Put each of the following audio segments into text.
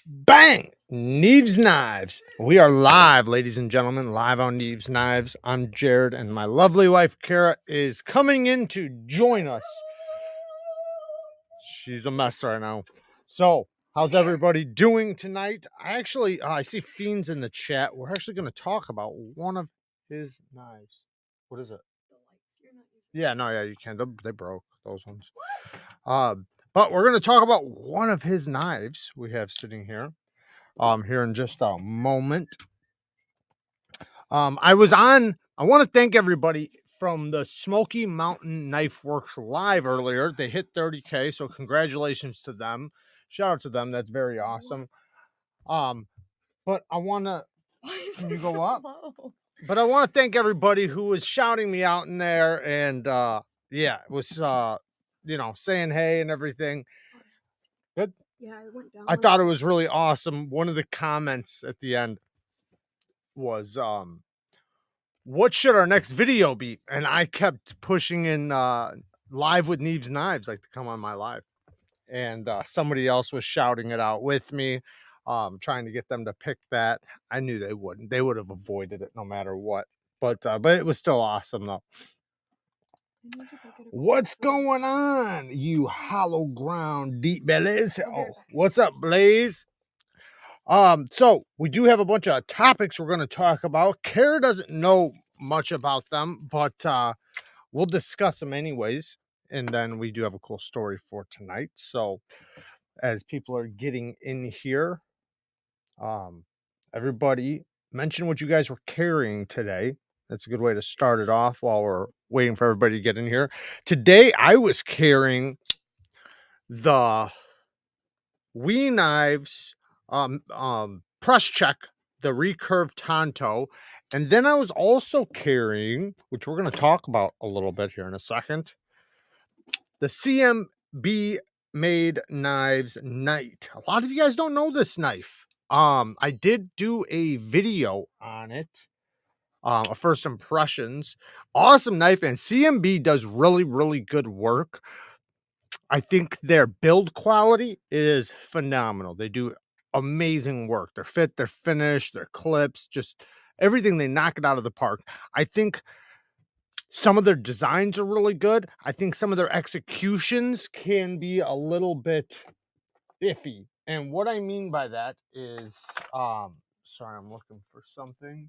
Bang! Neevesknives. We are live, ladies and gentlemen, live on Neevesknives. I'm Jared, and my lovely wife, Kara, is coming in to join us. She's a mess right now. So, how's everybody doing tonight? I see Fiends in the chat. We're actually going to talk about one of his knives. What is it? Yeah, no, yeah, you can. They broke those ones. But we're going to talk about one of his knives we have sitting here. Here in just a moment. I want to thank everybody from the Smoky Mountain Knife Works live earlier. They hit 30K, so congratulations to them. Shout out to them. That's very awesome. But I want to, can you go up? Low? But I want to thank everybody who was shouting me out in there and, yeah, it was, saying hey and everything. Good. Yeah, I went down. I thought it was really awesome. One of the comments at the end was, what should our next video be? And I kept pushing in live with Neevesknives, like to come on my live. And somebody else was shouting it out with me, trying to get them to pick that. I knew they wouldn't. They would have avoided it no matter what. But it was still awesome though. What's going on, you hollow ground deep bellies? Oh, what's up, Blaze? So we do have a bunch of topics we're going to talk about. Kara doesn't know much about them, but we'll discuss them anyways. And then we do have a cool story for tonight. So as people are getting in here, everybody mention what you guys were carrying today. That's a good way to start it off while we're waiting for everybody to get in here. Today I was carrying the Wee Knives press check, the recurve Tanto, and then I was also carrying, which we're going to talk about a little bit here in a second, the CMB made knives Knight. A lot of you guys don't know this knife. I did do a video on it, a first impressions. Awesome knife, and CMB does really, really good work. I think their build quality is phenomenal. They do amazing work. Their fit, their finish, their clips, just everything. They knock it out of the park. I think some of their designs are really good. I think some of their executions can be a little bit iffy. And what I mean by that is, sorry, I'm looking for something.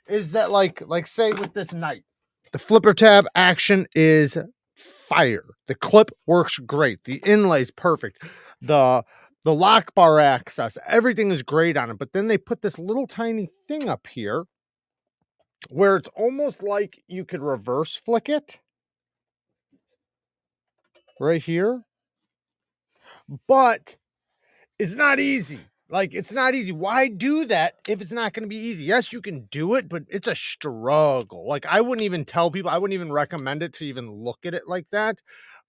Is that like say with this Knight, the flipper tab action is fire. The clip works great. The inlay's perfect. The lock bar access, everything is great on it. But then they put this little tiny thing up here where it's almost like you could reverse flick it right here. But it's not easy. Like, it's not easy. Why do that if it's not going to be easy? Yes, you can do it, but it's a struggle. Like, I wouldn't even tell people, I wouldn't even recommend it to even look at it like that.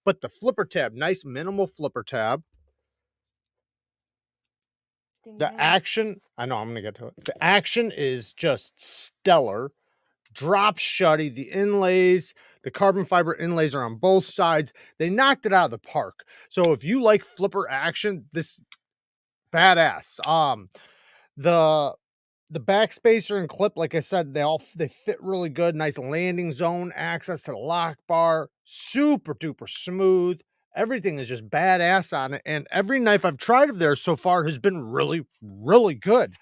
But the flipper tab, nice minimal flipper tab. The action, I know I'm going to get to it. The action is just stellar. Drop shutty. The inlays, the carbon fiber inlays are on both sides. They knocked it out of the park. So if you like flipper action, this badass. The backspacer and clip, like I said, they fit really good. Nice landing zone, access to the lock bar, super duper smooth. Everything is just badass on it. And every knife I've tried of theirs so far has been really, really good.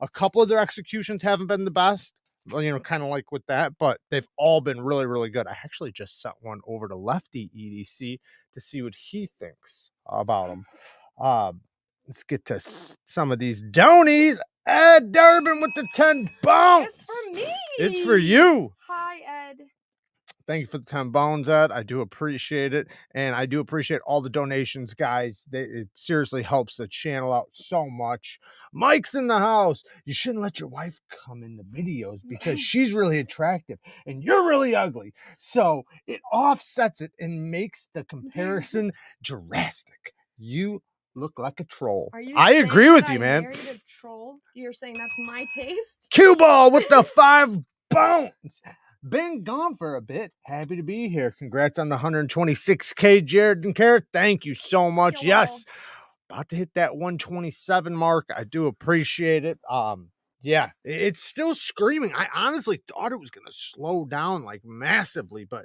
A couple of their executions haven't been the best, kind of like with that, but they've all been really, really good. I actually just sent one over to Lefty EDC to see what he thinks about them. Let's get to some of these donies. Ed Durbin with the 10 bones. It's for me. It's for you. Hi, Ed. Thank you for the 10 bones, Ed. I do appreciate it. And I do appreciate all the donations, guys. It seriously helps the channel out so much. Mike's in the house. You shouldn't let your wife come in the videos because she's really attractive and you're really ugly. So it offsets it and makes the comparison drastic. You look like a troll. I agree with you, man. Married a troll? You're saying that's my taste? Cue ball with the 5 bones. Been gone for a bit. Happy to be here. Congrats on the 126K, Jared and Kara. Thank you so much. Yes, about to hit that 127 mark. I do appreciate it. Yeah, it's still screaming. I honestly thought it was going to slow down like massively, but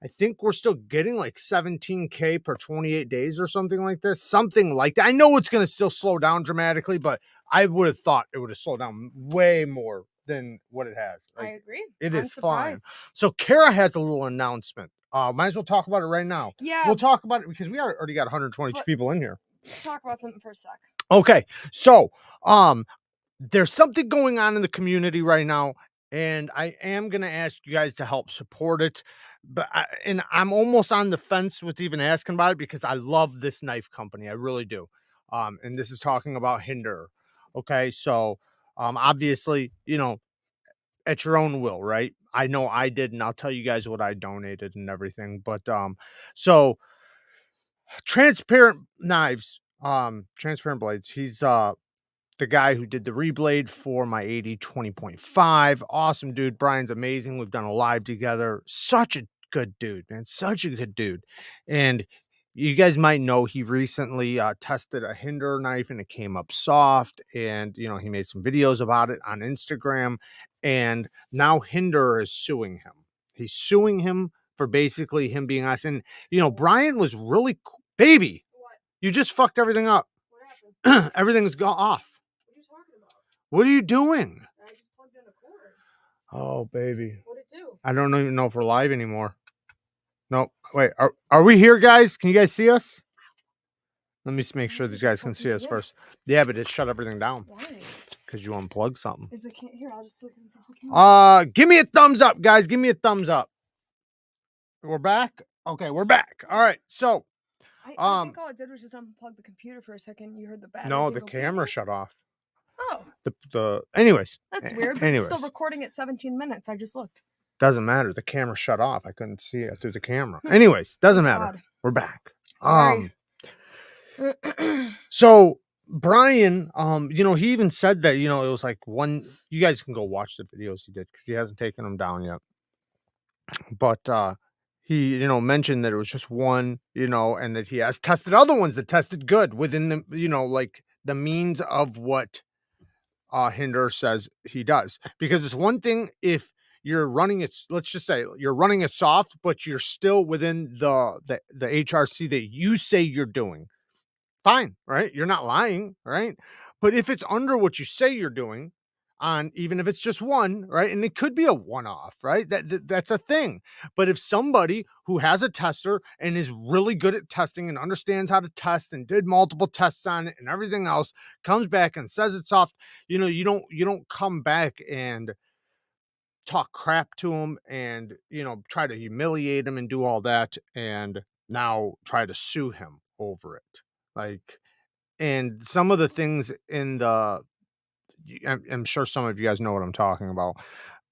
I think we're still getting like 17K per 28 days or something like this. Something like that. I know it's going to still slow down dramatically, but I would have thought it would have slowed down way more than what it has. I agree. It I'm is fine. surprised. So Kara has a little announcement. Might as well talk about it right now. Yeah. We'll talk about it because we already got 122 people in here. Let's talk about something for a sec. Okay. So, there's something going on in the community right now, and I am going to ask you guys to help support it. But I'm almost on the fence with even asking about it because I love this knife company. I really do. And this is talking about Hinder. Okay. So, obviously, you know, at your own will, right? I know I did, and I'll tell you guys what I donated and everything. But, so Transparent Knives, Transparent Blades, he's, the guy who did the reblade for my 80 20.5. Awesome dude. Brian's amazing. We've done a live together. Such a good dude, man. Such a good dude. And you guys might know he recently tested a Hinder knife and it came up soft. And, you know, he made some videos about it on Instagram. And now Hinder is suing him. He's suing him for basically him being us. And, you know, Brian was really baby. What? You just fucked everything up. What happened? Everything's gone off. What are you talking about? What are you doing? I just plugged in a cord. Oh, baby. What'd it do? I don't even know if we're live anymore. No, wait. Are we here, guys? Can you guys see us? Let me just make sure these guys can see us first. Yeah, but it shut everything down. Why? Because you unplugged something. Is the here? I'll just look inside the camera. Give me a thumbs up, guys. Give me a thumbs up. We're back. Okay, we're back. All right. So, I think all it did was just unplug the computer for a second. You heard the battery. No, the camera shut off. Oh. Anyways. That's weird. But it's still recording at 17 minutes. I just looked. Doesn't matter. The camera shut off. I couldn't see it through the camera. Anyways, doesn't matter. Odd. We're back. Sorry. So Brian, you know, he even said that, you know, it was like one, you guys can go watch the videos he did because he hasn't taken them down yet. But he, you know, mentioned that it was just one, you know, and that he has tested other ones that tested good within the, you know, like the means of what Hinder says he does. Because it's one thing if you're running it, let's just say you're running it soft, but you're still within the HRC that you say you're doing. Fine, right? You're not lying, right? But if it's under what you say you're doing, on even if it's just one, right? And it could be a one-off, right? That's a thing. But if somebody who has a tester and is really good at testing and understands how to test and did multiple tests on it and everything else comes back and says it's soft, you know, you don't come back and talk crap to him and, you know, try to humiliate him and do all that and now try to sue him over it. Like, and some of the things in the, I'm sure some of you guys know what I'm talking about,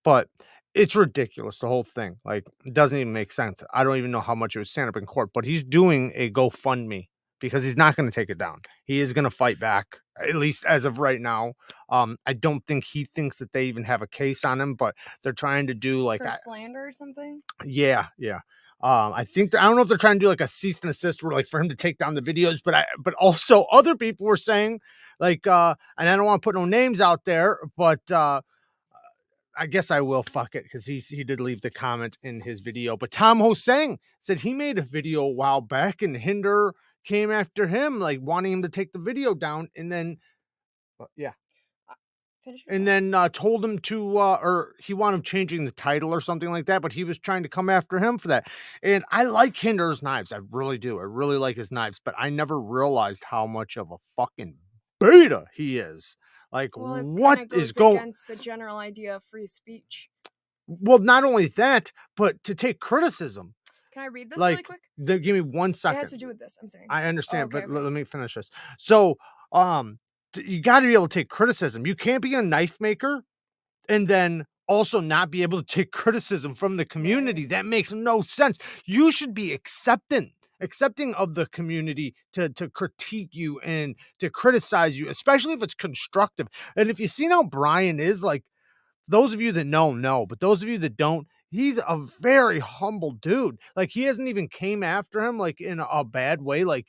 but it's ridiculous. The whole thing, like, it doesn't even make sense. I don't even know how much it would stand up in court, but he's doing a GoFundMe because he's not going to take it down. He is going to fight back, at least as of right now. I don't think he thinks that they even have a case on him, but they're trying to do like for slander or something. Yeah. I think I don't know if they're trying to do like a cease and assist or like for him to take down the videos, but also other people were saying like, and I don't want to put no names out there, but I guess I will, fuck it, because he did leave the comment in his video. But Tom Hosang said he made a video a while back and Hinder came after him, like wanting him to take the video down, and then yeah. And then told him to, or he wanted him changing the title or something like that, but he was trying to come after him for that. And I like Hinder's knives. I really do. I really like his knives, but I never realized how much of a fucking beta he is. Like, well, what is going against the general idea of free speech? Well, not only that, but to take criticism. Can I read this like, really quick? Give me 1 second. It has to do with this. I'm saying. I understand, but let me finish this. So, you got to be able to take criticism. You can't be a knife maker and then also not be able to take criticism from the community. Right. That makes no sense. You should be accepting of the community to critique you and to criticize you, especially if it's constructive. And if you've seen how Brian is, like, those of you that know, but those of you that don't, he's a very humble dude. Like, he hasn't even came after him like in a bad way. Like,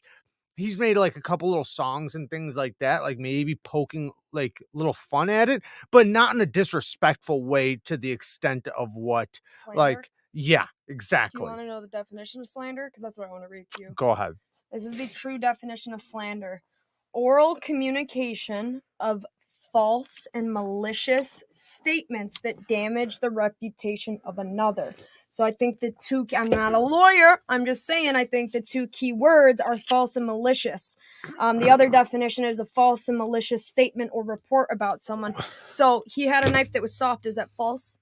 he's made like a couple little songs and things like that, like maybe poking like little fun at it, but not in a disrespectful way to the extent of what Slander? like, yeah, Do you exactly. want to know the definition of slander? Because that's what I want to read to you. Go ahead. This is the true definition of slander. Oral communication of false and malicious statements that damage the reputation of another. So I think I'm not a lawyer, I'm just saying I think the two key words are false and malicious. The other definition is a false and malicious statement or report about someone. So he had a knife that was soft. Is that false?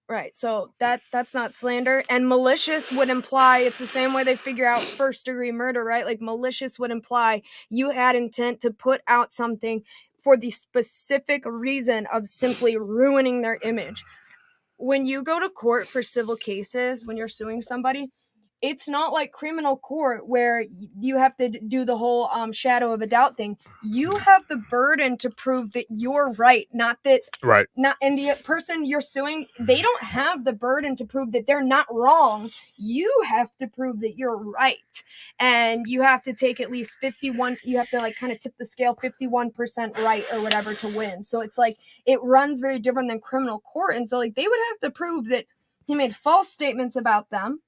Right, so that's not slander. And malicious would imply, it's the same way they figure out first degree murder, right? Like malicious would imply you had intent to put out something for the specific reason of simply ruining their image. When you go to court for civil cases, when you're suing somebody, it's not like criminal court where you have to do the whole shadow of a doubt thing. You have the burden to prove that you're right, not that Right. and the person you're suing, they don't have the burden to prove that they're not wrong. You have to prove that you're right. And you have to take at least 51, you have to like kind of tip the scale 51% right or whatever to win. So it's like it runs very different than criminal court. And so like they would have to prove that he made false statements about them.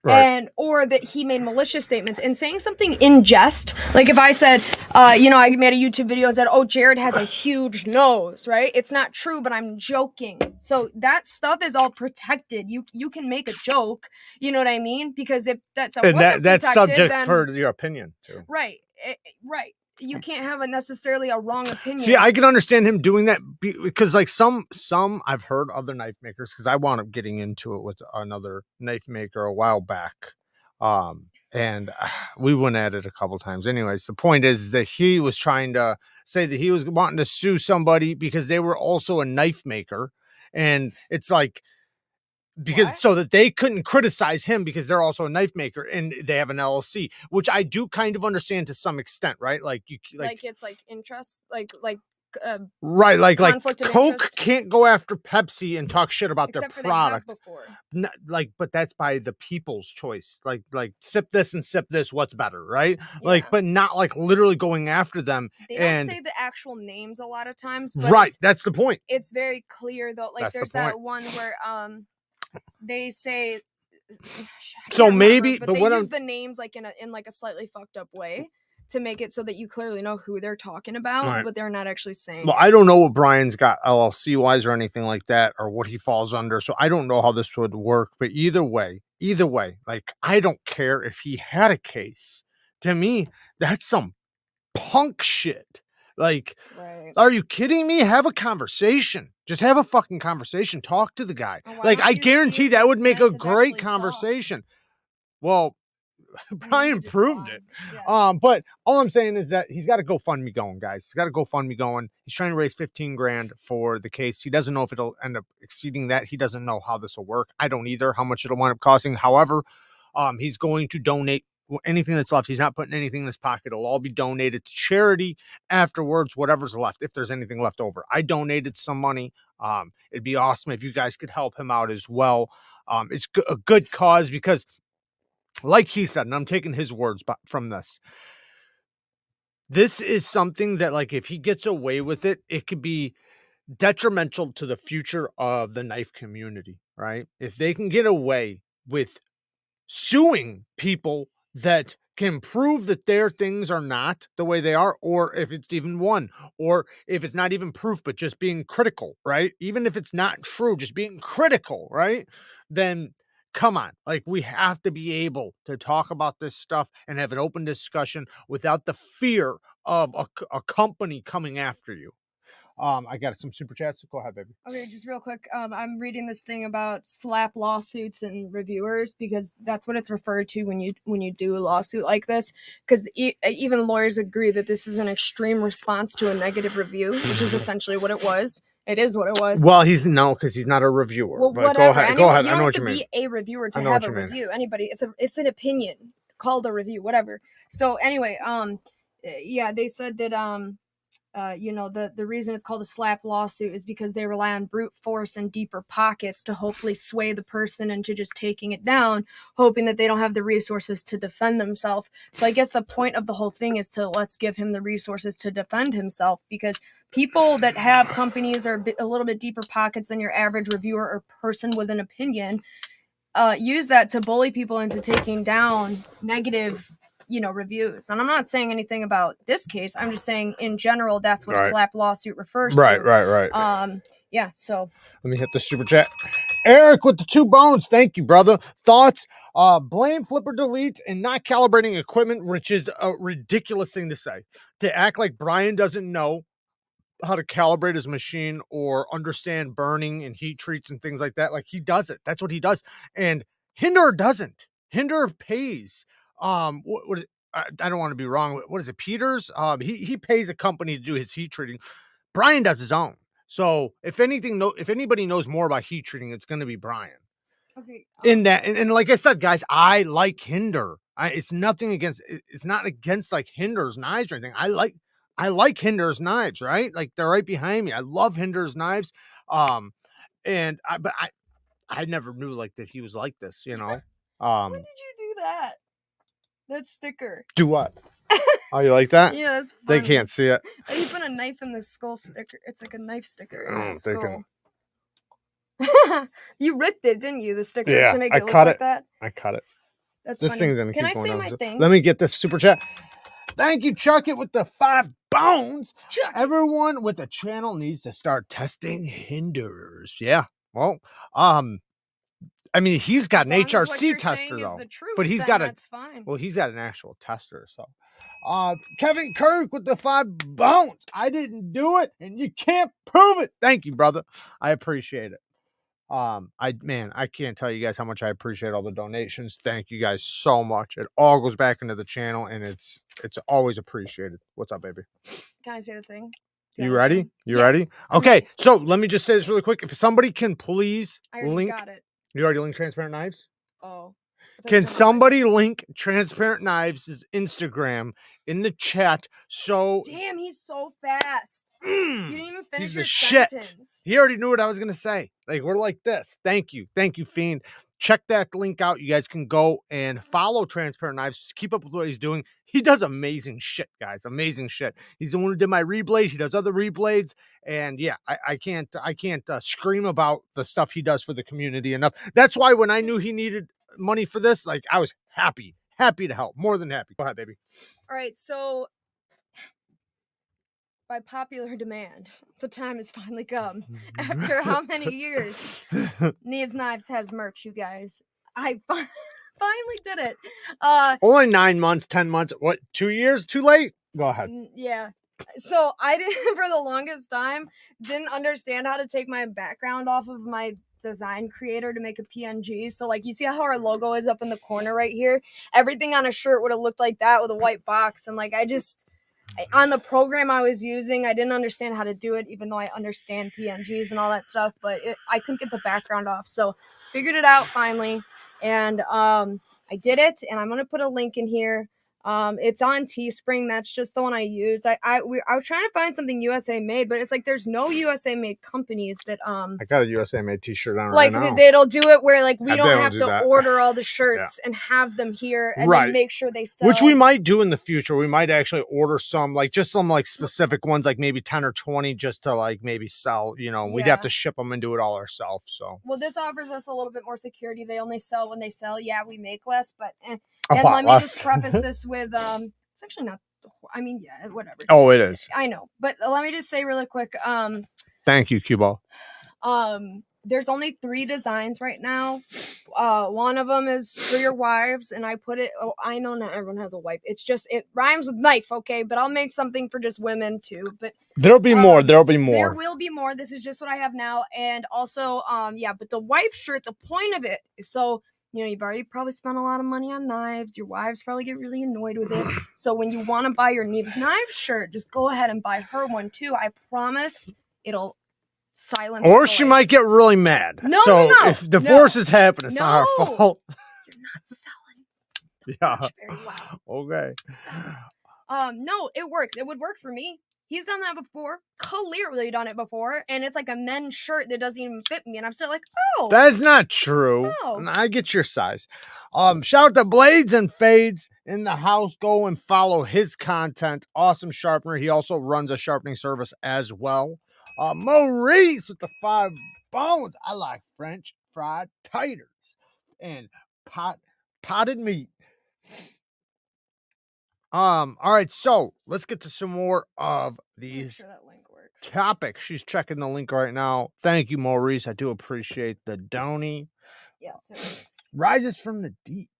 Right. And or that he made malicious statements and saying something in jest. Like if I said, I made a YouTube video and said, "Oh, Jared has a huge nose," right? It's not true, but I'm joking. So that stuff is all protected. You can make a joke, you know what I mean? Because if that's that's subject then, for your opinion too. Right, right. You can't have necessarily a wrong opinion. See, I can understand him doing that because like some I've heard other knife makers, because I wound up getting into it with another knife maker a while back. And we went at it a couple times. Anyways, the point is that he was trying to say that he was wanting to sue somebody because they were also a knife maker. And it's like, because so that they couldn't criticize him because they're also a knife maker and they have an LLC, which I do kind of understand to some extent, right? Like you like it's like interest, like right, like Coke can't go after Pepsi and talk shit about except their product. Not, but that's by the people's choice. Like sip this and sip this, what's better, right? Yeah. Like, but not like literally going after them. They don't say the actual names a lot of times, but right, that's the point. It's very clear though. Like there's that one where they say so maybe, but they use the names like in like a slightly fucked up way to make it so that you clearly know who they're talking about, right, but they're not actually saying. Well, I don't know what Brian's got LLC wise or anything like that, or what he falls under, so I don't know how this would work. But either way, like I don't care if he had a case. To me, that's some punk shit. Like, right, are you kidding me? Have a conversation. Just have a fucking conversation. Talk to the guy. Well, like, I guarantee that would make a great conversation. Well, Brian proved it. Yeah. But all I'm saying is that he's got a GoFundMe going, guys. He's got a GoFundMe going. He's trying to raise $15,000 for the case. He doesn't know if it'll end up exceeding that. He doesn't know how this will work. I don't either, how much it'll wind up costing. However, he's going to donate anything that's left. He's not putting anything in his pocket. It'll all be donated to charity afterwards, whatever's left, if there's anything left over. I donated some money. It'd be awesome if you guys could help him out as well. It's a good cause because, like he said, and I'm taking his words from this, this is something that, like, if he gets away with it, it could be detrimental to the future of the knife community, right? If they can get away with suing people that can prove that their things are not the way they are, or if it's even one, or if it's not even proof, but just being critical, right? Even if it's not true, just being critical, right? Then come on, like, we have to be able to talk about this stuff and have an open discussion without the fear of a company coming after you. I got some super chats. Go ahead, baby. Okay, just real quick. I'm reading this thing about slap lawsuits and reviewers because that's what it's referred to when you do a lawsuit like this. Because even lawyers agree that this is an extreme response to a negative review, which is essentially what it was. It is what it was. Well, because he's not a reviewer. Well, but whatever. Go ahead. I know what you mean. You don't have to be a reviewer to have a review. Anybody, it's an opinion called a review, whatever. So anyway, yeah, they said that you know, the reason it's called a slap lawsuit is because they rely on brute force and deeper pockets to hopefully sway the person into just taking it down, hoping that they don't have the resources to defend themselves. So I guess the point of the whole thing is to let's give him the resources to defend himself, because people that have companies or a little bit deeper pockets than your average reviewer or person with an opinion use that to bully people into taking down negative, you know, reviews. And I'm not saying anything about this case. I'm just saying in general, that's what a slap lawsuit refers to. Right. Yeah, so. Let me hit the super chat. Eric with the 2 bones. Thank you, brother. Thoughts? Blame, flip, or delete, and not calibrating equipment, which is a ridiculous thing to say. To act like Brian doesn't know how to calibrate his machine or understand burning and heat treats and things like that. Like, he does it. That's what he does. And Hinder doesn't. Hinder pays. What is it? I don't want to be wrong. What is it? Peters? He pays a company to do his heat treating. Brian does his own. So if anything, if anybody knows more about heat treating, it's going to be Brian. Okay. In that, and like I said, guys, I like Hinder. It's nothing against. It's not against like Hinder's knives or anything. I like Hinder's knives, right? Like, they're right behind me. I love Hinder's knives. And I never knew like that he was like this, you know. When did you do that? That sticker. Do what? Oh, you like that? Yeah, that's They funny. can't see it. You put a knife in the skull sticker. It's like a knife sticker in Oh, the they skull. You ripped it, didn't you? The sticker to make it look like that? I cut it. That's This funny. thing's gonna Can keep I going say on. my thing? Let me get this super chat. Thank you, Chuck It with the 5 bones. Chuck It. Everyone with a channel needs to start testing Hinders. Yeah. Well, I mean, he's got As an long as what HRC you're tester saying is though, the truth, but he's then got that's fine. well, he's got an actual tester. So, Kevin Kirk with the 5 bones. I didn't do it, and you can't prove it. Thank you, brother. I appreciate it. I can't tell you guys how much I appreciate all the donations. Thank you guys so much. It all goes back into the channel, and it's always appreciated. What's up, baby? Can I say the thing? You ready? You Yeah, ready? Okay, so let me just say this really quick. If somebody can please I already link, got it. you already linked Transparent Knives? Oh. Can somebody link Transparent Knives' Instagram in the chat? So damn, he's so fast. You didn't even finish your sentence. He already knew what I was gonna say. Like, we're like this. Thank you, Fiend. Check that link out. You guys can go and follow Transparent Knives. Just keep up with what he's doing. He does amazing shit, guys. Amazing shit. He's the one who did my reblade. He does other reblades, and yeah, I can't scream about the stuff he does for the community enough. That's why when I knew he needed money for this, like, I was happy to help, more than happy. Go ahead, baby. All right, so by popular demand, the time has finally come. After how many years? Neevesknives has merch, you guys. I finally did it. Only 9 months, 10 months. What, 2 years too late? Go ahead. Yeah. So I didn't, for the longest time, didn't understand how to take my background off of my design creator to make a PNG. So like, you see how our logo is up in the corner right here? Everything on a shirt would have looked like that with a white box. And like, on the program I was using, I didn't understand how to do it, even though I understand PNGs and all that stuff, but I couldn't get the background off. So figured it out finally. And I did it, and I'm going to put a link in here. It's on Teespring. That's just the one I used. I was trying to find something USA made, but it's like there's no USA made companies that I got a USA made t-shirt on like right now. They'll do it where like we don't have to order all the shirts and have them here and then make sure they sell. Which we might do in the future. We might actually order some like specific ones, like maybe 10 or 20, just to like maybe sell, you know. We'd have to ship them and do it all ourselves. So well, this offers us a little bit more security. They only sell when they sell. Yeah, we make less, but and let me just preface this with it's actually not, I mean, yeah, whatever. Oh, it is. I know, but let me just say really quick. Thank you, Cubo. There's only 3 designs right now. One of them is for your wives, and I put it. Oh, I know not everyone has a wife. It's just it rhymes with knife, okay? But I'll make something for just women too. But there'll be more. There'll be more. There will be more. This is just what I have now, and also, yeah. But the wife shirt, the point of it is so. You know, you've already probably spent a lot of money on knives. Your wives probably get really annoyed with it. So when you want to buy your Neevesknives shirt, just go ahead and buy her one too. I promise it'll silence. Or she might get really mad. No. If divorce is happening, it's not her fault. You're not selling. Yeah. Very well. Okay. No, it works. It would work for me. He's done that before, clearly done it before, and it's like a men's shirt that doesn't even fit me, and I'm still like, oh. That's not true. No. I get your size. Shout out to Blades and Fades in the house. Go and follow his content. Awesome sharpener. He also runs a sharpening service as well. Maurice with the 5 bones. I like French fried taters and potted meat. All right, so let's get to some more of these Sure that link works. topics. She's checking the link right now. Thank you, Maurice. I do appreciate the donny. Yes, it works. Rises from the deep.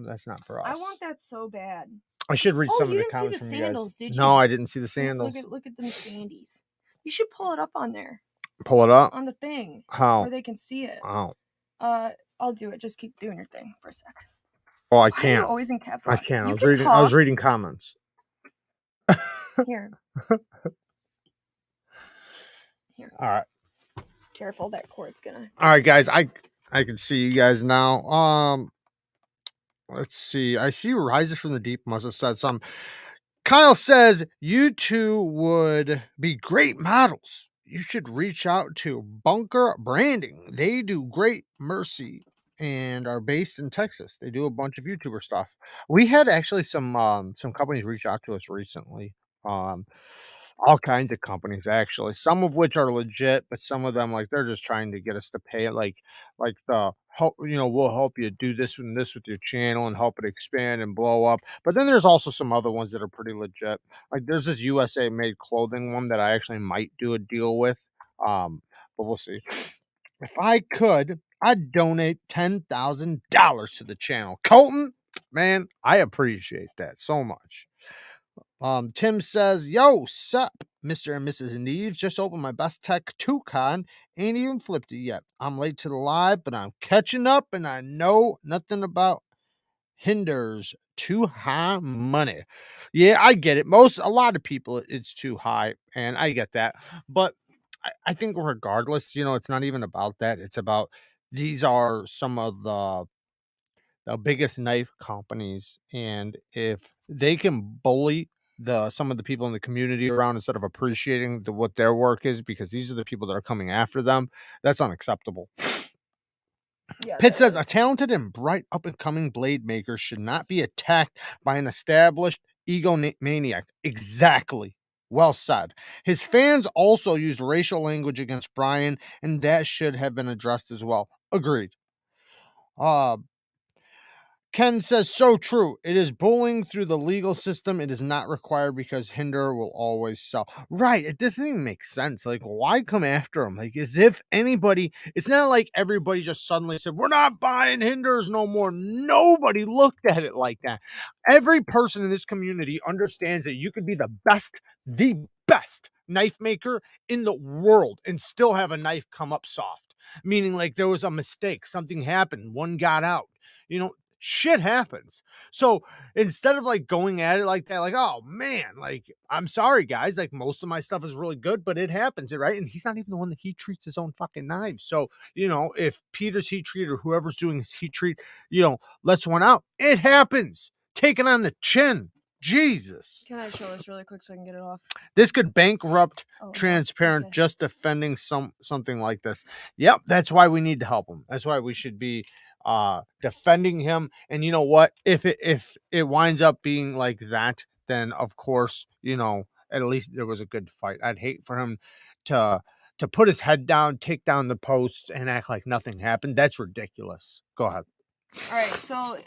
That's not for us. I want that so bad. I should read some of you the didn't see comments the from you sandals, guys. did you? No, I didn't see the sandals. Look at them sandies. You should pull it up on there. Pull it up On the thing. How? Where they can see it. Oh. I'll do it. Just keep doing your thing for a second. Oh, I Why are can't. you always in caps I lock? can't. You I was reading comments. Here. All right. Careful, that cord's gonna. All right, guys. I can see you guys now. Let's see. I see Rises from the Deep must have said something. Kyle says you two would be great models. You should reach out to Bunker Branding. They do great mercy and are based in Texas. They do a bunch of YouTuber stuff. We had actually some companies reach out to us recently. All kinds of companies actually, some of which are legit, but some of them like they're just trying to get us to pay it like the help, we'll help you do this and this with your channel and help it expand and blow up. But then there's also some other ones that are pretty legit. Like there's this USA made clothing one that I actually might do a deal with. But we'll see. If I could, I'd donate $10,000 to the channel. Colton, man, I appreciate that so much. Tim says, yo, sup, Mr. and Mrs. Neves. Just opened my Best Tech 2 con. Ain't even flipped it yet. I'm late to the live, but I'm catching up and I know nothing about hinders too high money. Yeah, I get it. A lot of people, it's too high, and I get that. But I think regardless, it's not even about that. It's about these are some of the biggest knife companies, and if they can bully some of the people in the community around instead of appreciating what their work is, because these are the people that are coming after them, that's unacceptable. Yeah, Pitt says a talented and bright up and coming blade maker should not be attacked by an established egomaniac. Exactly. Well said. His fans also used racial language against Brian, and that should have been addressed as well. Agreed. Ken says, so true. It is bullying through the legal system. It is not required because Hinder will always sell. Right. It doesn't even make sense. Like, why come after him? Like, as if anybody, it's not like everybody just suddenly said, we're not buying Hinders no more. Nobody looked at it like that. Every person in this community understands that you could be the best knife maker in the world and still have a knife come up soft. Meaning, like, there was a mistake. Something happened. One got out. Shit happens. So instead of like going at it like that, like, oh man, like, I'm sorry guys, like most of my stuff is really good, but it happens, right? And he's not even the one that heat treats his own fucking knives. So, if Peter's heat treat or whoever's doing his heat treat, lets one out, it happens. Take it on the chin. Jesus. Can I show this really quick so I can get it off? This could bankrupt Transparent just defending something like this. Yep, that's why we need to help him. That's why we should be defending him. And you know what? If it winds up being like that, then of course, at least there was a good fight. I'd hate for him to put his head down, take down the posts, and act like nothing happened. That's ridiculous. Go ahead. All right, so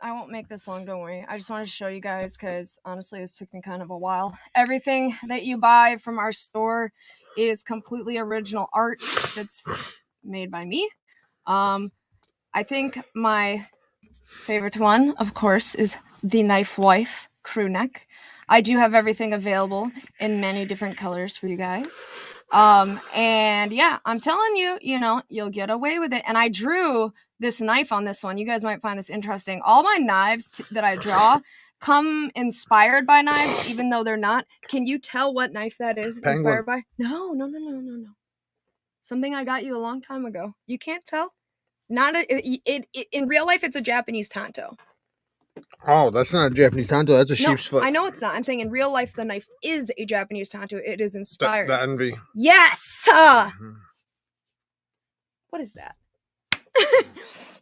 I won't make this long, don't worry. I just wanted to show you guys because honestly, this took me kind of a while. Everything that you buy from our store is completely original art that's made by me. I think my favorite one, of course, is the Knife Wife crew neck. I do have everything available in many different colors for you guys. And yeah, I'm telling you, you'll get away with it. And I drew this knife on this one. You guys might find this interesting. All my knives that I draw come inspired by knives, even though they're not. Can you tell what knife that is inspired by? No. Something I got you a long time ago. You can't tell? In real life, it's a Japanese Tanto. Oh, that's not a Japanese Tanto. That's a No, sheep's foot. I know it's not. I'm saying in real life, the knife is a Japanese Tanto. It is inspired. The envy. Yes! What is that?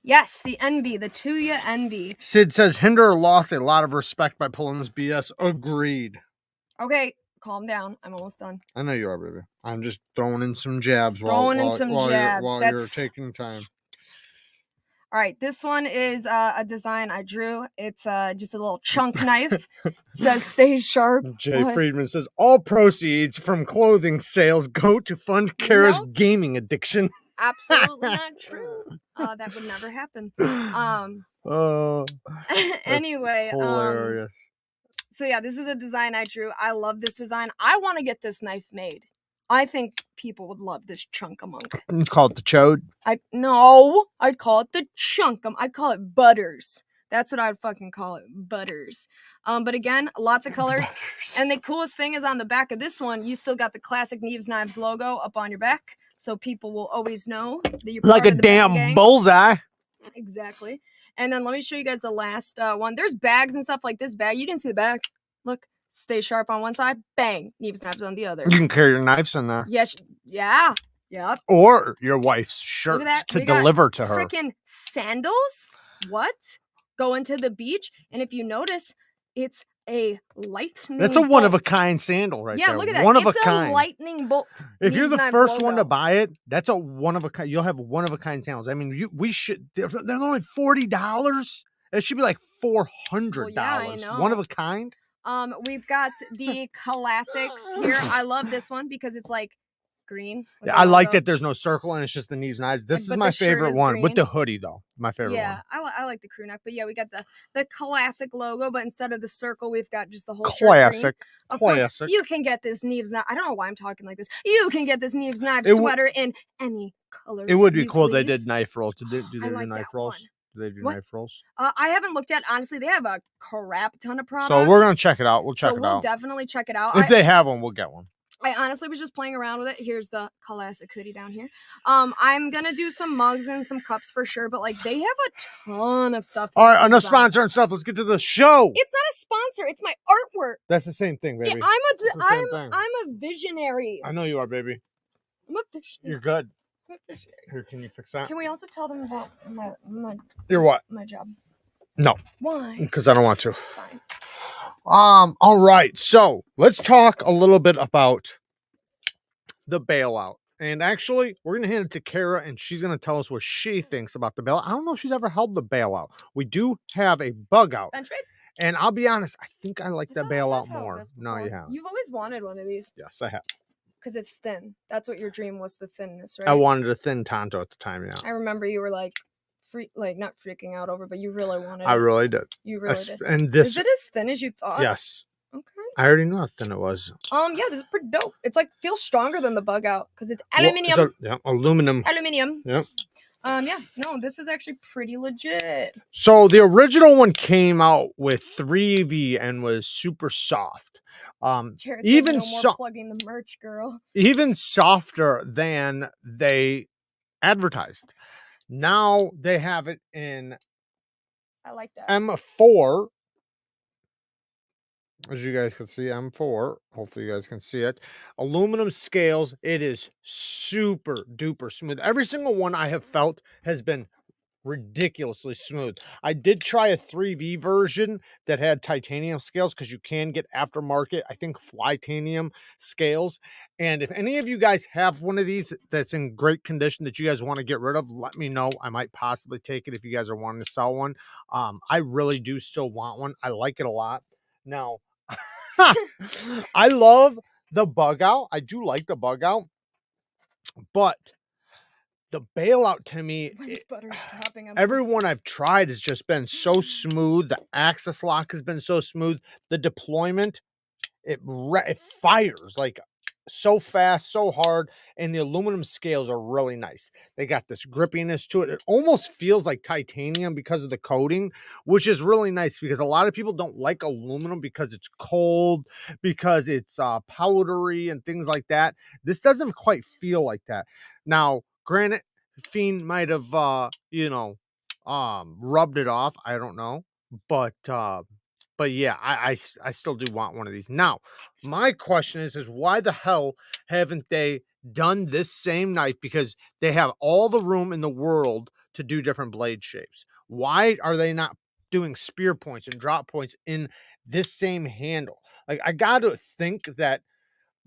Yes, the envy, the Tuya envy. Sid says Hinder lost a lot of respect by pulling this BS. Agreed. Okay, calm down. I'm almost done. I know you are, baby. I'm just throwing in some jabs While you're taking time. All right, this one is a design I drew. It's just a little chunk knife. It says "Stay sharp." Jay Friedman says all proceeds from clothing sales go to fund Kara's gaming addiction. Absolutely not true. That would never happen. Anyway, hilarious. So yeah, this is a design I drew. I love this design. I want to get this knife made. I think people would love this chunk-a-monk. It's called the chode. I'd call it the chunk-a. I'd call it butters. That's what I'd fucking call it, butters. But again, lots of colors. And the coolest thing is on the back of this one, you still got the classic Neevesknives logo up on your back, so people will always know that you're like part a of the damn bullseye. Exactly. And then let me show you guys the last one. There's bags and stuff like this bag. You didn't see the bag. Look, stay sharp on one side. Bang. Neevesknives on the other. You can carry your knives in there. Yes. Yeah. Yep. Or your wife's shirt to deliver to her. Freaking sandals? What? Going to the beach. And if you notice, it's a lightning That's a one-of-a-kind sandal right there. Yeah, look at that. One it's of a kind. Lightning bolt. If you're the first one to buy it, that's a one-of-a-kind. You'll have one-of-a-kind sandals. I mean, we should. They're only $40. It should be like $400. Well, yeah, I know. One of a kind. We've got the classics here. I love this one because it's like green. Yeah, I like that there's no circle and it's just the Neevesknives. This is my favorite one green. With the hoodie though. My favorite one. Yeah, I like the crew neck, but yeah, we got the classic logo, but instead of the circle, we've got just the whole classic. Of course, you can get this Neevesknives. I don't know why I'm talking like this. You can get this Neevesknives sweater in any color. It would be cool if they did knife rolls. Do they do like knife rolls? Do they do knife rolls? I haven't looked at. Honestly, they have a crap ton of products. So we're gonna check it out. We'll definitely check it out. If they have one, we'll get one. I honestly was just playing around with it. Here's the classic hoodie down here. I'm gonna do some mugs and some cups for sure, but like they have a ton of stuff. All right, enough sponsor and stuff. Let's get to the show. It's not a sponsor. It's my artwork. That's the same thing, baby. Yeah, I'm a visionary. I know you are, baby. I'm a visionary. You're good. Here, can you fix that? Can we also tell them about my Your what? My job. No. Why? Because I don't want to. Fine. All right. So let's talk a little bit about the bailout. And actually, we're gonna hand it to Kara, and she's gonna tell us what she thinks about the bailout. I don't know if she's ever held the bailout. We do have a bug out. And I'll be honest, I think I like that bailout more. No, you haven't. You've always wanted one of these. Yes, I have. Because it's thin. That's what your dream was, the thinness, right? I wanted a thin Tanto at the time, yeah. I remember you were like, not freaking out over, but you really wanted it. I really did. You really did. And this is it as thin as you thought? Yes. Okay. I already knew how thin it was. Yeah, this is pretty dope. It's like feels stronger than the bug out because it's aluminum. Yeah, aluminum. Aluminum. Yeah. Yeah, no, this is actually pretty legit. So the original one came out with 3V and was super soft. Even plugging the merch, girl. Even softer than they advertised. Now they have it in I like that. M4. As you guys can see, M4. Hopefully you guys can see it. Aluminum scales. It is super duper smooth. Every single one I have felt has been ridiculously smooth. I did try a 3V version that had titanium scales because you can get aftermarket, I think, Flytanium scales. And if any of you guys have one of these that's in great condition that you guys want to get rid of, let me know. I might possibly take it if you guys are wanting to sell one. I really do still want one. I like it a lot. Now, I love the bug out. I do like the bug out, but the bailout to me, everyone I've tried has just been so smooth. The access lock has been so smooth. The deployment, it fires like so fast, so hard, and the aluminum scales are really nice. They got this grippiness to it. It almost feels like titanium because of the coating, which is really nice because a lot of people don't like aluminum because it's cold, because it's powdery and things like that. This doesn't quite feel like that. Now, granted, Fiend might have, rubbed it off. I don't know. But yeah, I still do want one of these. Now, my question is why the hell haven't they done this same knife? Because they have all the room in the world to do different blade shapes. Why are they not doing spear points and drop points in this same handle? Like, I got to think that,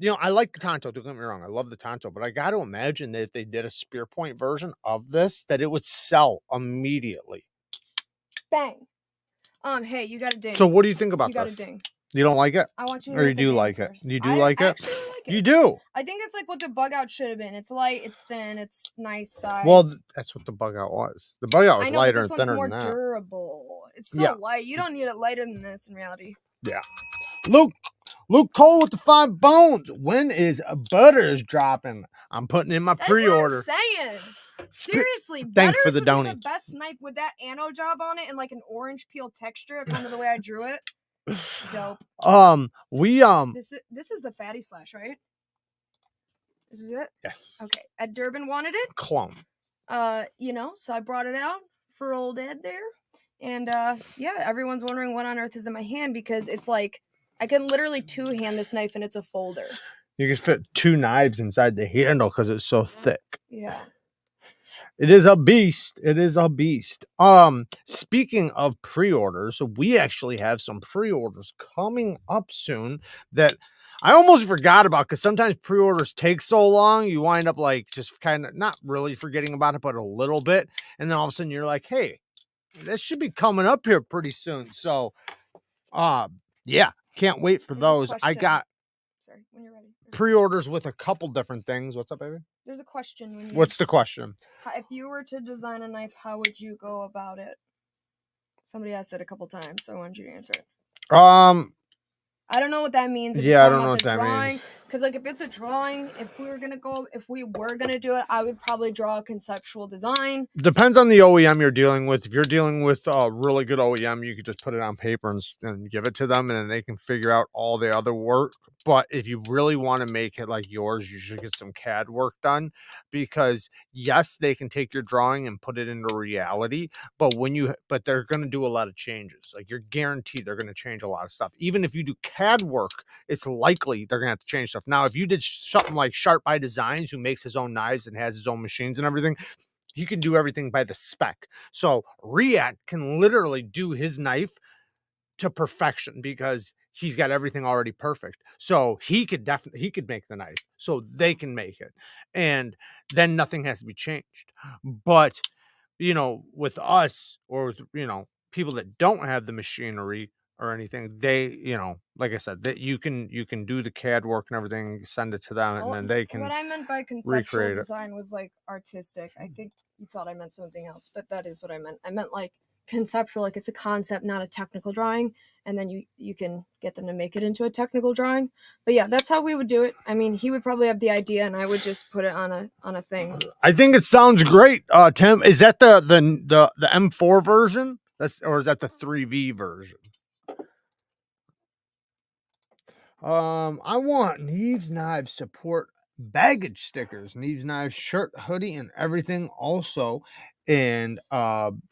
I like the Tanto, don't get me wrong. I love the Tanto, but I got to imagine that if they did a spear point version of this, that it would sell immediately. Bang. Hey, you got a ding. So what do you think about You got this? a ding. You don't like it? I want you to Or you make the do ding like it? first. You do like I it? actually like it. You do? I think it's like what the bug out should have been. It's light, it's thin, it's nice size. Well, that's what the bug out was. The bug out was I know, lighter but this and one's thinner more than that. durable. It's still light. You don't need it lighter than this in reality. Yeah. Luke Cole with the 5 bones. When is Butters dropping? I'm putting in my pre-order. That's what I'm saying. Seriously, Thank Butters for the would be donate. the best knife with that ano job on it and like an orange peel texture, kind of the way I drew it. Dope. This is the fatty slash, right? This is it? Yes. Okay. Ed Durbin wanted it. Clone. So I brought it out for old Ed there. And yeah, everyone's wondering what on earth is in my hand because it's like I can literally two-hand this knife and it's a folder. You can fit 2 knives inside the handle because it's so thick. Yeah. It is a beast. It is a beast. Speaking of pre-orders, we actually have some pre-orders coming up soon that I almost forgot about because sometimes pre-orders take so long, you wind up like just kind of not really forgetting about it, but a little bit. And then all of a sudden you're like, hey, this should be coming up here pretty soon. So, yeah, can't wait for those. I got when you're ready. Pre-orders with a couple different things. What's up, baby? There's a question. What's the question? If you were to design a knife, how would you go about it? Somebody asked it a couple times, so I wanted you to answer it. I don't know what that means. Yeah, I don't know what that means. Because like if it's a drawing, if we were gonna do it, I would probably draw a conceptual design. Depends on the OEM you're dealing with. If you're dealing with a really good OEM, you could just put it on paper and give it to them, and then they can figure out all the other work. But if you really want to make it like yours, you should get some CAD work done because yes, they can take your drawing and put it into reality. But they're going to do a lot of changes. Like you're guaranteed they're going to change a lot of stuff. Even if you do CAD work, it's likely they're going to have to change stuff. Now, if you did something like Sharp by Designs, who makes his own knives and has his own machines and everything, he can do everything by the spec. So Riyadh can literally do his knife to perfection because he's got everything already perfect. So he could make the knife so they can make it. And then nothing has to be changed. But, with us or with, people that don't have the machinery or anything, they, like I said, that you can do the CAD work and everything, send it to them, and then they can. What I meant by conceptual design was like artistic. I think you thought I meant something else, but that is what I meant. I meant like conceptual, like it's a concept, not a technical drawing, and then you can get them to make it into a technical drawing. But yeah, that's how we would do it. I mean, he would probably have the idea, and I would just put it on a thing. I think it sounds great. Tim, is that the M4 version? Or is that the 3V version? I want Neevesknives support baggage stickers, Neevesknives shirt, hoodie, and everything. Also, and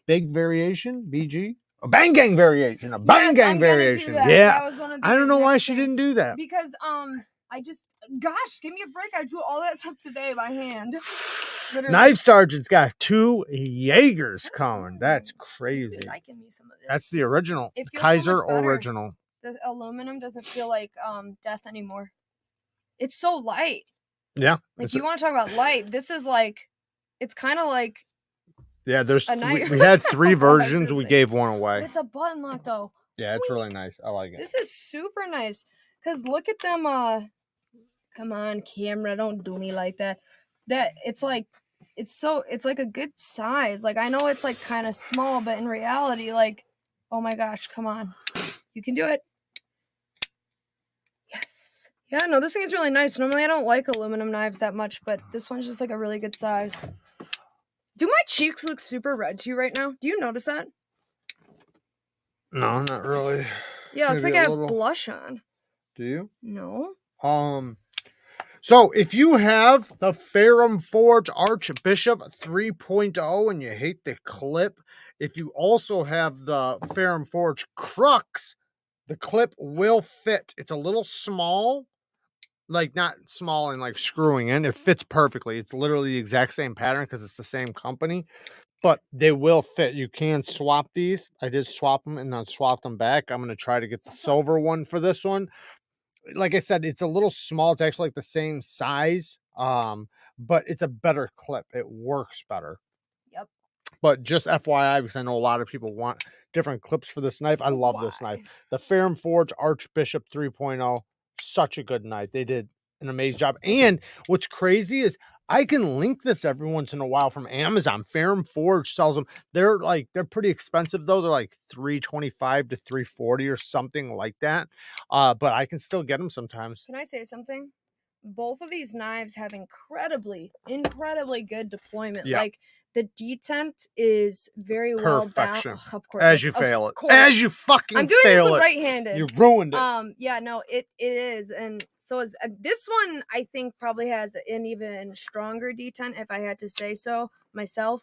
big variation, BG, a bang gang variation, variation. Yeah, that was one of the I don't know why things. she didn't do that because gosh, give me a break. I drew all that stuff today by hand. Literally. Knife Sergeant's got 2 Jaegers coming. That's crazy. Liking me some of this. That's the original Kaiser so original. The aluminum doesn't feel like death anymore. It's so light. Yeah. Like you want to talk about light, this is like, it's kind of like. Yeah, we had 3 versions. We gave one away. But it's a button lock though. Yeah, it's really nice. I like it. This is super nice. Cause look at them. Come on, camera, don't do me like that. That it's like, it's like a good size. Like I know it's like kind of small, but in reality, like, oh my gosh, come on, you can do it. Yes. Yeah, no, this thing is really nice. Normally I don't like aluminum knives that much, but this one's just like a really good size. Do my cheeks look super red to you right now? Do you notice that? No, not really. Yeah, it looks like I have blush on. Do you? No. So if you have the Ferrum Forge Archbishop 3.0 and you hate the clip if you also have the Ferrum Forge Crux, the clip will fit. It's a little small, like not small and like screwing in. It fits perfectly. It's literally the exact same pattern because it's the same company, but they will fit. You can swap these. I did swap them and then swap them back. I'm going to try to get the silver one for this one. Like I said, it's a little small. It's actually like the same size, but it's a better clip. It works better. Yep. But just FYI, because I know a lot of people want different clips for this knife. I love this knife. The Ferrum Forge Archbishop 3.0, such a good knife. They did an amazing job. And what's crazy is I can link this every once in a while from Amazon. Ferrum Forge sells them. They're pretty expensive though. They're like $325 to $340 or something like that. But I can still get them sometimes. Can I say something? Both of these knives have incredibly good deployment. Yeah. Like the detent is very well balanced. Perfection. Of course, As you fail it. As you fucking I'm doing fail this one it. right-handed. You ruined it. Yeah, no, it is, and so is this one. I think probably has an even stronger detent, if I had to say so myself.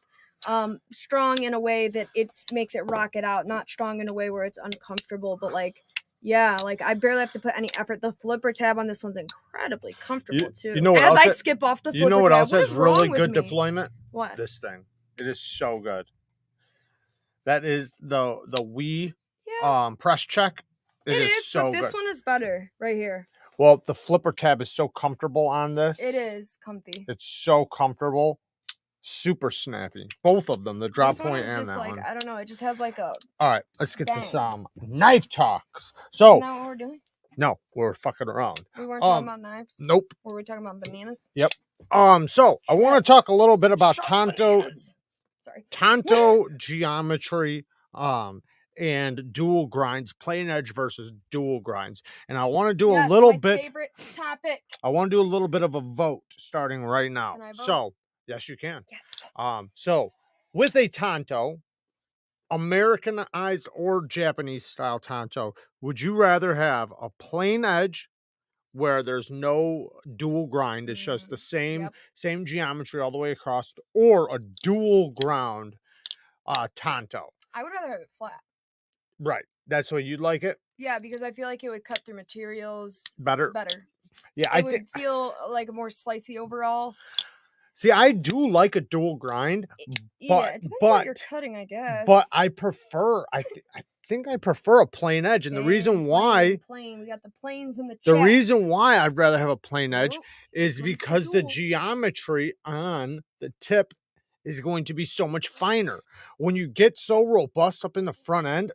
Strong in a way that it makes it rocket out, not strong in a way where it's uncomfortable, but like. Yeah, like I barely have to put any effort. The flipper tab on this one's incredibly comfortable too. You know what As else I skip off the flipper tab, you know what else what has is wrong really with good me? deployment? What? This thing. It is so good. That is the Wii press check. It is so but this good. one is better right here. Well, the flipper tab is so comfortable on this. It is comfy. It's so comfortable. Super snappy. Both of them, the drop this one point is and just that like, one. I don't know, it just has like a All right, let's get to bang. some knife talks. So, Isn't that what we're doing? No, we're fucking around. We weren't talking about knives? Nope. Were we talking about bananas? Yep. So I want to talk a little bit about Tanto. Bananas. Sorry. Tanto geometry, and dual grinds, plain edge versus dual grinds. And I want to do a little bit. Favorite topic. I want to do a little bit of a vote starting right now. Can I vote? So, yes, you can. Yes. So with a Tanto, Americanized or Japanese style Tanto, would you rather have a plain edge where there's no dual grind, it's just the same geometry all the way across, or a dual ground Tanto? I would rather have it flat. Right. That's what you'd like it? Yeah, because I feel like it would cut through materials better. Yeah, it would feel like more slicey overall. See, I do like a dual grind. Yeah, it depends on what you're cutting, I guess. But I prefer, I think I prefer a plain edge. And the reason why... Plain. We got the planes in the chat. The reason why I'd rather have a plain edge is because the geometry on the tip is going to be so much finer. When you get so robust up in the front end,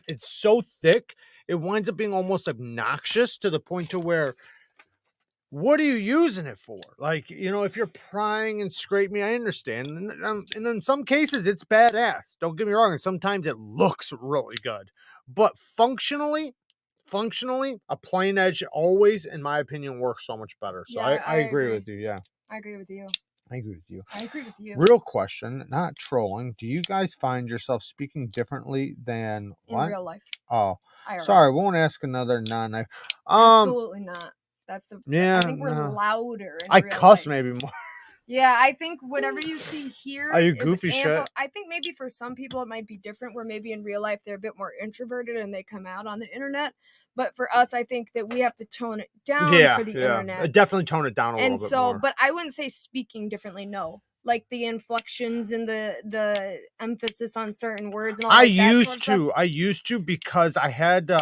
it's so thick, it winds up being almost obnoxious to the point to where, what are you using it for? Like, you know, if you're prying and scraping, I understand. And in some cases, it's badass. Don't get me wrong. And sometimes it looks really good. But functionally, a plain edge always, in my opinion, works so much better. So yeah, I agree with you. Yeah. I agree with you. I agree with you. I agree with you. Real question, not trolling. Do you guys find yourself speaking differently than what? In real life. Oh, IRL. sorry. Won't ask another non-knife. Absolutely not. That's the. Yeah. I think we're louder. I cuss maybe more. Yeah, I think whatever you see here. Are you goofy shit? I think maybe for some people it might be different, where maybe in real life they're a bit more introverted and they come out on the internet. But for us, I think that we have to tone it down for the internet. Definitely tone it down a little bit more. And so, but I wouldn't say speaking differently, no. Like the inflections and the emphasis on certain words and all I used to because I had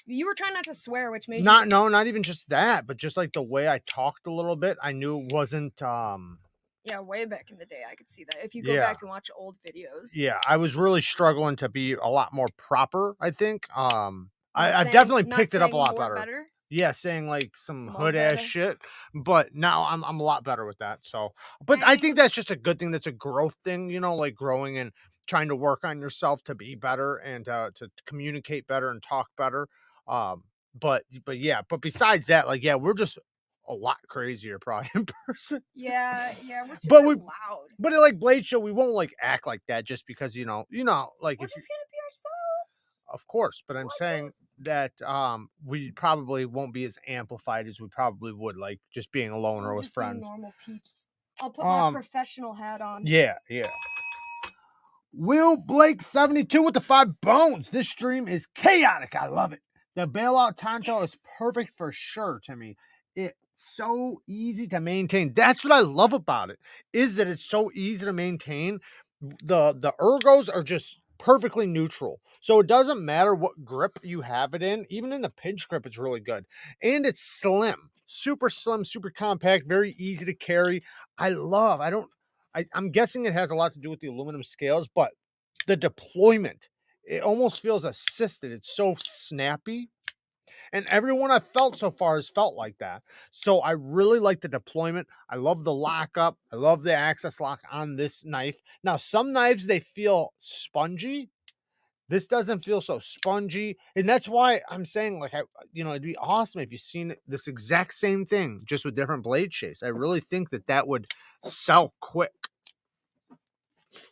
you were trying not to swear, which made not even just that, but just like the way I talked a little bit, I knew it wasn't yeah, way back in the day, I could see that. If you go back and watch old videos. Yeah, I was really struggling to be a lot more proper, I think. I definitely picked it up a lot better. Yeah, saying like some hood ass shit, but now I'm a lot better with that. So, but I think that's just a good thing. That's a growth thing, you know, like growing and trying to work on yourself to be better and to communicate better and talk better. But besides that, like, yeah, we're just a lot crazier probably in person. Yeah, we're but loud. But like Blade Show, we won't like act like that just because you know, like we're just gonna be ourselves. Of course, but I'm saying that we probably won't be as amplified as we probably would, like just being alone or with friends. Normal peeps. I'll put my professional hat on. Yeah. Will Blake 72 with the 5 bones. This stream is chaotic. I love it. The bailout Tanto is perfect for sure to me. It's so easy to maintain. That's what I love about it, is that it's so easy to maintain. The ergos are just perfectly neutral. So it doesn't matter what grip you have it in. Even in the pinch grip, it's really good. And it's slim. Super slim, super compact, very easy to carry. I'm guessing it has a lot to do with the aluminum scales, but the deployment, it almost feels assisted. It's so snappy. And everyone I've felt so far has felt like that. So I really like the deployment. I love the lockup. I love the access lock on this knife. Now, some knives, they feel spongy. This doesn't feel so spongy. And that's why I'm saying, like, it'd be awesome if you've seen this exact same thing, just with different blade shapes. I really think that would sell quick.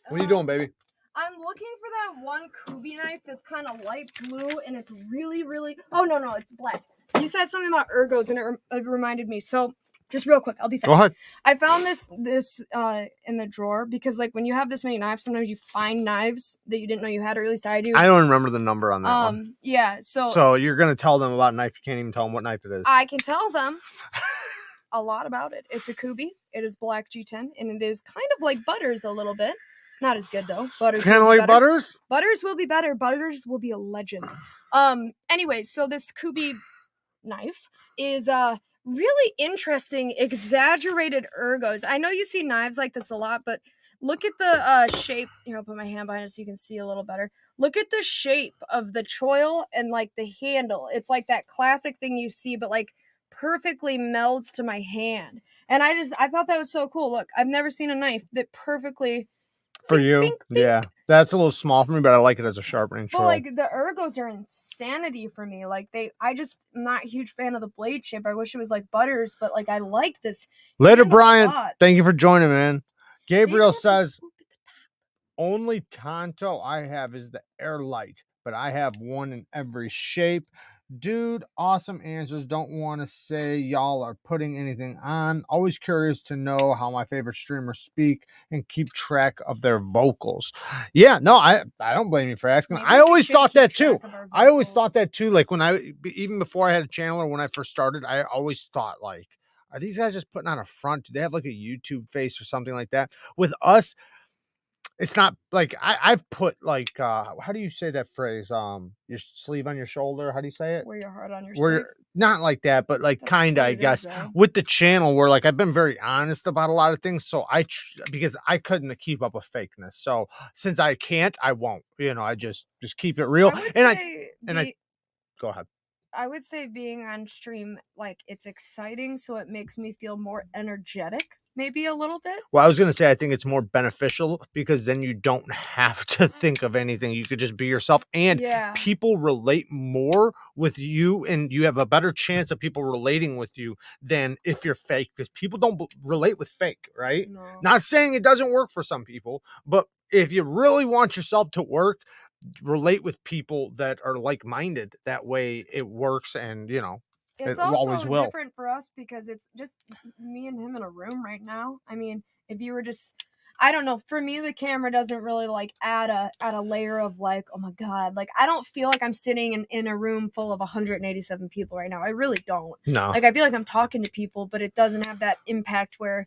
What are you doing, baby? I'm looking for that one Kubi knife that's kind of light blue and it's really, really. Oh, no, it's black. You said something about ergos and it reminded me. So, just real quick, I'll be fast. Go ahead. I found this in the drawer because, like, when you have this many knives, sometimes you find knives that you didn't know you had, or at least I do. I don't remember the number on that one. Yeah, so you're going to tell them about a knife. You can't even tell them what knife it is. I can tell them a lot about it. It's a Kubi. It is black G10, and it is kind of like Butters a little bit. Not as good though. Butters kind of like better. Butters. Butters will be better. Butters will be a legend. Anyway, so this Kubi knife is really interesting, exaggerated ergos. I know you see knives like this a lot, but look at the shape. I'll put my hand behind it so you can see a little better. Look at the shape of the choil and like the handle. It's like that classic thing you see, but like perfectly melds to my hand. And I thought that was so cool. Look, I've never seen a knife that perfectly. For you, bink. Yeah, that's a little small for me, but I like it as a sharpening tool. But like the ergos are insanity for me. Like I'm not a huge fan of the blade shape. I wish it was like Butters, but like I like this. Later, Brian. Thank you for joining, man. Gabriel says, only Tanto I have is the Airlight, but I have one in every shape. Dude, awesome answers. Don't want to say y'all are putting anything on. Always curious to know how my favorite streamers speak and keep track of their vocals. Yeah, no, I don't blame you for asking. Maybe I always thought that too. I always thought that too. Like even before I had a channel or when I first started, I always thought, like, are these guys just putting on a front? Do they have like a YouTube face or something like that? With us, it's not like I've put like how do you say that phrase? Your sleeve on your shoulder. How do you say it? Wear your heart on your sleeve. Not like that, but like kind of, I guess, with the channel where like I've been very honest about a lot of things. So because I couldn't keep up with fakeness. So since I can't, I won't. I just keep it real. I go ahead. I would say being on stream, like, it's exciting, so it makes me feel more energetic, maybe a little bit. Well, I was going to say, I think it's more beneficial because then you don't have to think of anything. You could just be yourself, and people relate more with you, and you have a better chance of people relating with you than if you're fake, because people don't relate with fake, right? No. Not saying it doesn't work for some people, but if you really want yourself to work, relate with people that are like-minded. That way it works, and it's also different for us because it's just me and him in a room right now. I mean, if you were just, I don't know, for me the camera doesn't really like add a layer of like, oh my god, like I don't feel like I'm sitting in a room full of 187 people right now. I really don't. No, like I feel like I'm talking to people, but it doesn't have that impact where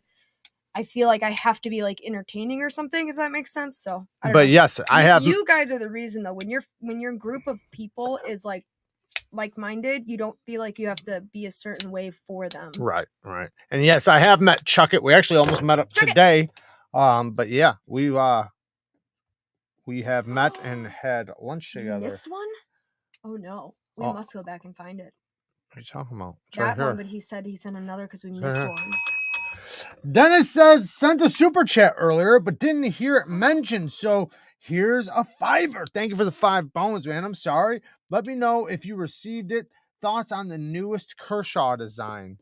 I feel like I have to be like entertaining or something, if that makes sense. So, I don't know. Yes, I have. You guys are the reason though. When your group of people is like-minded, you don't feel like you have to be a certain way for them. Right. And yes, I have met Chuckett. We actually almost met up today. But yeah, we have met and had lunch together. This one? Oh no, we must go back and find it. What are you talking about? It's that right one, here. but he said he sent another because we missed one. Dennis says sent a super chat earlier, but didn't hear it mentioned. So here's a $5. Thank you for the 5 bones, man. I'm sorry. Let me know if you received it. Thoughts on the newest Kershaw design.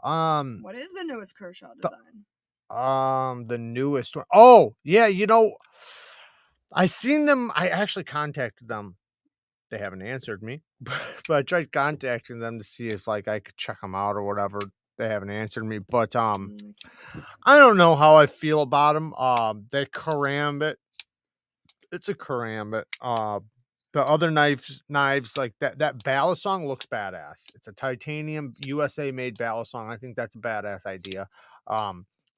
What is the newest Kershaw design? The newest one. Oh, yeah, I seen them. I actually contacted them. They haven't answered me, but I tried contacting them to see if like I could check them out or whatever. They haven't answered me, but I don't know how I feel about them. They karambit It's a karambit. The other knives like that ballast song looks badass. It's a titanium USA made ballast song. I think that's a badass idea.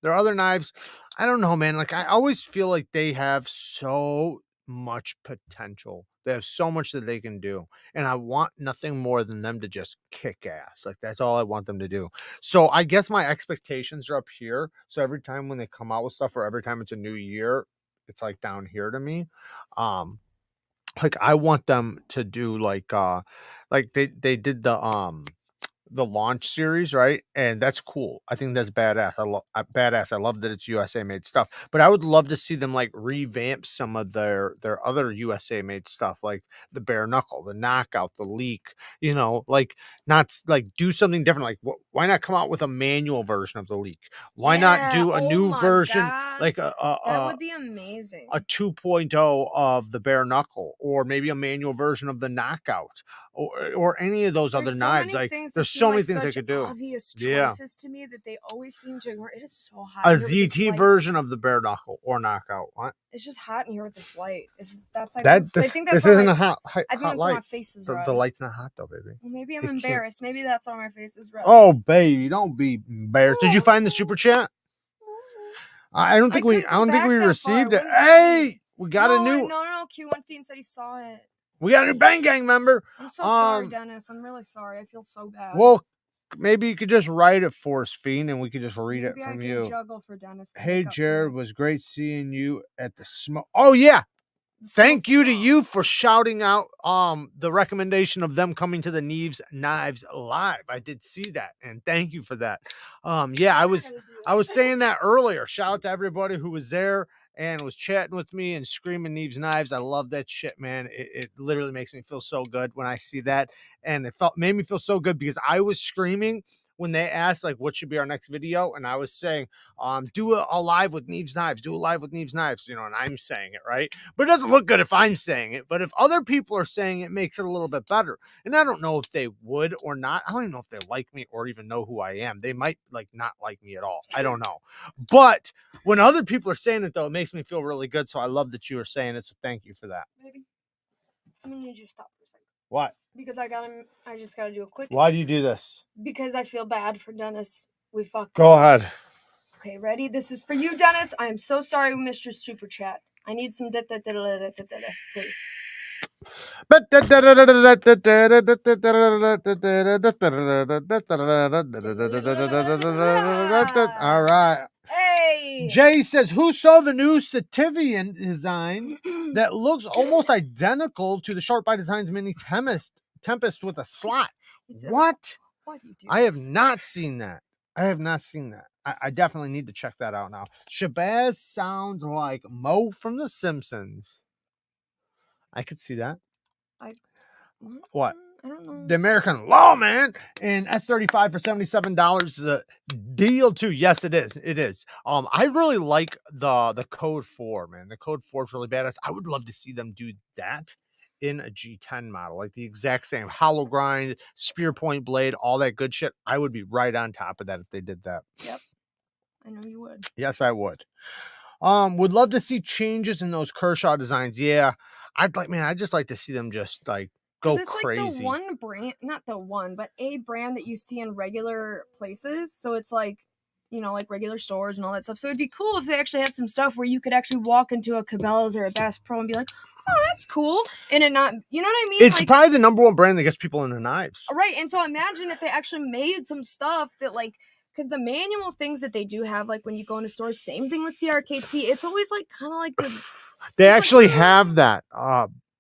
Their other knives, I don't know, man. Like I always feel like they have so much potential. They have so much that they can do. And I want nothing more than them to just kick ass. Like that's all I want them to do. So I guess my expectations are up here. So every time when they come out with stuff or every time it's a new year, it's like down here to me. Like I want them to do like they did the launch series, right? And that's cool. I think that's badass. Badass. I love that it's USA made stuff. But I would love to see them like revamp some of their other USA made stuff, like the bare knuckle, the knockout, the leak. You know, like not like do something different. Like why not come out with a manual version of the leak? Why not do a new version, like that would be amazing. a 2.0 of the bare knuckle, or maybe a manual version of the knockout, or any of those other knives. Like there's so many things they could do. Obvious choices to me that they always seem to ignore. It is so hot. A ZT version of the bare knuckle or knockout. What? It's just hot in here with this light. It's just that's like that. I think this that's isn't my, a hot I think hot that's light. why my face is red. The light's not hot though, baby. Well, maybe I'm embarrassed. Maybe that's why my face is red. Oh, baby, don't be embarrassed. Did you find the super chat? I don't think we received it. Hey, we got a new. No. Q1 Fiend said he saw it. We got a new Bang Gang member. I'm so sorry, Dennis. I'm really sorry. I feel so bad. Well, maybe you could just write it for us, Fiend, and we could just read it from you. Juggle for Dennis. Hey, Jared, was great seeing you at the smoke. Oh yeah. Thank you to you for shouting out the recommendation of them coming to the Neevesknives live. I did see that, and thank you for that. Yeah, I was saying that earlier. Shout out to everybody who was there and was chatting with me and screaming Neevesknives. I love that shit, man. It literally makes me feel so good when I see that, and made me feel so good because I was screaming when they asked like what should be our next video, and I was saying do a live with Neevesknives, do a live with Neevesknives, you know, and I'm saying it right, but it doesn't look good if I'm saying it. But if other people are saying it, makes it a little bit better. And I don't know if they would or not. I don't even know if they like me or even know who I am. They might like not like me at all. I don't know. But when other people are saying it though, it makes me feel really good. So I love that you were saying it. So thank you for that. Maybe I'm gonna need you to stop for a second. What? Because I just gotta do a quick. Why do you do this? Because I feel bad for Dennis. We fucked. Go ahead. Okay, ready? This is for you, Dennis. I am so sorry we missed your super chat. I need some please. All right. Hey. Jay says, who saw the new Sativian design that looks almost identical to the Sharp by Designs Mini Tempest with a slot? What? Why do you do I have this? not seen that. I definitely need to check that out now. Shabazz sounds like Mo from The Simpsons. I could see that. What? I don't know. The American Law, man. And S35 for $77 is a deal too. Yes, it is. It is. I really like the Code 4, man. The Code 4 is really badass. I would love to see them do that in a G10 model, like the exact same hollow grind, spear point blade, all that good shit. I would be right on top of that if they did that. Yep. I know you would. Yes, I would. Would love to see changes in those Kershaw designs. Yeah. I'd just like to see them just like go crazy. It's like the one brand, not the one, but a brand that you see in regular places. So it's like, you know, like regular stores and all that stuff. So it'd be cool if they actually had some stuff where you could actually walk into a Cabela's or a Bass Pro and be like, oh, that's cool. And it not, you know what I mean? It's like, probably the number one brand that gets people into knives. Right. And so imagine if they actually made some stuff that like, because the manual things that they do have, like when you go into stores, same thing with CRKT. It's always like kind of like the. They actually have that.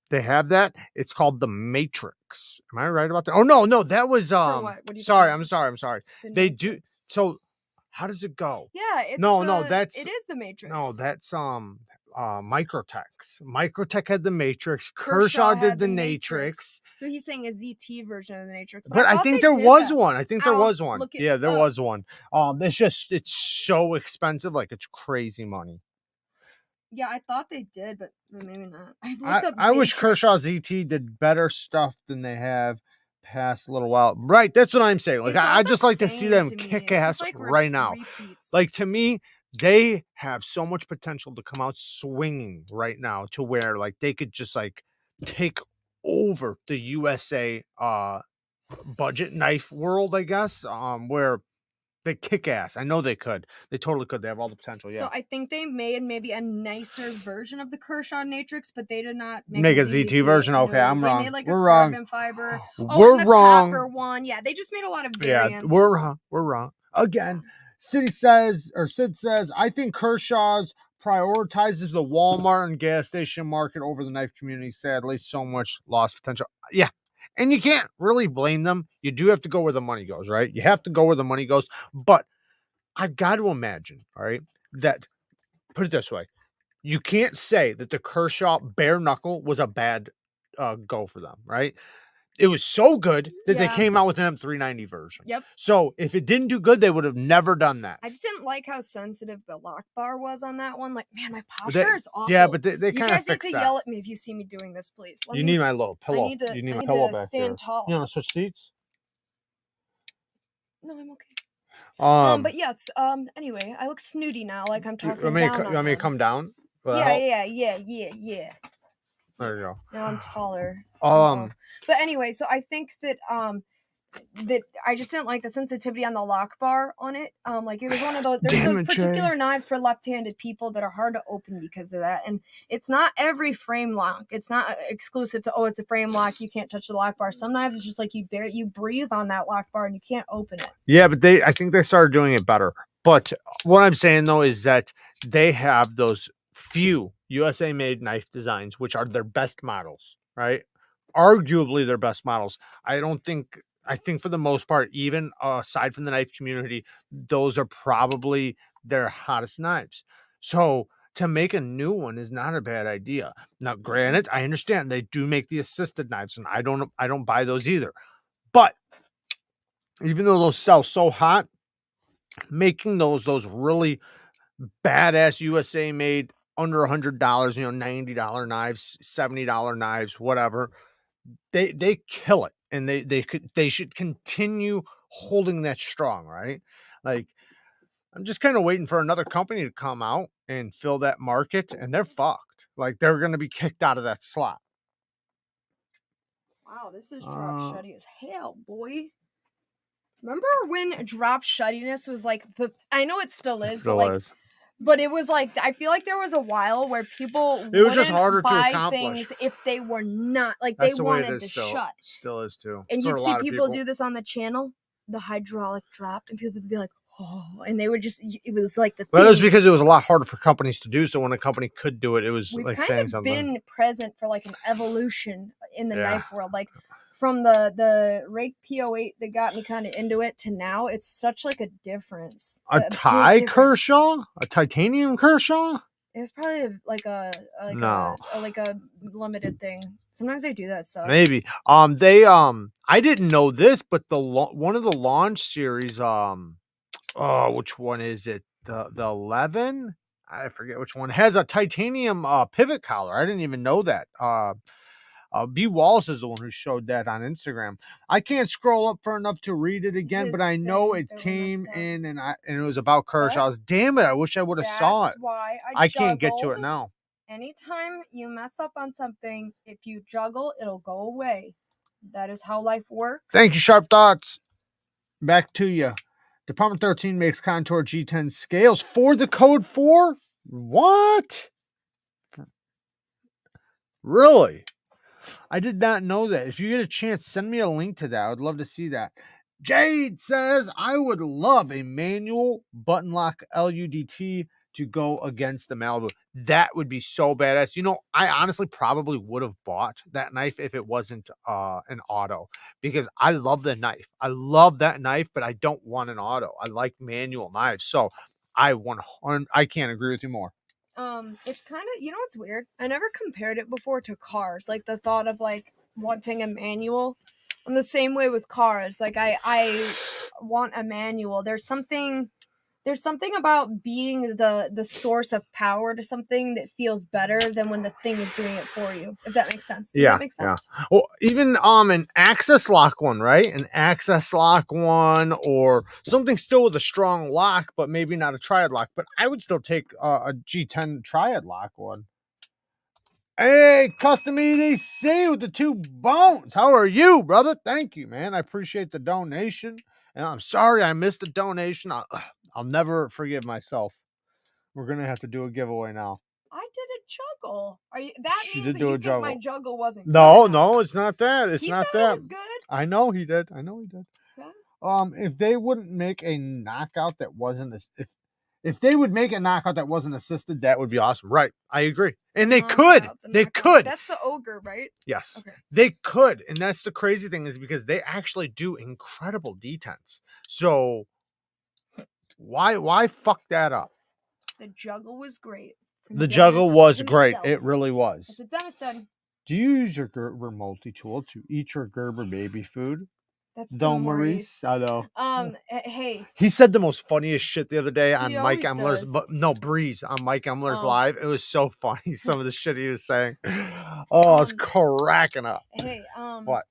They have that. It's called the Matrix. Am I right about that? Oh no, that was What sorry, I'm sorry. They Matrix. Do so. How does it go? Yeah, it's it is the Matrix. No, that's Microtex. Microtech had the Matrix. Kershaw did the Matrix. So he's saying a ZT version of the Matrix. But I think there was one. There was one. It's so expensive, like it's crazy money. Yeah, I thought they did, but maybe not. I wish Kershaw ZT did better stuff than they have past a little while. Right, that's what I'm saying. Like I just like to see them kick ass right now. Like to me, they have so much potential to come out swinging right now to where like they could just like take over the USA budget knife world, I guess, where they kick ass. I know they could. They totally could. They have all the potential. Yeah. So I think they made maybe a nicer version of the Kershaw Natrix, but they did not make, Make a ZT version. Okay, I'm they wrong. made like We're a wrong. carbon fiber. We're And the wrong. copper one. Yeah, they just made a lot of Yeah, variants. we're wrong. We're wrong. Again, Sid says, I think Kershaw's prioritizes the Walmart and gas station market over the knife community. Sadly, so much lost potential. Yeah. And you can't really blame them. You do have to go where the money goes, right? You have to go where the money goes. But I've got to imagine, all right, that put it this way. You can't say that the Kershaw bare knuckle was a bad go for them, right? It was so good that they came out with an M390 version. Yep. So if it didn't do good, they would have never done that. I just didn't like how sensitive the lock bar was on that one. Like, man, my posture is awful. Yeah, but they you kind of guys need fixed to that. Yell at me if you see me doing this, please. You need my little pillow. You need my pillow back stand there. tall. You want to switch seats? No, I'm okay. But yes. Anyway, I look snooty now, like I'm talking down. You want me to come down? Yeah. There you go. Now I'm taller. But anyway, so I think that that I just didn't like the sensitivity on the lock bar on it. Like it was one of those. There's those particular knives for left-handed people that are hard to open because of that, and it's not every frame lock. It's not exclusive to it's a frame lock. You can't touch the lock bar. Some knives it's just like you breathe on that lock bar and you can't open it. Yeah, but I think they started doing it better. But what I'm saying though is that they have those few USA made knife designs, which are their best models, right? Arguably their best models. I think for the most part, even aside from the knife community, those are probably their hottest knives. So to make a new one is not a bad idea. Now, granted, I understand they do make the assisted knives, and I don't buy those either. But even though those sell so hot, making those really badass USA made under $100, $90 knives, $70 knives, whatever, they kill it. And they should continue holding that strong, right? Like I'm just kind of waiting for another company to come out and fill that market, and they're fucked. Like they're going to be kicked out of that slot. Wow, this is drop shutty as hell, boy. Remember when drop shuttiness was like I know it still is. But it was like I feel like there was a while where people it was just harder to accomplish things if they were not like they wanted to shut. Still is too. And you'd see people do this on the channel, the hydraulic drop, and people would be like, "Oh!" And they would just it was like the. Well, it was because it was a lot harder for companies to do. So when a company could do it, it was We've like kind saying of something. Been present for like an evolution in the knife world, like. From the Rake P08 that got me kind of into it to now, it's such like a difference. A Kershaw? A titanium Kershaw? It was probably like a limited thing. Sometimes they do that stuff. Maybe. I didn't know this, but one of the launch series, which one is it? The 11? I forget which one. Has a titanium pivot collar. I didn't even know that. B. Wallace is the one who showed that on Instagram. I can't scroll up for enough to read it again, but I know it came in and it was about Kershaw's. Damn it! I wish I would have saw it. Why I can't get to it now. Anytime you mess up on something, if you juggle, it'll go away. That is how life works. Thank you, Sharp Thoughts. Back to you. Department 13 makes Contour G10 scales for the Code 4. What? Really? I did not know that. If you get a chance, send me a link to that. I would love to see that. Jade says, I would love a manual button lock LUDT to go against the Malibu. That would be so badass. I honestly probably would have bought that knife if it wasn't an auto, because I love the knife. I love that knife, but I don't want an auto. I like manual knives. So I can't agree with you more. It's kind of, what's weird? I never compared it before to cars. Like the thought of like wanting a manual. I'm the same way with cars. Like I want a manual. There's something There's something about being the source of power to something that feels better than when the thing is doing it for you. If that makes sense. Does that make sense? Yeah. Well, even an access lock one, right? An access lock one, or something still with a strong lock, but maybe not a triad lock. But I would still take a G10 triad lock one. Hey, Custom EDC with the 2 bones. How are you, brother? Thank you, man. I appreciate the donation. And I'm sorry I missed the donation. I'll never forgive myself. We're going to have to do a giveaway now. I did a juggle. Are you? That She means did that do you a think my juggle. juggle wasn't good No, enough. no, it's not that. It's He not thought that. it was good. I know he did. I know he did. Okay. If they wouldn't make a knockout that wasn't if they would make a knockout that wasn't assisted, that would be awesome. Right. I agree. And they could. They could. That's the ogre, right? Yes. Okay. They could. And that's the crazy thing, is because they actually do incredible detents. So why fuck that up? The juggle was great. The juggle was great. Himself. It really was. That's what Dennis said. Do you use your Gerber multi-tool to eat your Gerber baby food? That's Don't, Maurice. I know. Hey. He said the most funniest shit the other day on He Mike always Emler's, does. but no, Breeze on Mike Emler's Oh. live. It was so funny. Some of the shit he was saying. Oh, I was cracking up. Hey, What?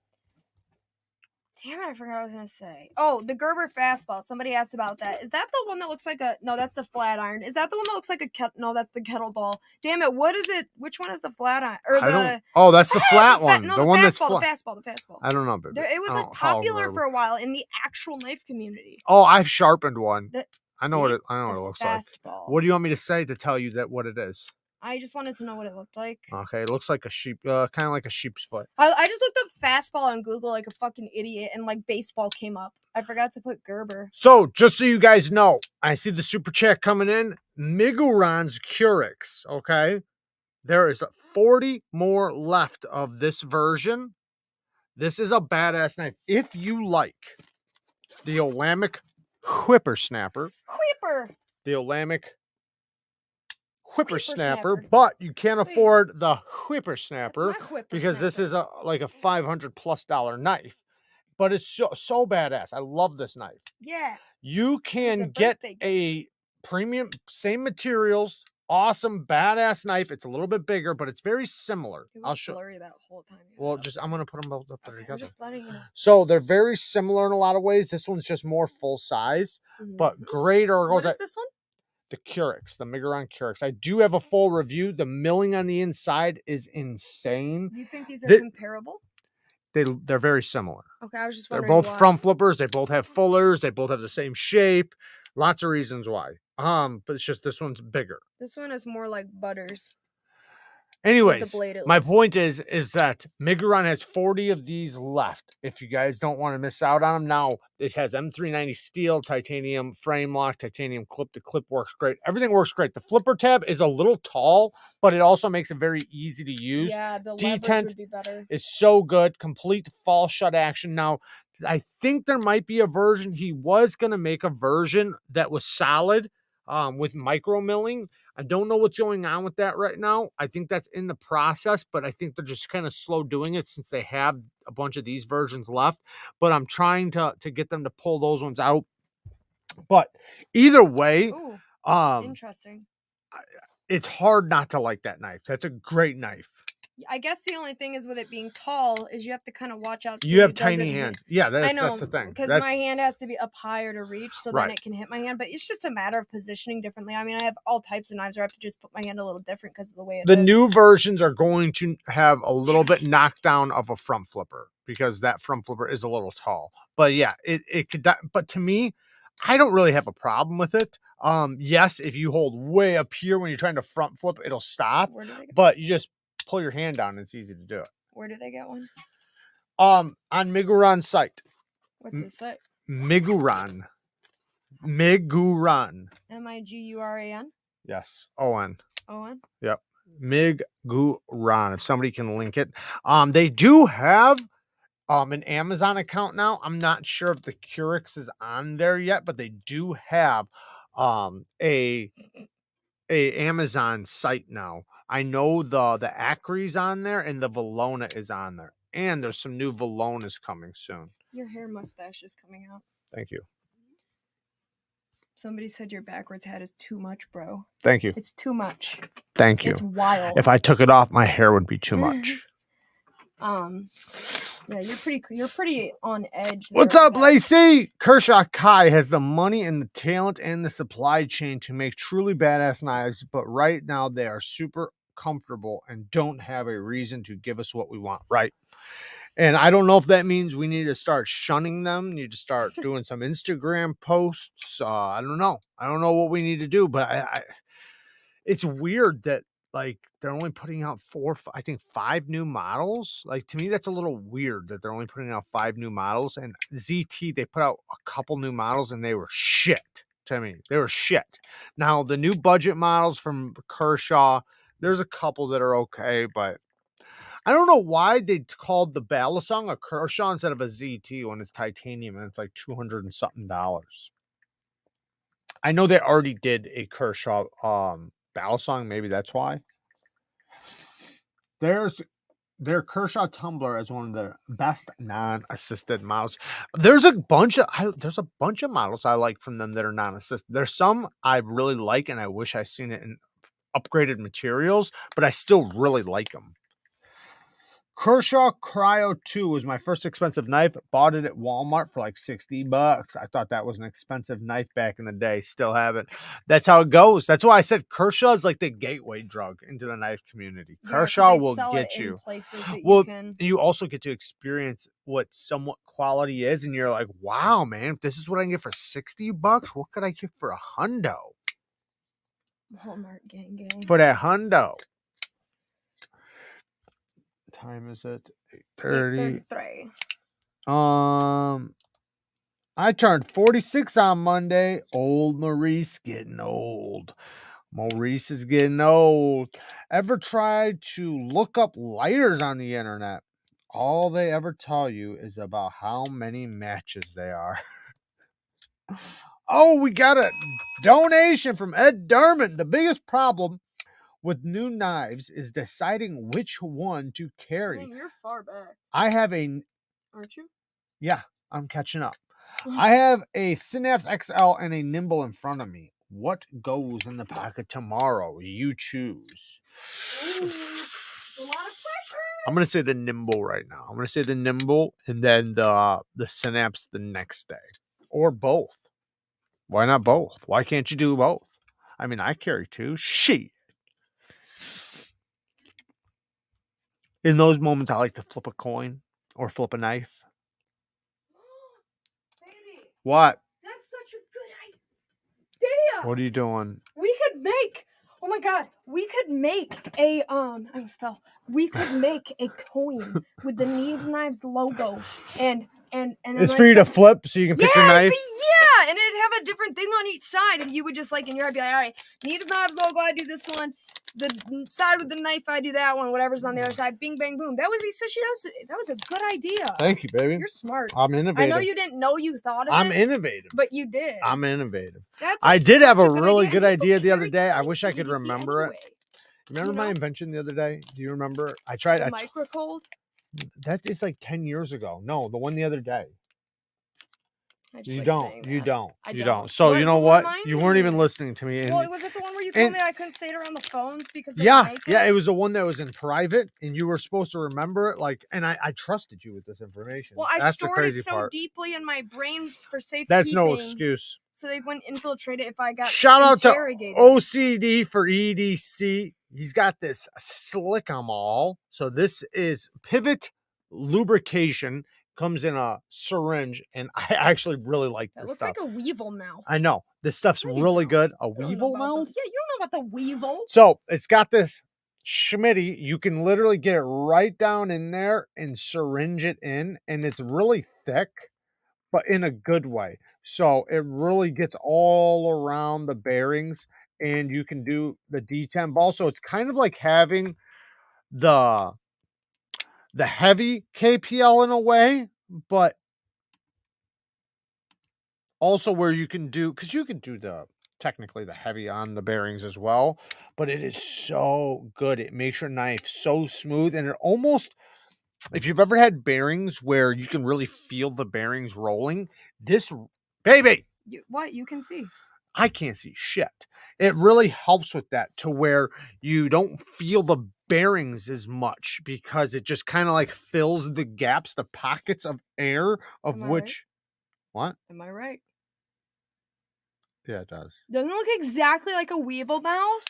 Damn it, I forgot what I was gonna say. Oh, the Gerber Fastball. Somebody asked about that. Is that the one that looks like a? No, that's the flat iron. Is that the one that looks like a kettle? No, that's the kettlebell. Damn it, what is it? Which one is the flat iron? Or the? Oh, that's the flat one. No, the one fastball, that's flat. The fastball. I don't know, baby. It was popular for a while in the actual knife community. Oh, I've sharpened one. I know what it looks fastball. like. What do you want me to say to tell you that what it is? I just wanted to know what it looked like. Okay, it looks like a sheep, kind of like a sheep's foot. I just looked up fastball on Google like a fucking idiot, and like baseball came up. I forgot to put Gerber. So, just so you guys know, I see the super chat coming in. Miguran's Curix, okay? There is 40 more left of this version. This is a badass knife. If you like the Olamic Whippersnapper, the Olamic Whippersnapper, but you can't afford the Whippersnapper because this is like a $500+ knife. But it's so badass. I love this knife. Yeah. You can get a premium, same materials, awesome, badass knife. It's a little bit bigger, but it's very similar. I'll show you that whole time. Well, I'm gonna put them both up there together. I'm just letting you know. So they're very similar in a lot of ways. This one's just more full size, but greater. What is this one? The Curix, the Miguran Curix. I do have a full review. The milling on the inside is insane. You think these are comparable? They're very similar. Okay, I was just wondering. They're both front flippers. They both have fullers. They both have the same shape. Lots of reasons why. But it's just this one's bigger. This one is more like Butters. Anyways, my point is that Miguran has 40 of these left. If you guys don't want to miss out on them now, this has M390 steel, titanium frame lock, titanium clip. The clip works great. Everything works great. The flipper tab is a little tall, but it also makes it very easy to use. Yeah, the leverage would be better. Is so good. Complete fall shut action. Now, I think there might be a version. He was going to make a version that was solid with micro milling. I don't know what's going on with that right now. I think that's in the process, but I think they're just kind of slow doing it since they have a bunch of these versions left. But I'm trying to get them to pull those ones out. But either way, interesting. It's hard not to like that knife. That's a great knife. I guess the only thing is with it being tall is you have to kind of watch out. So you have tiny hands. Yeah, that's the thing. Because my hand has to be up higher to reach, so then it can hit my hand. But it's just a matter of positioning differently. I mean, I have all types of knives where I have to just put my hand a little different because of the way it is. The new versions are going to have a little bit knockdown of a front flipper because that front flipper is a little tall. But yeah, it could. But to me, I don't really have a problem with it. Yes, if you hold way up here when you're trying to front flip, it'll stop. But you just pull your hand down, it's easy to do it. Where do they get one? On Miguran's site. What's his site? Miguran. Miguran. Yes. O-N. Yep. Miguran. If somebody can link it. They do have an Amazon account now. I'm not sure if the Curix is on there yet, but they do have a Amazon site now. I know the Acre's on there and the Valona is on there. And there's some new Valonas coming soon. Your hair mustache is coming out. Thank you. Somebody said your backwards hat is too much, bro. Thank you. It's too much. Thank you. It's wild. If I took it off, my hair would be too much. Yeah, you're pretty on edge. What's up, Lacey? Kershaw Kai has the money and the talent and the supply chain to make truly badass knives, but right now they are super comfortable and don't have a reason to give us what we want, right? And I don't know if that means we need to start shunning them, need to start doing some Instagram posts. I don't know. I don't know what we need to do, but it's weird that like they're only putting out I think 5 new models. Like, to me, that's a little weird that they're only putting out 5 new models. And ZT, they put out a couple new models and they were shit to me. They were shit. Now the new budget models from Kershaw, there's a couple that are okay, but I don't know why they called the Balisong a Kershaw instead of a ZT when it's titanium and it's like $200 and something. I know they already did a Kershaw Balisong, maybe that's why. Their Kershaw Tumbler is one of the best non-assisted models. There's a bunch of models I like from them that are non-assisted. There's some I really like and I wish I seen it in upgraded materials, but I still really like them. Kershaw Cryo 2 was my first expensive knife. Bought it at Walmart for like $60. I thought that was an expensive knife back in the day. Still have it. That's how it goes. That's why I said Kershaw is like the gateway drug into the knife community. Yeah, Kershaw will get you. Well, you also get to experience what somewhat quality is, and you're like, wow, man, if this is what I can get for $60, what could I get for a hundo? Walmart gang. For that hundo. Time is it? 8:30. I turned 46 on Monday. Old Maurice getting old. Maurice is getting old. Ever tried to look up lighters on the internet? All they ever tell you is about how many matches they are. Oh, we got a donation from Ed Dermott. The biggest problem with new knives is deciding which one to carry. Man, you're far back. Aren't you? Yeah, I'm catching up. I have a Synapse XL and a Nimble in front of me. What goes in the pocket tomorrow? You choose. Ooh, a lot of pressure. I'm going to say the Nimble right now. I'm going to say the Nimble and then the Synapse the next day. Or both. Why not both? Why can't you do both? I mean, I carry 2. Shit. In those moments, I like to flip a coin or flip a knife. Baby, what? That's such a good idea. What are you doing? We could make, oh my God, we could make a, I almost fell. We could make a coin with the Neevesknives logo and it's for you to flip so you can pick your knife? Yeah, and it'd have a different thing on each side, and you would just like in your head be like, all right, Neevesknives logo, I do this one. The side with the knife, I do that one. Whatever's on the other side, bing, bang, boom. That would be such. That was a good idea. Thank you, baby. You're smart. I'm innovative. I know you didn't know you thought of it. I'm innovative, but you did. I'm innovative. I did have a really good idea the other day. I wish I could remember it. Remember my invention the other day? Do you remember? I tried the microcold. That is like 10 years ago. No, the one the other day. You don't. So you know what? You weren't even listening to me. Well, was it the one where you told me I couldn't say it around the phones because it was the one that was in private, and you were supposed to remember it. Like, and I trusted you with this information. Well, I stored it so deeply in my brain for safekeeping. That's no excuse. So they wouldn't infiltrate it if I got shout out to OCD for EDC. He's got this slick 'em all. So this is Pivot Lubrication. Comes in a syringe, and I actually really like this stuff. It looks like a weevil mouth. I know. This stuff's really good. A weevil mouth? Yeah, you don't know about the weevil. So, it's got this schmitty. You can literally get it right down in there and syringe it in, and it's really thick, but in a good way. So, it really gets all around the bearings, and you can do the D10 ball. So, it's kind of like having the heavy KPL in a way, but also where you can do, because you can do technically the heavy on the bearings as well, but it is so good. It makes your knife so smooth, and it almost, if you've ever had bearings where you can really feel the bearings rolling, this, baby. What? You can see. I can't see shit. It really helps with that to where you don't feel the bearings as much because it just kind of like fills the gaps, the pockets of air of Am I which right? what? Am I right? Yeah, it does. Doesn't it look exactly like a weevil mouth?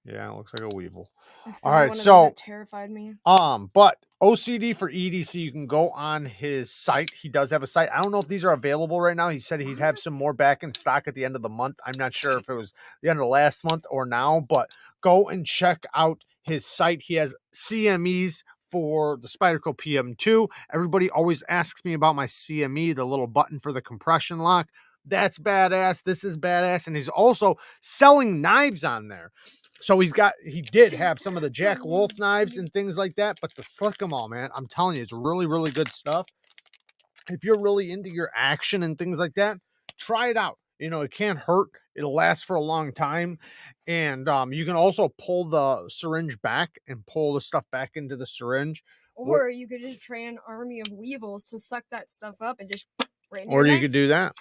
Yeah, it looks like a weevil. I All found right, one of those so that terrified me. but OCD for EDC, you can go on his site. He does have a site. I don't know if these are available right now. He said he'd have some more back in stock at the end of the month. I'm not sure if it was the end of last month or now, but go and check out his site. He has CMEs for the Spyderco PM2. Everybody always asks me about my CME, the little button for the compression lock. That's badass. This is badass. And he's also selling knives on there. So he did have some of the Jack Wolf knives and things like that, but the Slick 'em all, man, I'm telling you, it's really, really good stuff. If you're really into your action and things like that, try it out. You know, it can't hurt. It'll last for a long time. And you can also pull the syringe back and pull the stuff back into the syringe. Or you could just train an army of weevils to suck that stuff up and just right into Or your you knife. could do that.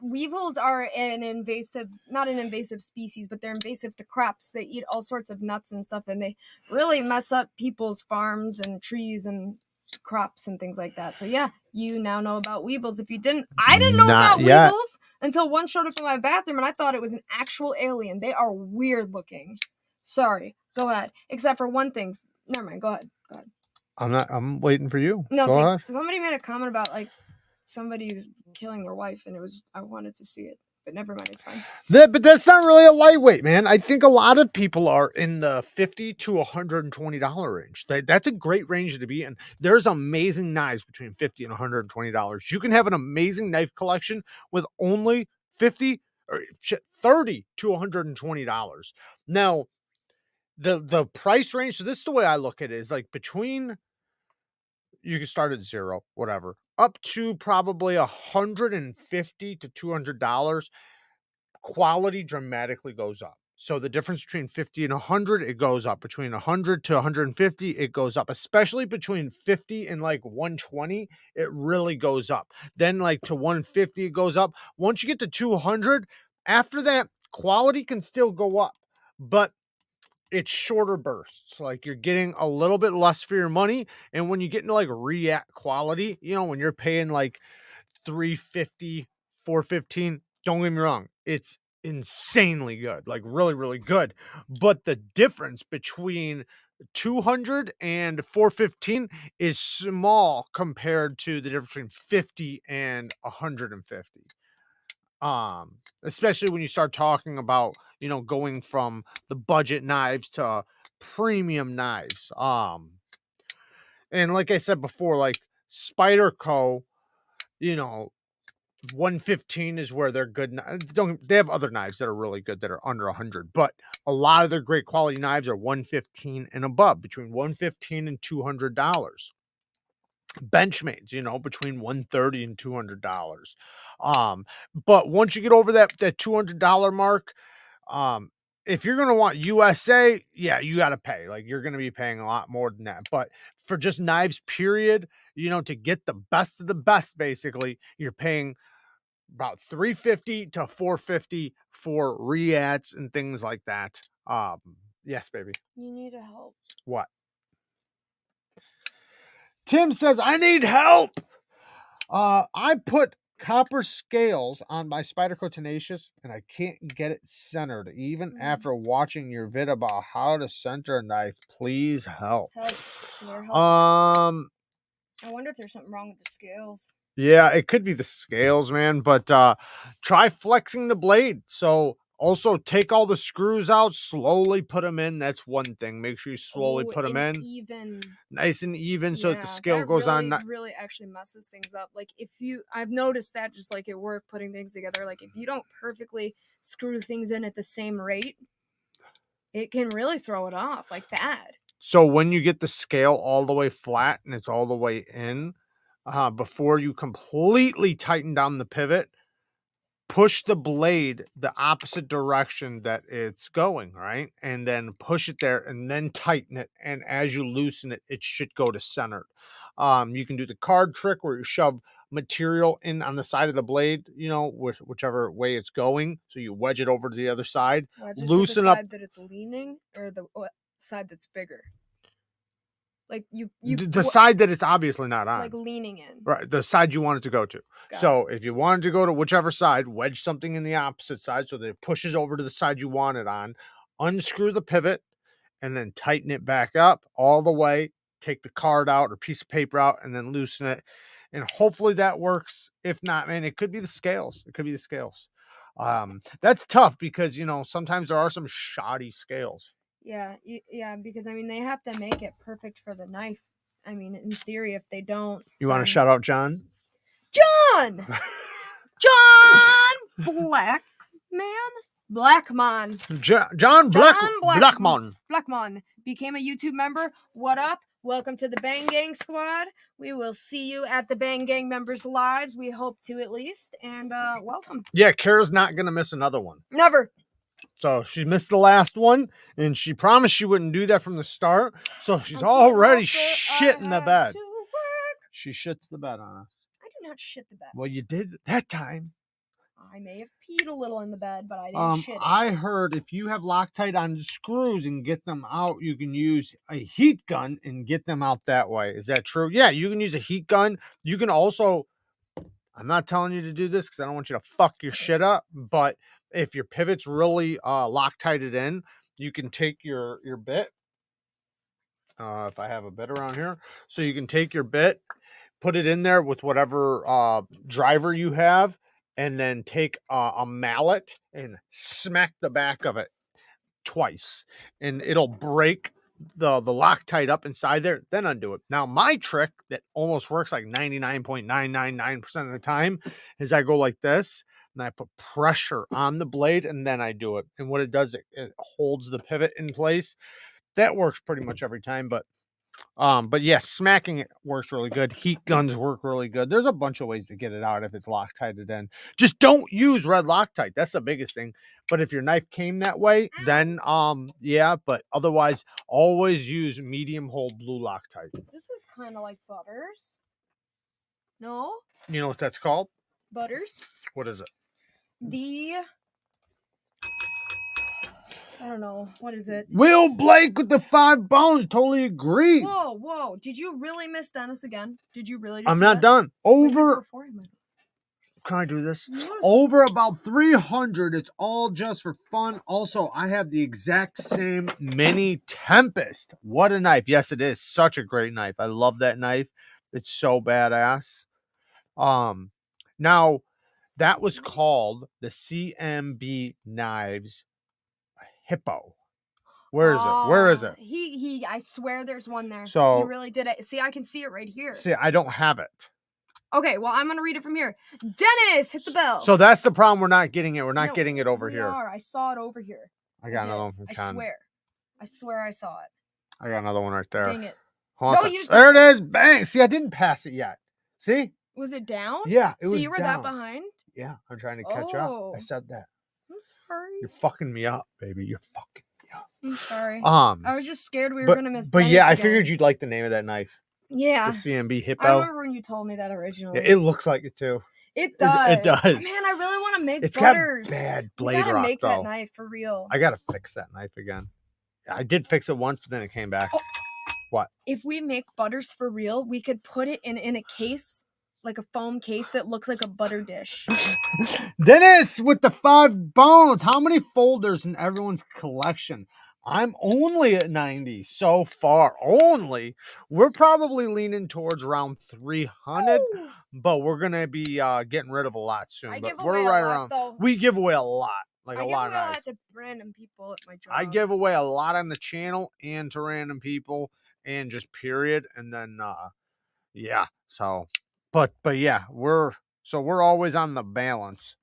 Weevils are not an invasive species, but they're invasive to crops. They eat all sorts of nuts and stuff, and they really mess up people's farms and trees and crops and things like that. So yeah, you now know about weevils. If you didn't, I didn't know Not about yet. weevils until one showed up in my bathroom, and I thought it was an actual alien. They are weird looking. Sorry, go ahead. Except for one thing. Never mind. Go ahead. Go ahead. I'm waiting for you. No, Go ahead. so somebody made a comment about like somebody's killing their wife, and I wanted to see it, but never mind, it's fine. But that's not really a lightweight, man. I think a lot of people are in the $50 to $120 range. That's a great range to be in. There's amazing knives between $50 and $120. You can have an amazing knife collection with only $50 or $30 to $120. Now, the price range, so this is the way I look at it, is like between, you can start at zero, whatever, up to probably $150 to $200. Quality dramatically goes up. So the difference between 50 and 100, it goes up. Between 100 to 150, it goes up. Especially between 50 and like 120, it really goes up. Then like to 150, it goes up. Once you get to 200, after that, quality can still go up, but it's shorter bursts. Like you're getting a little bit less for your money. And when you get into like react quality, you know, when you're paying like 350, 415, don't get me wrong, it's insanely good, like really, really good. But the difference between 200 and 415 is small compared to the difference between 50 and 150. Especially when you start talking about, you know, going from the budget knives to premium knives. And like I said before, like Spyderco, you know, 115 is where they're good. They have other knives that are really good that are under 100, but a lot of their great quality knives are 115 and above, between 115 and $200. Benchmates, you know, between 130 and $200. But once you get over that $200 mark, if you're going to want USA, yeah, you got to pay. Like you're going to be paying a lot more than that. But for just knives, period, you know, to get the best of the best, basically, you're paying about 350 to 450 for reats and things like that. Yes, baby. You need to help. What? Tim says, I need help. I put copper scales on my Spyderco Tenacious and I can't get it centered. Even after watching your vid about how to center a knife, please help. Help. I wonder if there's something wrong with the scales. Yeah, it could be the scales, man, but try flexing the blade. So also take all the screws out, slowly put them in. That's one thing. Make sure you slowly put them in. Even. Nice and even so that the scale goes really, on. Really actually messes things up. Like I've noticed that just like at work, putting things together, like if you don't perfectly screw things in at the same rate, it can really throw it off like that. So when you get the scale all the way flat and it's all the way in, before you completely tighten down the pivot, push the blade the opposite direction that it's going, right? And then push it there and then tighten it. And as you loosen it, it should go to center. You can do the card trick where you shove material in on the side of the blade, you know, whichever way it's going. So you wedge it over to the other side, Wedge it loosen to the up side that it's leaning, or the side that's bigger. Like the side that it's obviously not on. Like leaning in. Right, the side you want it to go to. So if you wanted to go to whichever side, wedge something in the opposite side so that it pushes over to the side you want it on. Unscrew the pivot and then tighten it back up all the way. Take the card out or piece of paper out and then loosen it. And hopefully that works. If not, man, it could be the scales. It could be the scales. That's tough because, you know, sometimes there are some shoddy scales. Yeah, because I mean they have to make it perfect for the knife. I mean, in theory, if they don't, you want to shout out John? John Blackmon. John Blackmon became a YouTube member. What up? Welcome to the Bang Gang squad. We will see you at the Bang Gang members' lives. We hope to, at least. And welcome. Yeah, Kara's not gonna miss another one. Never. So she missed the last one, and she promised she wouldn't do that from the start. So she's already shitting the bed. She shits the bed on us. I do not shit the bed. Well, you did that time. I may have peed a little in the bed, but I didn't shit it. I heard if you have Loctite on screws and get them out, you can use a heat gun and get them out that way. Is that true? Yeah, you can use a heat gun. You can also, I'm not telling you to do this because I don't want you to fuck your shit up, but if your pivot's really Loctited in, you can take your bit. If I have a bit around here. So you can take your bit, put it in there with whatever driver you have, and then take a mallet and smack the back of it twice. And it'll break the Loctite up inside there, then undo it. Now, my trick that almost works like 99.999% of the time is I go like this, and I put pressure on the blade, and then I do it. And what it does, it holds the pivot in place. That works pretty much every time, but yeah, smacking it works really good. Heat guns work really good. There's a bunch of ways to get it out if it's Loctited in. Just don't use red Loctite. That's the biggest thing. But if your knife came that way, then yeah, but otherwise always use medium hold blue Loctite. This is kind of like Butters. No? You know what that's called? Butters. What is it? I don't know. What is it? Will Blake with the 5 bones. Totally agree. Whoa. Did you really miss Dennis again? Did you really? I'm not done. Can I do this? Yes. Over about 300. It's all just for fun. Also, I have the exact same mini Tempest. What a knife. Yes, it is. Such a great knife. I love that knife. It's so badass. Now, that was called the CMB Knives Hippo. Where is it? I swear there's one there. So he really did it. See, I can see it right here. See, I don't have it. Okay, well, I'm gonna read it from here. Dennis, hit the bell. So that's the problem. We're not getting it. We're not getting it over here. I saw it over here. I got another one from Ken. I swear I saw it. I got another one right there. Dang it. There it is. Bang. See, I didn't pass it yet. See? Was it down? Yeah, it was down. So you were that behind? Yeah, I'm trying to catch up. I said that. I'm sorry. You're fucking me up, baby. You're fucking me up. I'm sorry. I was just scared we were gonna miss. But yeah, I figured you'd like the name of that knife. Yeah. The CMB Hippo. I remember when you told me that originally. Yeah, it looks like it too. It does. It does. Man, I really want to make Butters. It's got bad blade rock, make though. That knife for real. I gotta fix that knife again. I did fix it once, but then it came back. Oh. What? If we make Butters for real, we could put it in a case, like a foam case that looks like a butter dish. Dennis with the 5 bones. How many folders in everyone's collection? I'm only at 90 so far. Only. We're probably leaning towards around 300, but we're gonna be getting rid of a lot soon. We're right around. Though. We give away a lot, like a lot of I give away a lot to random people at my job. I give away a lot on the channel and to random people, and just period. And then yeah. So, but yeah, we're always on the balance.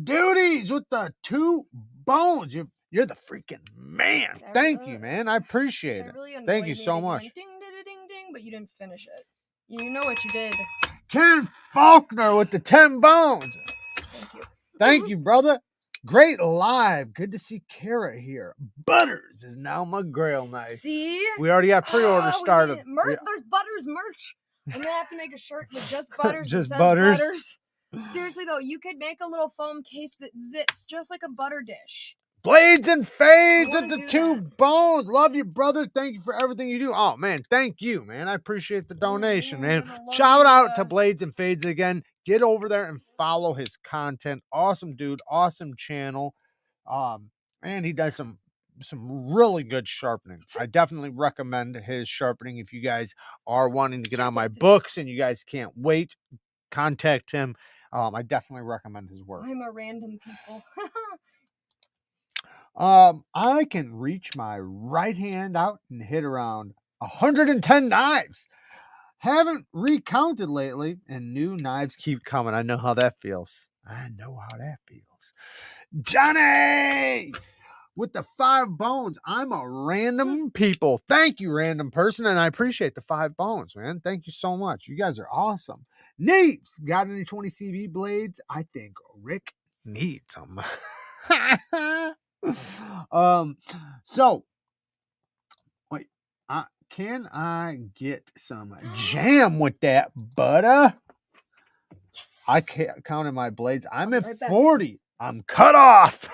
Duties with the 2 bones. You're the freaking man. Thank you, man. I appreciate it. Really thank you so much. Ding, ding, ding, ding, but you didn't finish it. You know what you did. Ken Faulkner with the 10 bones. Thank you. Thank you, brother. Great live. Good to see Kara here. Butters is now my grail knife. See? We already got pre-order started. There's Butters merch I'm gonna have to make a shirt with just butters. Just that says butters. butters. Seriously though, you could make a little foam case that zips just like a butter dish. Blades and fades I with wanna the do 2 that. bones. Love you, brother. Thank you for everything you do. Oh, man, thank you, man. I appreciate the donation, man. I'm gonna love Shout you, out to Blades and Fades again. Get over there and follow his content. Awesome dude. Awesome channel. And he does some really good sharpening. I definitely recommend his sharpening. If you guys are wanting to get on my books and you guys can't wait, contact him. I definitely recommend his work. I'm a random people. I can reach my right hand out and hit around 110 knives. Haven't recounted lately, and new knives keep coming. I know how that feels. Johnny! With the 5 bones, I'm a random people. Thank you, random person, and I appreciate the 5 bones, man. Thank you so much. You guys are awesome. Neeves, got any 20 CV blades? I think Rick needs them. So wait, can I get some jam with that butter? Yes. I counted my blades. I'm at right back. 40. I'm cut off.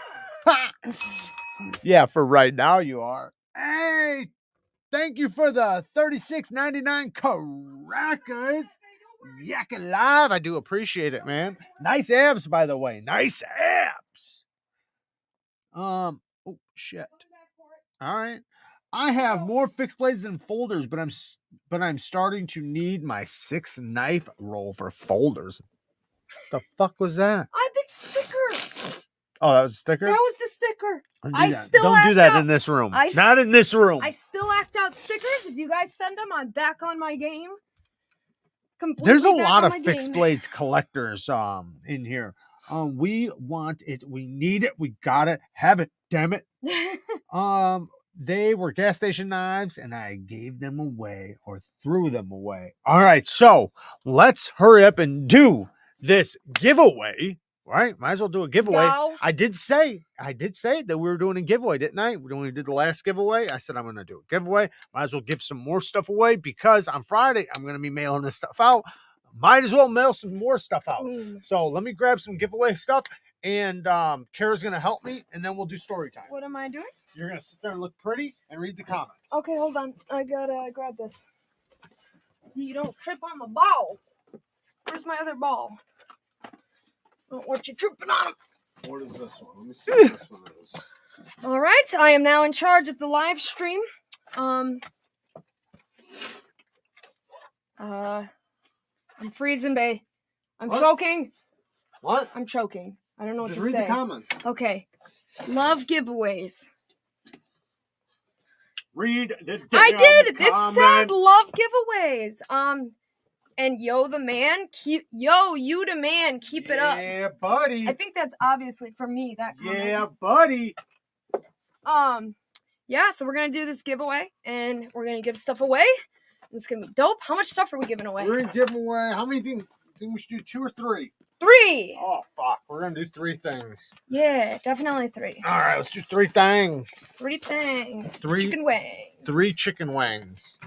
Yeah, for right now you are. Hey, thank you for the $36.99 Caracas Yakking Live. I do appreciate it, man. Nice abs, by the way. Nice abs. Oh shit. All right. I have more fixed blades than folders, but I'm starting to need my 6 knife roll for folders. The fuck was that? I did sticker. Oh, that was a sticker? That was the sticker. Don't do that in this room. Not in this room. I still act out stickers. If you guys send them, I'm back on my game. There's a lot of fixed blades collectors in here. We want it. We need it. We got it. Have it. Damn it. They were gas station knives, and I gave them away or threw them away. All right, so let's hurry up and do this giveaway. Right? Might as well do a giveaway. Go. I did say that we were doing a giveaway, didn't I? When we did the last giveaway, I said I'm going to do a giveaway. Might as well give some more stuff away because on Friday I'm going to be mailing this stuff out. Might as well mail some more stuff out. So let me grab some giveaway stuff, and Kara's going to help me, and then we'll do story time. What am I doing? You're going to sit there and look pretty and read the comments. Okay, hold on. I gotta grab this. So you don't trip on my balls. Where's my other ball? I don't want you tripping on them. What is this one? Let me see what this one is. All right, I am now in charge of the live stream. I'm freezing, babe. I'm choking. What? I'm choking. I don't know what Just to read say. the comments. Okay. Love giveaways. Read the I did. comment. It said love giveaways. And yo the man, you the man, keep it up. Yeah, buddy. I think that's obviously for me, that comment. Yeah, buddy. Yeah, so we're gonna do this giveaway and we're gonna give stuff away. It's gonna be dope. How much stuff are we giving away? We're gonna give away how many things? Think we should do 2 or 3? 3. Oh fuck, we're gonna do 3 things. Yeah, definitely 3. All right, let's do 3 things. 3 things. 3 chicken wings. 3 chicken wings.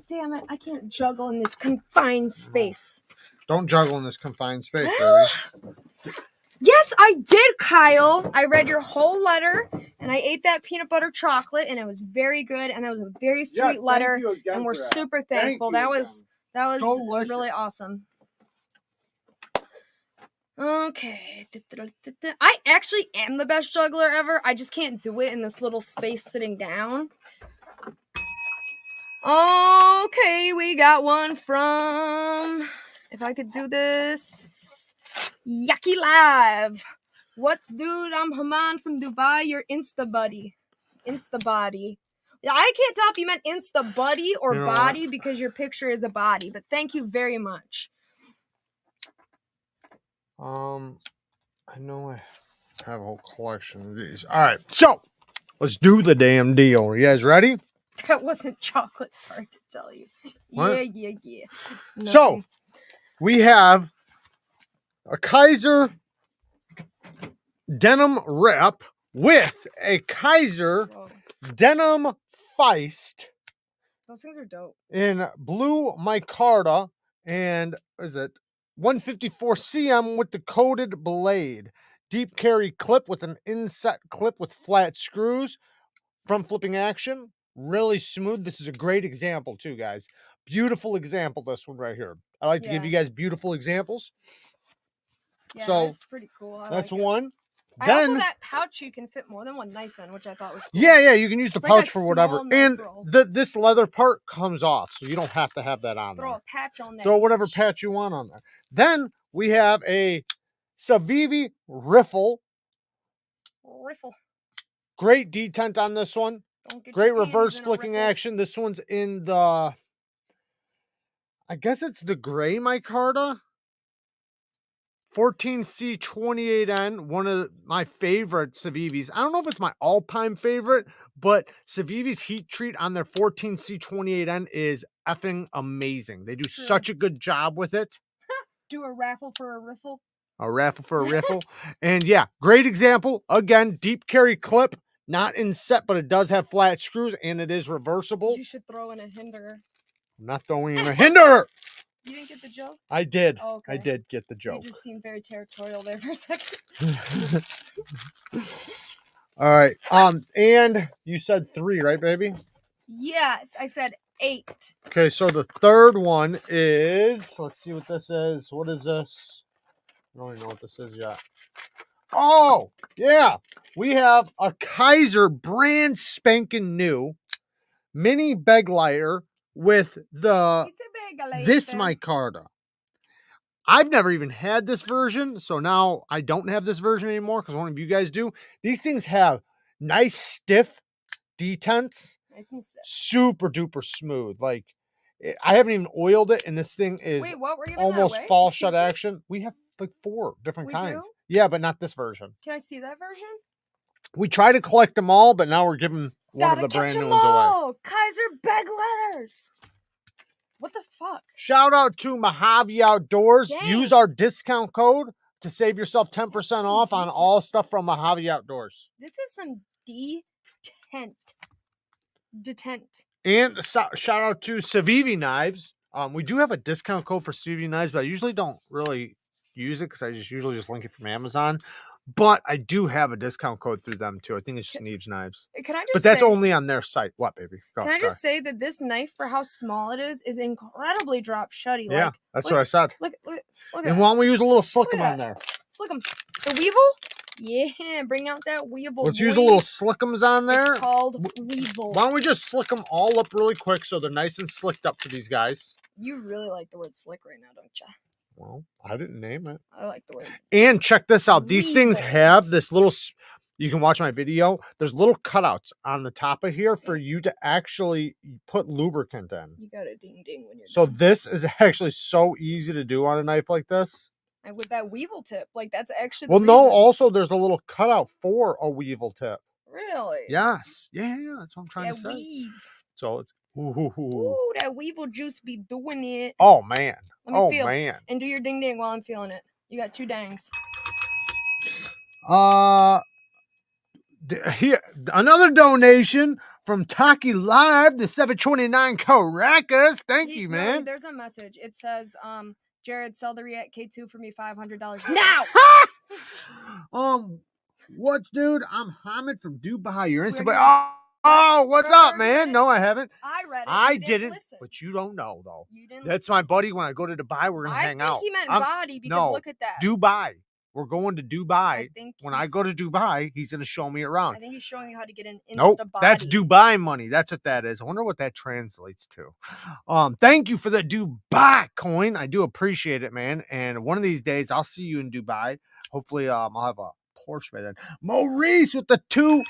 Damn it, I can't juggle in this confined space. Don't juggle in this confined space, baby. Yes, I did, Kyle. I read your whole letter, and I ate that peanut butter chocolate, and it was very good, and that was a very sweet letter, and we're super thankful. That was Delicious. really awesome. Okay. I actually am the best juggler ever. I just can't do it in this little space sitting down. Okay, we got one from, if I could do this, Yucky Live. What's dude? I'm Haman from Dubai. You're Insta Buddy. Insta Body. I can't tell if you meant Insta Buddy or body because your picture is a body, but thank you very much. I know I have a whole collection of these. All right, so let's do the damn deal. You guys ready? That wasn't chocolate, sorry to tell you. What? Yeah. Nothing. So, we have a Kaiser denim wrap with a Kaiser denim feist Those things are dope. In blue micarta, and is it 154 cm with the coated blade. Deep carry clip with an inset clip with flat screws. From flipping action, really smooth. This is a great example too, guys. Beautiful example, this one right here. I like to give you guys beautiful examples. Yeah, So that's pretty cool. that's like it. one. Also, that pouch you can fit more than one knife in, which I thought was cool. Yeah, you can use the It's pouch like a for whatever. small knife And roll. this leather part comes off, so you don't have to have that on Throw there. a patch on there. Throw whatever patch you want on there. Then we have a Civivi riffle. Great detent on this one. Great reverse flicking action. This one's in the, I guess it's the gray micarta. 14C28N, one of my favorite Civivis. I don't know if it's my all-time favorite, but Civivi's heat treat on their 14C28N is effing amazing. They do such a good job with it. Do a raffle for a riffle. A raffle for a riffle. And yeah, great example. Again, deep carry clip, not in set, but it does have flat screws and it is reversible. You should throw in a hinderer. I'm not throwing in a hinderer. You didn't get the joke? I did. Oh, okay. I did get the joke. You just seemed very territorial there for a second. All right. And you said 3, right, baby? Yes, I said 8. Okay, so the third one is, let's see what this is. What is this? I don't even know what this is yet. Oh, yeah. We have a Kaiser brand spanking new mini beg lighter with this micarta. I've never even had this version, so now I don't have this version anymore because one of you guys do. These things have nice stiff detents. Nice and stiff. Super duper smooth. Like, I haven't even oiled it, and this thing is almost fall shut action. We have like 4 different kinds. Do? Yeah, but not this version. Can I see that version? We try to collect them all, but now we're giving one of the brand new ones away. Kaiser beg letters. What the fuck? Shout out to Mojave Outdoors. Dang. Use our discount code to save yourself 10% off on all stuff from Mojave Outdoors. This is some detent. And shout out to Civivi Knives. We do have a discount code for Civivi Knives, but I usually don't really use it because I usually just link it from Amazon. But I do have a discount code through them too. I think it's just Neevesknives. Can I just But that's only on their site. What, baby? Can I just say that this knife, for how small it is incredibly drop shutty. Yeah, that's what I said. Look at and why don't we use a little slickum on there? Slickum. The Weevil? Yeah, bring out that Weevil. Let's use a little slickums on there. It's called Weevil. Why don't we just slick them all up really quick so they're nice and slicked up for these guys? You really like the word slick right now, don't you? Well, I didn't name it. I like the word. And check this out. These things have this little, you can watch my video. There's little cutouts on the top of here for you to actually put lubricant in. You got a ding ding when you're done. This is actually so easy to do on a knife like this. And with that Weevil tip, like that's actually well, no, also there's a little cutout for a Weevil tip. Really? Yes. Yeah, that's what I'm trying to say. Weave. So it's ooh, that Weevil juice be doing it. Oh man. Let me feel. Man. And do your ding ding while I'm feeling it. You got 2 dangs. Here, another donation from Taki Live, the 729 Caracas. Thank you, man. No, there's a message. It says, Jared, sell the React K2 for me $500 now. What's dude? I'm Hamid from Dubai. You're Instagram. Oh, what's up, man? No, I haven't. I read it. I didn't, but you don't know though. You didn't. That's my buddy. When I go to Dubai, we're gonna hang out. I think he meant body because look at that. Dubai. We're going to Dubai. When I go to Dubai, he's gonna show me around. I think he's showing you how to get an Insta Nope, body. that's Dubai money. That's what that is. I wonder what that translates to. Thank you for the Dubai coin. I do appreciate it, man. And one of these days, I'll see you in Dubai. Hopefully, I'll have a Porsche by then. Maurice with the 2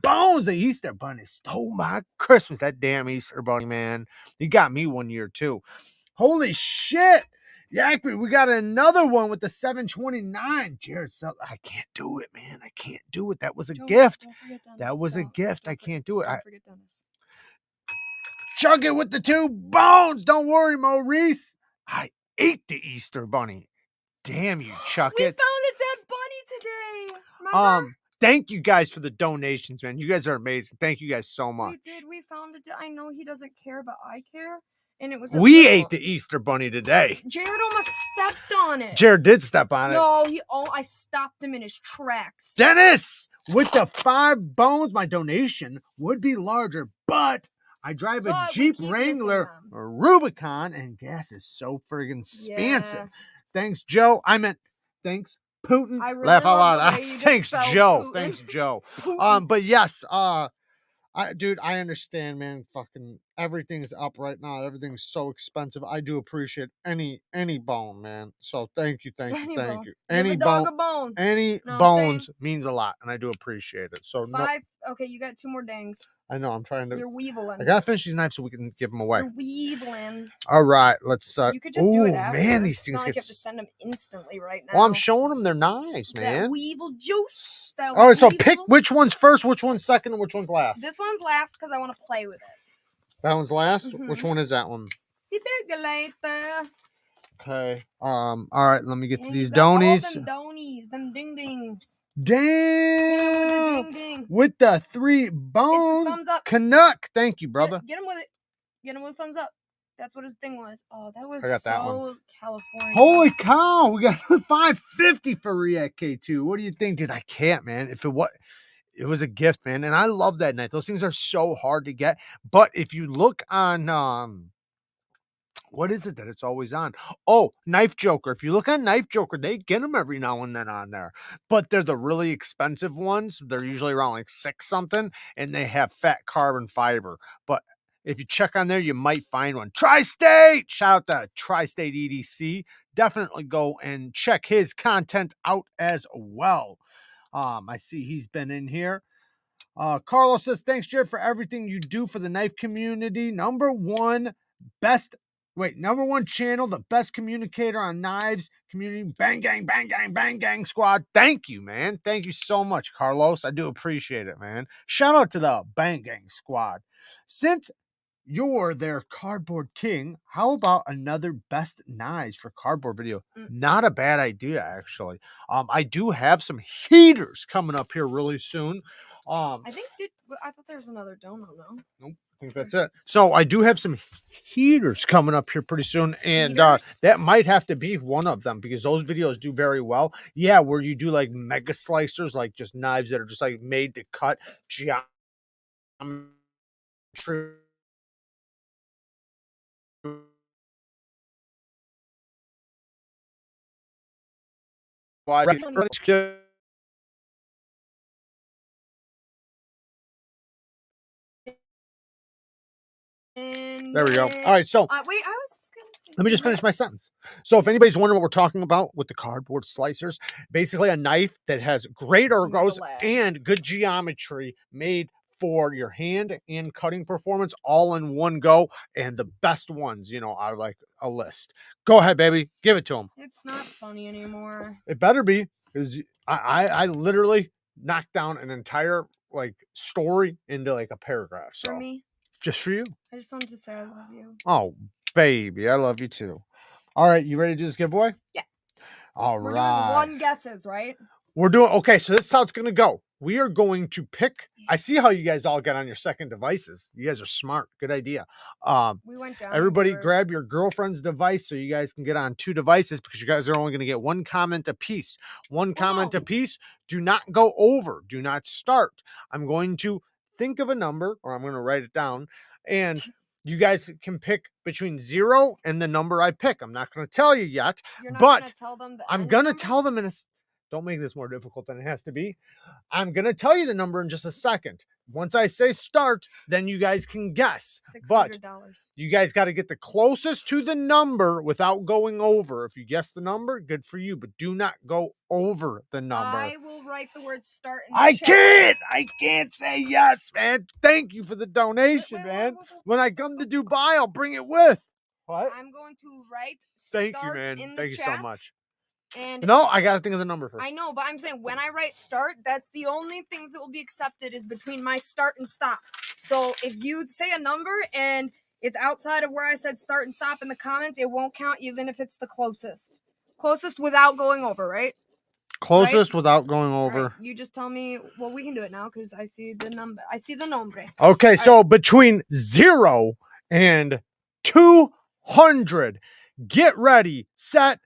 bones. The Easter Bunny stole my Christmas. That damn Easter Bunny, man. He got me one year too. Holy shit. Yakby, we got another one with the 729. Jared, I can't do it, man. I can't do it. That was a gift. That was a gift. I can't do it. Chug it with the 2 bones. Don't worry, Maurice. I ate the Easter Bunny. Damn you, Chuck it. We found a dead bunny today. Remember? Thank you guys for the donations, man. You guys are amazing. Thank you guys so much. We did. We found wanted to. I know he doesn't care, but I care. And it was. We ate the Easter bunny today. Jared almost stepped on it. Jared did step on it. No, I stopped him in his tracks. Dennis, with the 5 bones, my donation would be larger, but I drive a Jeep Wrangler Rubicon, and gas is so friggin' expensive. Yeah. Thanks, Joe. I meant thanks, Putin. I really laugh out loud. loud. Thanks, Joe. Putin. Thanks, Joe. But yes, dude, I understand, man. Fucking everything's up right now. Everything's so expensive. I do appreciate any bone, man. So thank you. Any bone, any bones means a lot, and I do appreciate it. So 5. Okay, you got 2 more dings. I know. I'm trying to. You're weeveling. I gotta finish these knives so we can give them away. You're weeveling. All right, let's. You could just do it after. Man, these things it's not like get. You have to send them instantly right now. Well, I'm showing them their knives, man. That weevil juice. All right, so pick which one's first, which one's second, and which one's last. This one's last because I want to play with it. That one's last. Which one is that one? See you later. Okay. All right. Let me get to these donies. Them donies, them ding dings. Damn! Ding. With the 3 bones. Thumbs up. Canuck. Thank you, brother. Get him with it. Get him with a thumbs up. That's what his thing was. Oh, that was I got that one. California. Holy cow! We got $5.50 for React K2. What do you think, dude? I can't, man. If it was a gift, man, and I love that knife. Those things are so hard to get. But if you look on what is it that it's always on? Oh, Knife Joker. If you look on Knife Joker, they get them every now and then on there. But they're the really expensive ones. They're usually around like 6 something, and they have fat carbon fiber. But if you check on there, you might find one. Tri-State! Shout out to Tri-State EDC. Definitely go and check his content out as well. I see he's been in here. Carlos says, thanks, Jared, for everything you do for the knife community. Number one channel, the best communicator on knives community. Bang, gang, bang, gang, bang, gang squad. Thank you, man. Thank you so much, Carlos. I do appreciate it, man. Shout out to the Bang Gang squad. Since you're their cardboard king, how about another best knives for cardboard video? Not a bad idea, actually. I do have some heaters coming up here really soon. I thought there was another dono, though. Nope. I think that's it. So I do have some heaters coming up here pretty soon, and that might have to be one of them because those videos do very well. Yeah, where you do like mega slicers, like just knives that are just like made to cut geometry. There we go. All right, so wait, I was gonna say. Let me just finish my sentence. So if anybody's wondering what we're talking about with the cardboard slicers, basically a knife that has great ergos and good geometry made for your hand and cutting performance all in one go, and the best ones, are like a list. Go ahead, baby. Give it to them. It's not funny anymore. It better be, because I literally knocked down an entire story into like a paragraph. So. For me? Just for you. I just wanted to say I love you. Oh, baby. I love you too. All right. You ready to do this giveaway? Yeah. We're doing 1 guesses, right? We're doing, okay. So this is how it's going to go. We are going to pick. I see how you guys all get on your second devices. You guys are smart. Good idea. We went down. Everybody grab your girlfriend's device so you guys can get on 2 devices because you guys are only going to get 1 comment apiece. 1 comment apiece. Do not go over. Do not start. I'm going to think of a number, or I'm going to write it down, and you guys can pick between 0 and the number I pick. I'm not going to tell you yet, but I'm going to tell them don't make this more difficult than it has to be. I'm going to tell you the number in just a second. Once I say start, then you guys can guess. $600. But you guys got to get the closest to the number without going over. If you guess the number, good for you, but do not go over the number. I will write the word start in the chat. I can't say yes, man. Thank you for the donation, man. When I come to Dubai, I'll bring it with. What? I'm going to write Thank start you, man. in the Thank chat. you so much. And no, I got to think of the number first. I know, but I'm saying when I write start, that's the only things that will be accepted is between my start and stop. So if you say a number and it's outside of where I said start and stop in the comments, it won't count even if it's the closest. Closest without going over, right? Closest without going All over. right, you just tell me. Well, we can do it now because I see the number. I see the nombre. Okay, so between 0 and 200, get ready, set,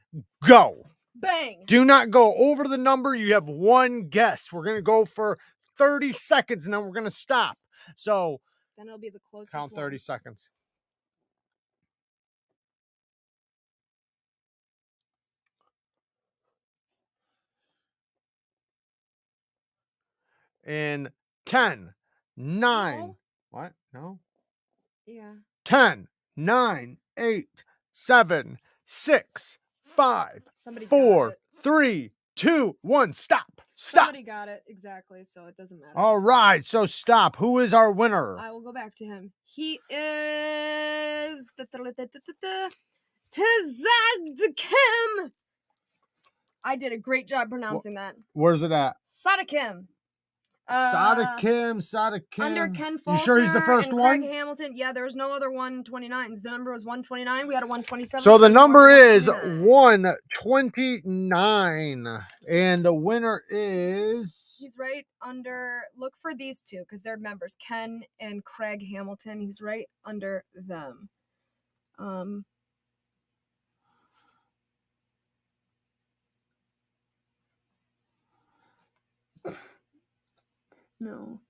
go. Bang. Do not go over the number. You have one guess. We're going to go for 30 seconds and then we're going to stop. So Then it'll be the closest count 30 one. seconds. In 10, 9, No. what? No? Yeah. 10, 9, 8, 7, 6, 5, Somebody got 4, it. 3, 2, 1. Stop. Stop. Somebody got it exactly, so it doesn't matter. All right, so stop. Who is our winner? I will go back to him. He is Tzadim. I did a great job pronouncing that. Where's it at? Sadakim. Sadakim. Under Ken Faulkner. You sure he's the first and one? Craig Hamilton. Yeah, there was no other 129s. The number was 129. We had a 127. So the number is 129. 129. And the winner is... He's right under... Look for these two, because they're members. Ken and Craig Hamilton. He's right under them. No.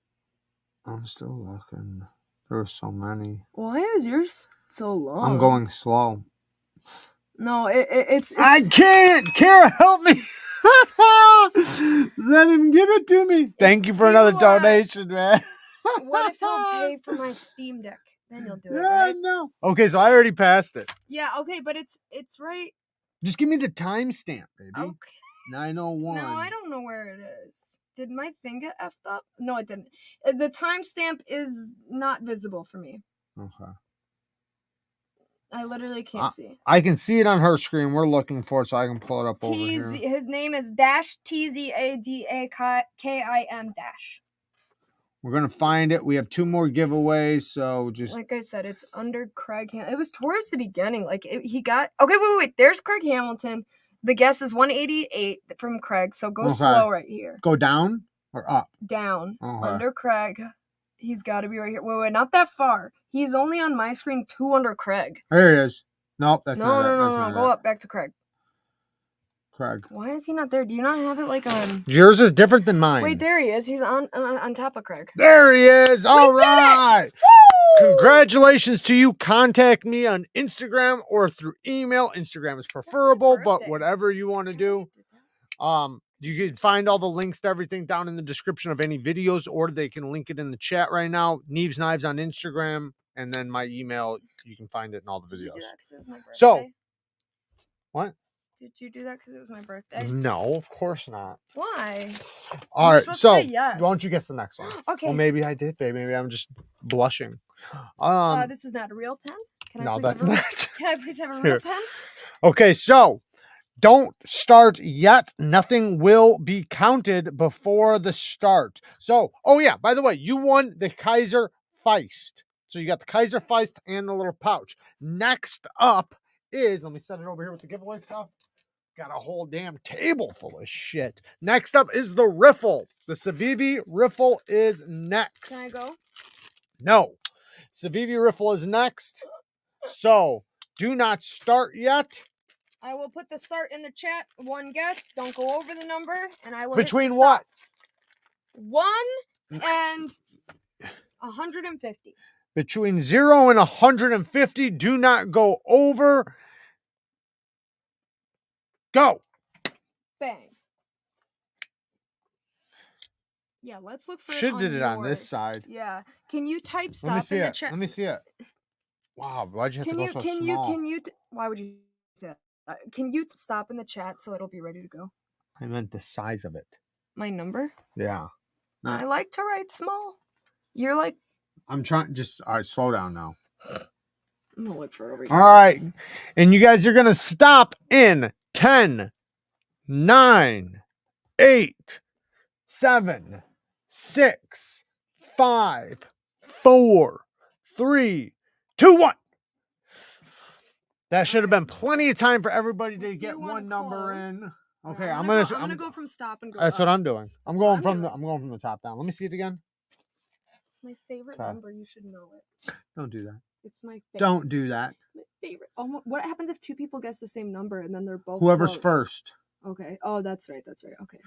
I'm still looking. There are so many. Why is yours so long? I'm going slow. No, it's... I can't! Kara, help me! Let him give it to me. Thank you for another donation, man. What if he'll pay for my Steam Deck? Then you'll do it, Yeah, right? I know. Okay, so I already passed it. Yeah, okay, but it's right. Just give me the timestamp, baby. Okay. 9:01. No, I don't know where it is. Did my thing get effed up? No, it didn't. The timestamp is not visible for me. Okay. I literally can't see. I can see it on her screen. We're looking for it so I can pull it up over here. His name is -TZADAKIM dash. We're going to find it. We have 2 more giveaways, so just... Like I said, it's under Craig Hamilton. It was towards the beginning. He got... Okay, wait. There's Craig Hamilton. The guess is 188 from Craig, so go slow right here. Go down or up? Down. Okay. Under Craig. He's got to be right here. Wait, not that far. He's only on my screen 2 under Craig. There he is. Nope, that's not it. No. Go up, back to Craig. Craig. Why is he not there? Do you not have it like on... Yours is different than mine. Wait, there he is. He's on top of Craig. There he is. All right. Woo! Congratulations to you. Contact me on Instagram or through email. Instagram is preferable, but whatever you want to do. You can find all the links to everything down in the description of any videos, or they can link it in the chat right now. Neevesknives on Instagram, and then my email. You can find it in all the videos. Did you do that 'cause it was my birthday? So, what? Did you do that because it was my birthday? No, of course not. Why? All right, so yes. why don't you guess the next one? Okay. Well, maybe I did, baby. Maybe I'm just blushing. This is not a real pen. No, that's not. Can I please have a real pen? Okay, so don't start yet. Nothing will be counted before the start. So, oh yeah, by the way, you won the Kaiser Feist. So you got the Kaiser Feist and the little pouch. Next up is, let me set it over here with the giveaway stuff. Got a whole damn table full of shit. Next up is the riffle. The Civivi riffle is next. Can I go? No. Civivi riffle is next. So do not start yet. I will put the start in the chat. One guess. Don't go over the number. And I will Between what? 1 and 150. Between 0 and 150. Do not go over. Go. Bang. Yeah, let's look for it. Should did it on this side. Yeah. Can you type stop Let me see in the it. chat? Let me see it. Wow, why'd you have to go so small? Why would you say that? Can you stop in the chat so it'll be ready to go? I meant the size of it. My number? Yeah. I like to write small. You're like... I'm trying, just, all right, slow down now. I'm gonna look for it over here. All right. And you guys are going to stop in 10, 9, 8, 7, 6, 5, 4, 3, 2, 1. That should have been plenty of time for everybody to get one number in. Okay, I'm I'm gonna go from stop and go. That's what I'm doing. I'm going from doing. I'm going from the top down. Let me see it again. It's my favorite Okay. number. You should know it. Don't do that. It's my favorite. Don't do that. My favorite. What happens if two people guess the same number and then they're both Whoever's close? first. Okay. Oh, that's right. That's right. Okay.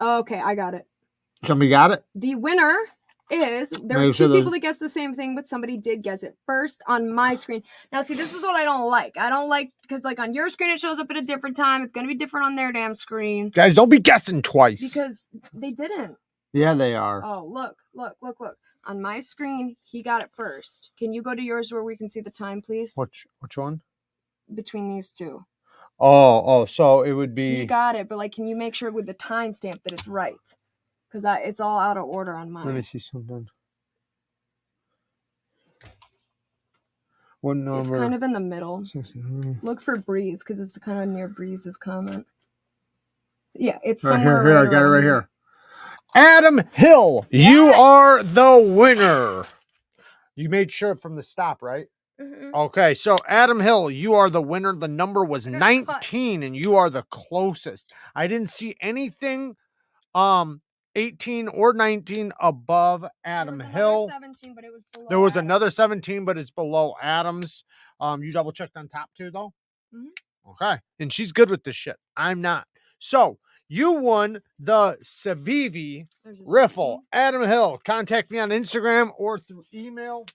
Okay, I got it. Somebody got it? The winner is there was two people that guessed the same thing, but somebody did guess it first on my screen. Now, see, this is what I don't like. I don't like because, like, on your screen it shows up at a different time. It's gonna be different on their damn screen. Guys, don't be guessing twice. Because they didn't. Yeah, they are. Oh, look. On my screen, he got it first. Can you go to yours where we can see the time, please? Which one? Between these two. Oh, so it would be. He got it, but like, can you make sure with the timestamp that it's right? Because it's all out of order on mine. Let me see something. What number? It's kind of in the middle. 69. Look for Breeze because it's kind of near Breeze's comment. Yeah, it's Right somewhere here. right I got it right around here. Adam Hill, you are the winner. You made sure from the stop, right? Mm-hmm. Okay, so Adam Hill, you are the winner. The number was 19, and you are the closest. I didn't see anything 18 or 19 above Adam Hill. 17, but it was below there was Adam. another 17, but it's below Adam's. You double checked on top two, though? Mm-hmm. Okay, and she's good with this shit. I'm not. So, you won the Civivi Riffle. Adam Hill, contact me on Instagram or through email.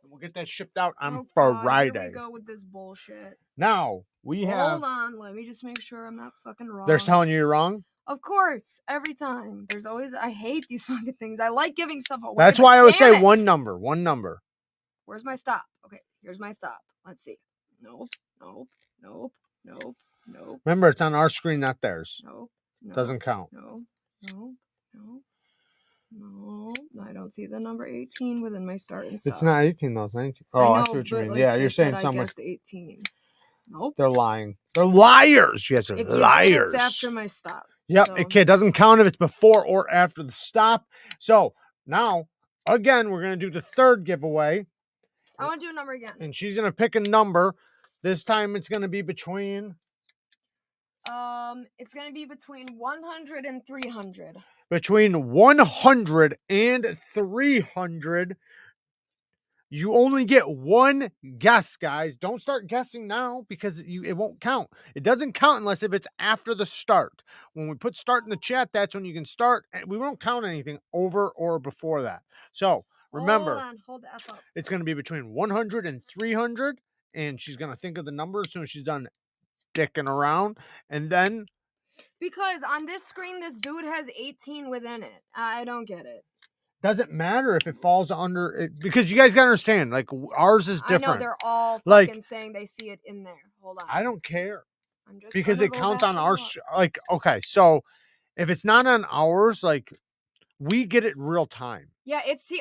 And we'll get that shipped out on Friday. Here we go with this bullshit. Now, we have... Hold on, let me just make sure I'm not fucking wrong. They're telling you you're wrong? Of course, every time. There's always... I hate these fucking things. I like giving stuff away. That's why I always say one number. One number. Where's my stop? Okay, here's my stop. Let's see. Nope. Remember, it's on our screen, not theirs. No. Doesn't count. No. I don't see the number 18 within my start and stop. It's not 18, though. It's 19. Oh, I see what you mean. Yeah, you're saying something. I guessed 18. Nope. They're lying. They're liars. You guys are liars. It's after my stop. Yep. So. It doesn't count if it's before or after the stop. So now, again, we're going to do the third giveaway. I want to do a number again. And she's going to pick a number. This time it's going to be between... It's going to be between 100 and 300. Between 100 and 300. You only get one guess, guys. Don't start guessing now because it won't count. It doesn't count unless if it's after the start. When we put start in the chat, that's when you can start. We won't count anything over or before that. So remember, hold the F up. It's going to be between 100 and 300. And she's going to think of the number as soon as she's done dicking around. And then... Because on this screen, this dude has 18 within it. I don't get it. Doesn't matter if it falls under it. Because you guys got to understand, like, ours is different. I know, they're all fucking saying they see it in there. Hold on. I don't care. I'm just because it counts on our... Like, okay, so if it's not on ours, like, we get it real time. Yeah,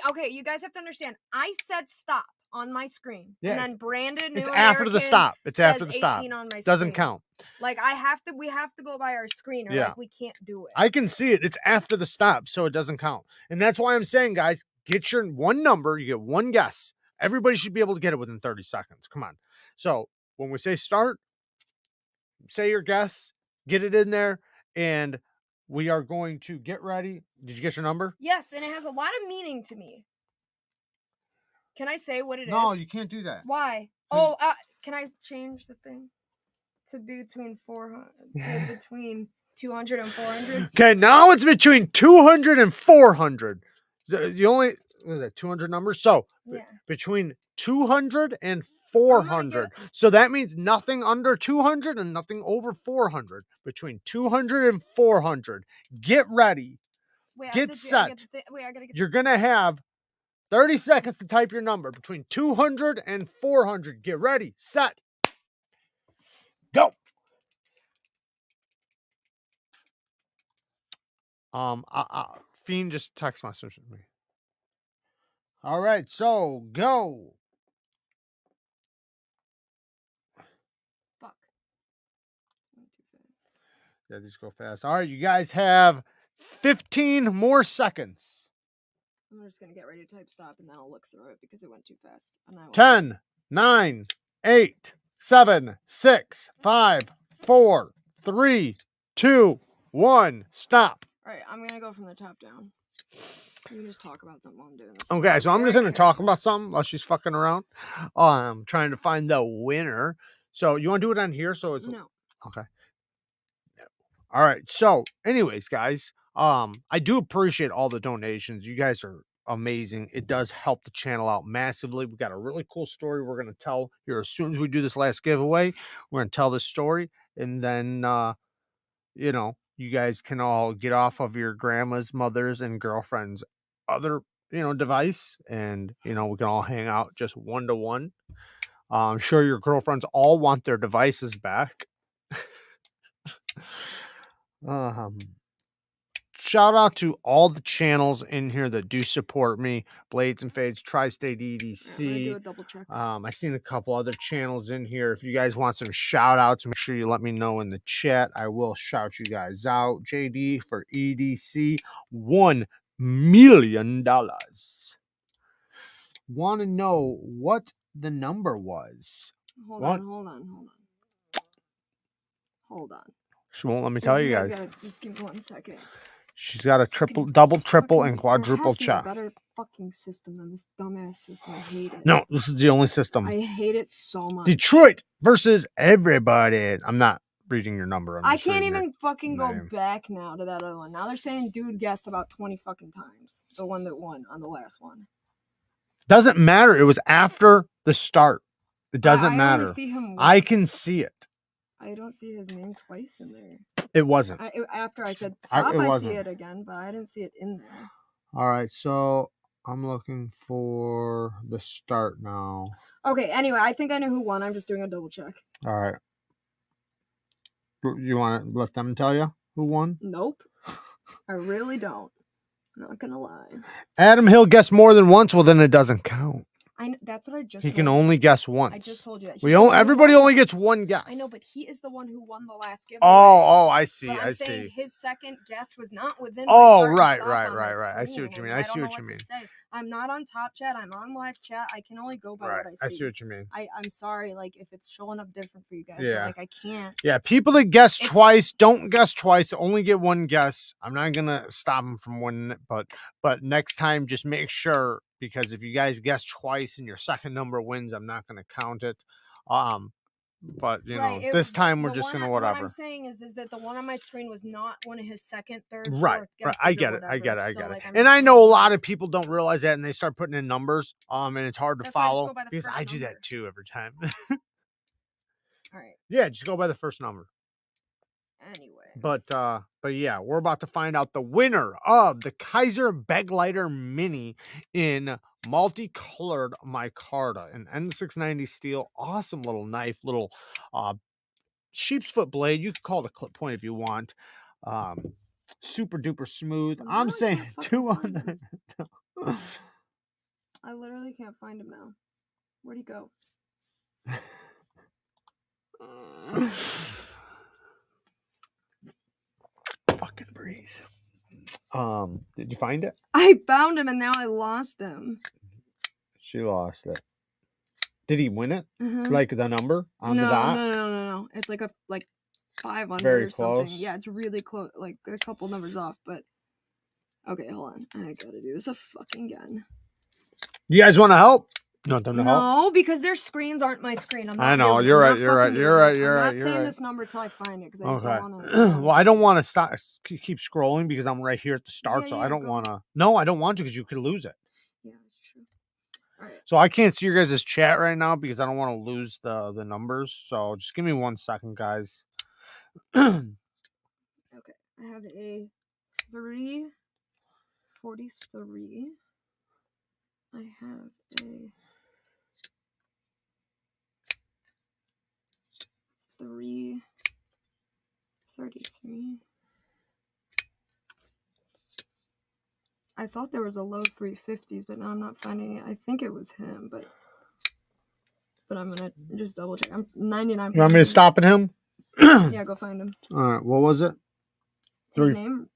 okay, you guys have to understand. I said stop on my screen. Yeah, and then Brandon It's after the stop. It's after the stop. On my Doesn't count. Like, we have to go by our screen or like we can't do it. I can see it. It's after the stop, so it doesn't count. And that's why I'm saying, guys, get your one number. You get one guess. Everybody should be able to get it within 30 seconds. Come on. So when we say start, say your guess, get it in there, and we are going to get ready. Did you get your number? Yes, and it has a lot of meaning to me. Can I say what it is? No, you can't do that. Why? Can I change the thing to be between 200 and 400? Okay, now it's between 200 and 400. The only 200 numbers. So between 200 and 400. So that means nothing under 200 and nothing over 400. Between 200 and 400. Get ready. Get set. You're gonna have 30 seconds to type your number between 200 and 400. Get ready, set, go. Fiend just text messaged me. All right, so go. Fuck. Yeah, these go fast. All right, you guys have 15 more seconds. I'm just gonna get ready to type stop and then I'll look through it because it went too fast. And I won't. 10, 9, 8, 7, 6, 5, 4, 3, 2, 1. Stop. All right, I'm gonna go from the top down. You can just talk about something while I'm doing this. Okay, so I'm just going to talk about something while she's fucking around. Trying to find the winner. So you want to do it on here? So it's No. okay. All right. So, anyways, guys, I do appreciate all the donations. You guys are amazing. It does help the channel out massively. We got a really cool story we're going to tell here as soon as we do this last giveaway. We're going to tell this story, and then you know, you guys can all get off of your grandma's, mother's, and girlfriend's other, device, and we can all hang out just one to one. I'm sure your girlfriends all want their devices back. Shout out to all the channels in here that do support me. Blades and Fades, Tri-State EDC. Do a double check. I seen a couple other channels in here. If you guys want some shout outs, make sure you let me know in the chat. I will shout you guys out. JD for EDC, $1 million. Want to know what the number was? Hold on. She won't let me tell you guys. Just give me 1 second. She's got a double, triple, and quadruple check. check. Better fucking system than this dumbass system. I hate it. No, this is the only system. I hate it so much. Detroit versus everybody. I'm not reading your number. I can't even fucking go back now to that other one. Now they're saying dude guessed about 20 fucking times. The one that won on the last one. Doesn't matter. It was after the start. It doesn't matter. Only see him once. I can see it. I don't see his name twice in there. It wasn't. After I said stop, I see it again, but I didn't see it in there. All right, so I'm looking for the start now. Okay, anyway, I think I know who won. I'm just doing a double check. All right. You want to let them tell you who won? Nope. I really don't. Not gonna lie. Adam Hill guessed more than once. Well, then it doesn't count. That's what I just. He can only guess once. I just told you that. Everybody only gets one guess. I know, but he is the one who won the last giveaway. Oh, I see. But I saying see. his second guess was not within. Right. I see what you mean. I'm not on top chat. I'm on live chat. I can only go by what I see. I see what you mean. I'm sorry, like if it's showing up different for you guys. Yeah. But, I can't. Yeah, people that guess twice don't guess twice. Only get one guess. I'm not gonna stop them from winning it, but next time just make sure, because if you guys guess twice and your second number wins, I'm not gonna count it. But this time we're just gonna whatever. What I'm saying is that the one on my screen was not one of his second, third, right, fourth guesses. I get it. And I know a lot of people don't realize that, and they start putting in numbers. And it's hard to follow because I do that too every time. All right. Yeah, just go by the first number. Anyway. But yeah, we're about to find out the winner of the Kaiser Baglighter Mini in multicolored micarta, an N690 steel, awesome little knife, little sheep's foot blade. You can call it a clip point if you want. Super duper smooth. I'm saying 200. I literally can't find him now. Where'd he go? Fucking breeze. Did you find it? I found him and now I lost him. She lost it. Did he win it? Mm-hmm. Like the number on the dot? No. It's like 500 Very or something. close. Yeah, it's really close, like a couple numbers off. But okay, hold on. I gotta do this a fucking again. You guys want to help? You want them to help? No, because their screens aren't my screen. I know. You're right. I'm not saying this number till I find it because I just don't want to. Well, I don't want to stop. Keep scrolling because I'm right here at the start, so I don't want to. No, I don't want to because you could lose it. Yeah, that's true. All right. So I can't see your guys' chat right now because I don't want to lose the numbers. So just give me 1 second, guys. Okay, I have a 343. I have a 333. I thought there was a low 350s, but now I'm not finding it. I think it was him, but I'm gonna just double check. I'm 99%. You want me to stop at him? Yeah, go find him. All right. What was it? His name?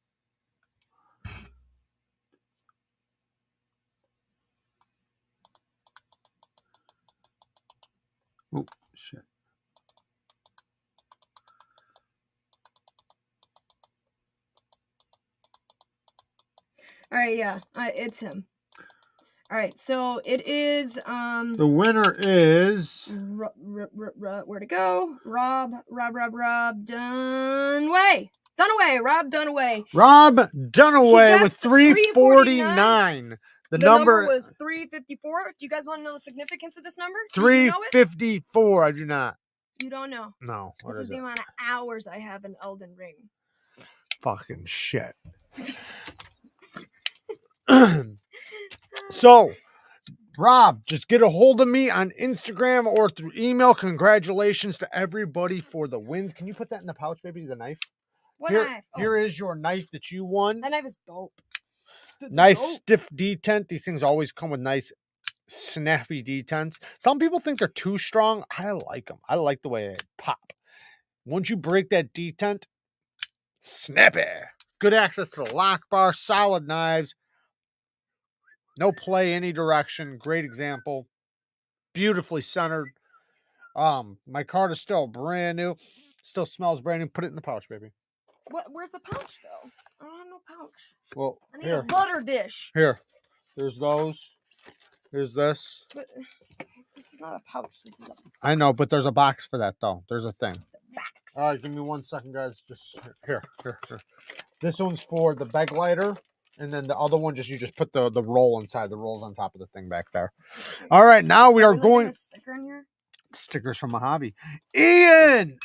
shit. All right, yeah, it's him. All right, so it is The winner is where'd it go? Rob Dunaway. Rob Dunaway. Rob Dunaway with guessed 349. The number was 354. Do you guys want to know the significance of this number? Do you know it? 354. I do not. You don't know. No. This is the amount of hours I have in Elden Ring. Fucking shit. So, Rob, just get a hold of me on Instagram or through email. Congratulations to everybody for the wins. Can you put that in the pouch, maybe the knife? What knife? Here is your knife that you won. That knife is dope. Nice stiff detent. These things always come with nice snappy detents. Some people think they're too strong. I like them. I like the way they pop. Once you break that detent, snappy. Good access to the lock bar, solid knives. No play any direction. Great example. Beautifully centered. My card is still brand new. Still smells brand new. Put it in the pouch, baby. Where's the pouch though? I don't have no pouch. Well, I need a butter dish. Here. There's those. There's this. But this is not a pouch. This is a box. I know, but there's a box for that though. There's a thing. It's a box. All right, give me 1 second, guys. Just here. This one's for the bag lighter, and then the other one you just put the roll inside. The roll's on top of the thing back there. Okay. All right, now we are going. A sticker in here? Stickers from Mojave. Ian,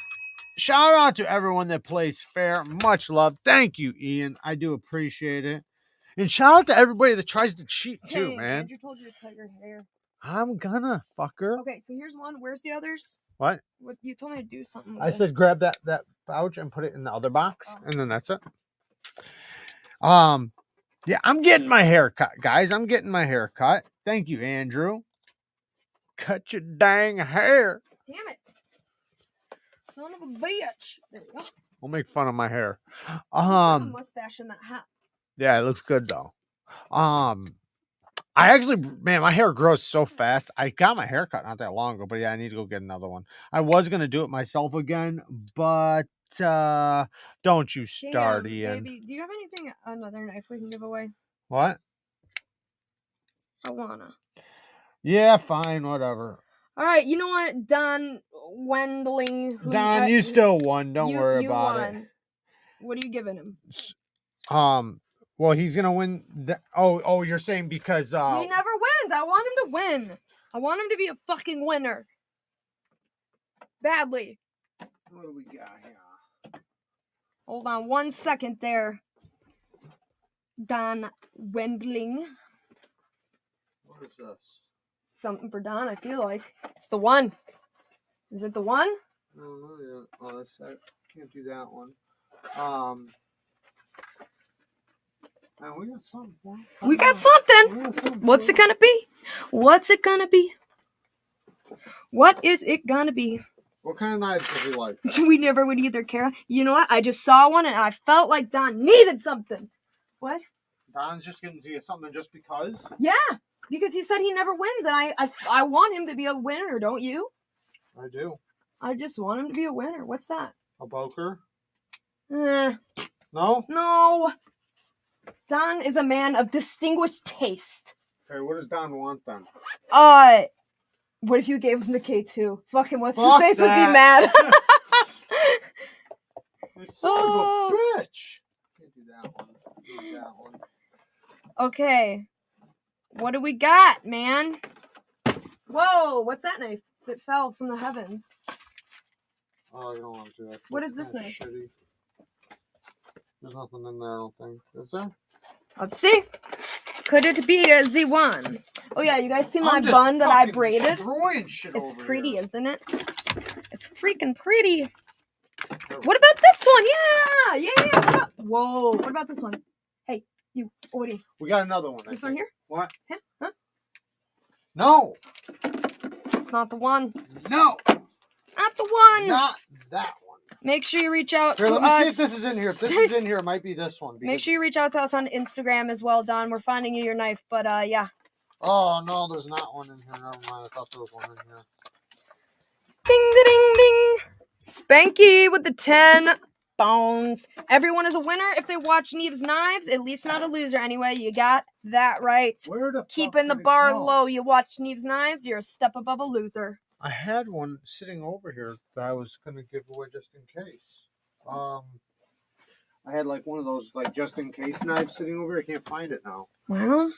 shout out to everyone that plays fair. Much love. Thank you, Ian. I do appreciate it. And shout out to everybody that tries to cheat too, man. Andrew told you to cut your hair. I'm gonna, fucker. Okay, so here's one. Where's the others? What? You told me to do something with I said grab that pouch and put it in the other box, and then that's it. Yeah, I'm getting my hair cut, guys. I'm getting my hair cut. Thank you, Andrew. Cut your dang hair. Damn it. Son of a bitch. There we go. We'll make fun of my hair. A mustache in that hat. Yeah, it looks good though. I actually, man, my hair grows so fast. I got my hair cut not that long ago, but yeah, I need to go get another one. I was gonna do it myself again, but don't you start, Damn, Ian. Baby, do you have another knife we can give away? What? I wanna. Yeah, fine, whatever. All right, you know what, Don Wendling. Don, you still won. Don't worry about it. What are you giving him? Well, he's gonna win. Oh, you're saying because he never wins. I want him to win. I want him to be a fucking winner. Badly. What do we got here? Hold on 1 second there. Don Wendling. What is this? Something for Don, I feel like. It's the one. Is it the one? I don't know yet. Oh, I can't do that one. We got something. We got something. What's it gonna be? What's it gonna be? What is it gonna be? What kind of knives does he like? We never would either, Kara. You know what? I just saw one and I felt like Don needed something. What? Don's just gonna do something just because? Yeah, because he said he never wins, and I want him to be a winner, don't you? I do. I just want him to be a winner. What's that? A poker? No? No. Don is a man of distinguished taste. Okay, what does Don want then? What if you gave him the K2? Fucking what's his face would be mad. Son of a bitch. Can't do that one. Do that one. Okay. What do we got, man? Whoa, what's that knife that fell from the heavens? Oh, you don't want to do that. What is this knife? Shitty. There's nothing in there, I don't think. Is there? Let's see. Could it be a Z1? Oh yeah, you guys see my bun that I braided? It's pretty, here. Isn't it? It's freaking pretty. What about this one? Yeah. Whoa. What about this one? Hey, you, Odie. We got another one. This one here? What? Him? Huh? No. It's not the one. No. Not the one. Not that one. Make sure you reach out here, to let me us. see if this is in here. If this is in here, it might be this one. Make sure you reach out to us on Instagram as well, Don. We're finding you your knife, but yeah. Oh, no, there's not one in here. Never mind. I thought there was one in here. Ding, ding, ding, ding. Spanky with the 10 bones. Everyone is a winner if they watch Neevesknives. At least not a loser anyway. You got that right. Where the Keeping the bar low. You watch Neevesknives, you're a step above a loser. I had one sitting over here that I was going to give away just in case. I had like one of those like just in case knives sitting over here. I can't find it now. Well,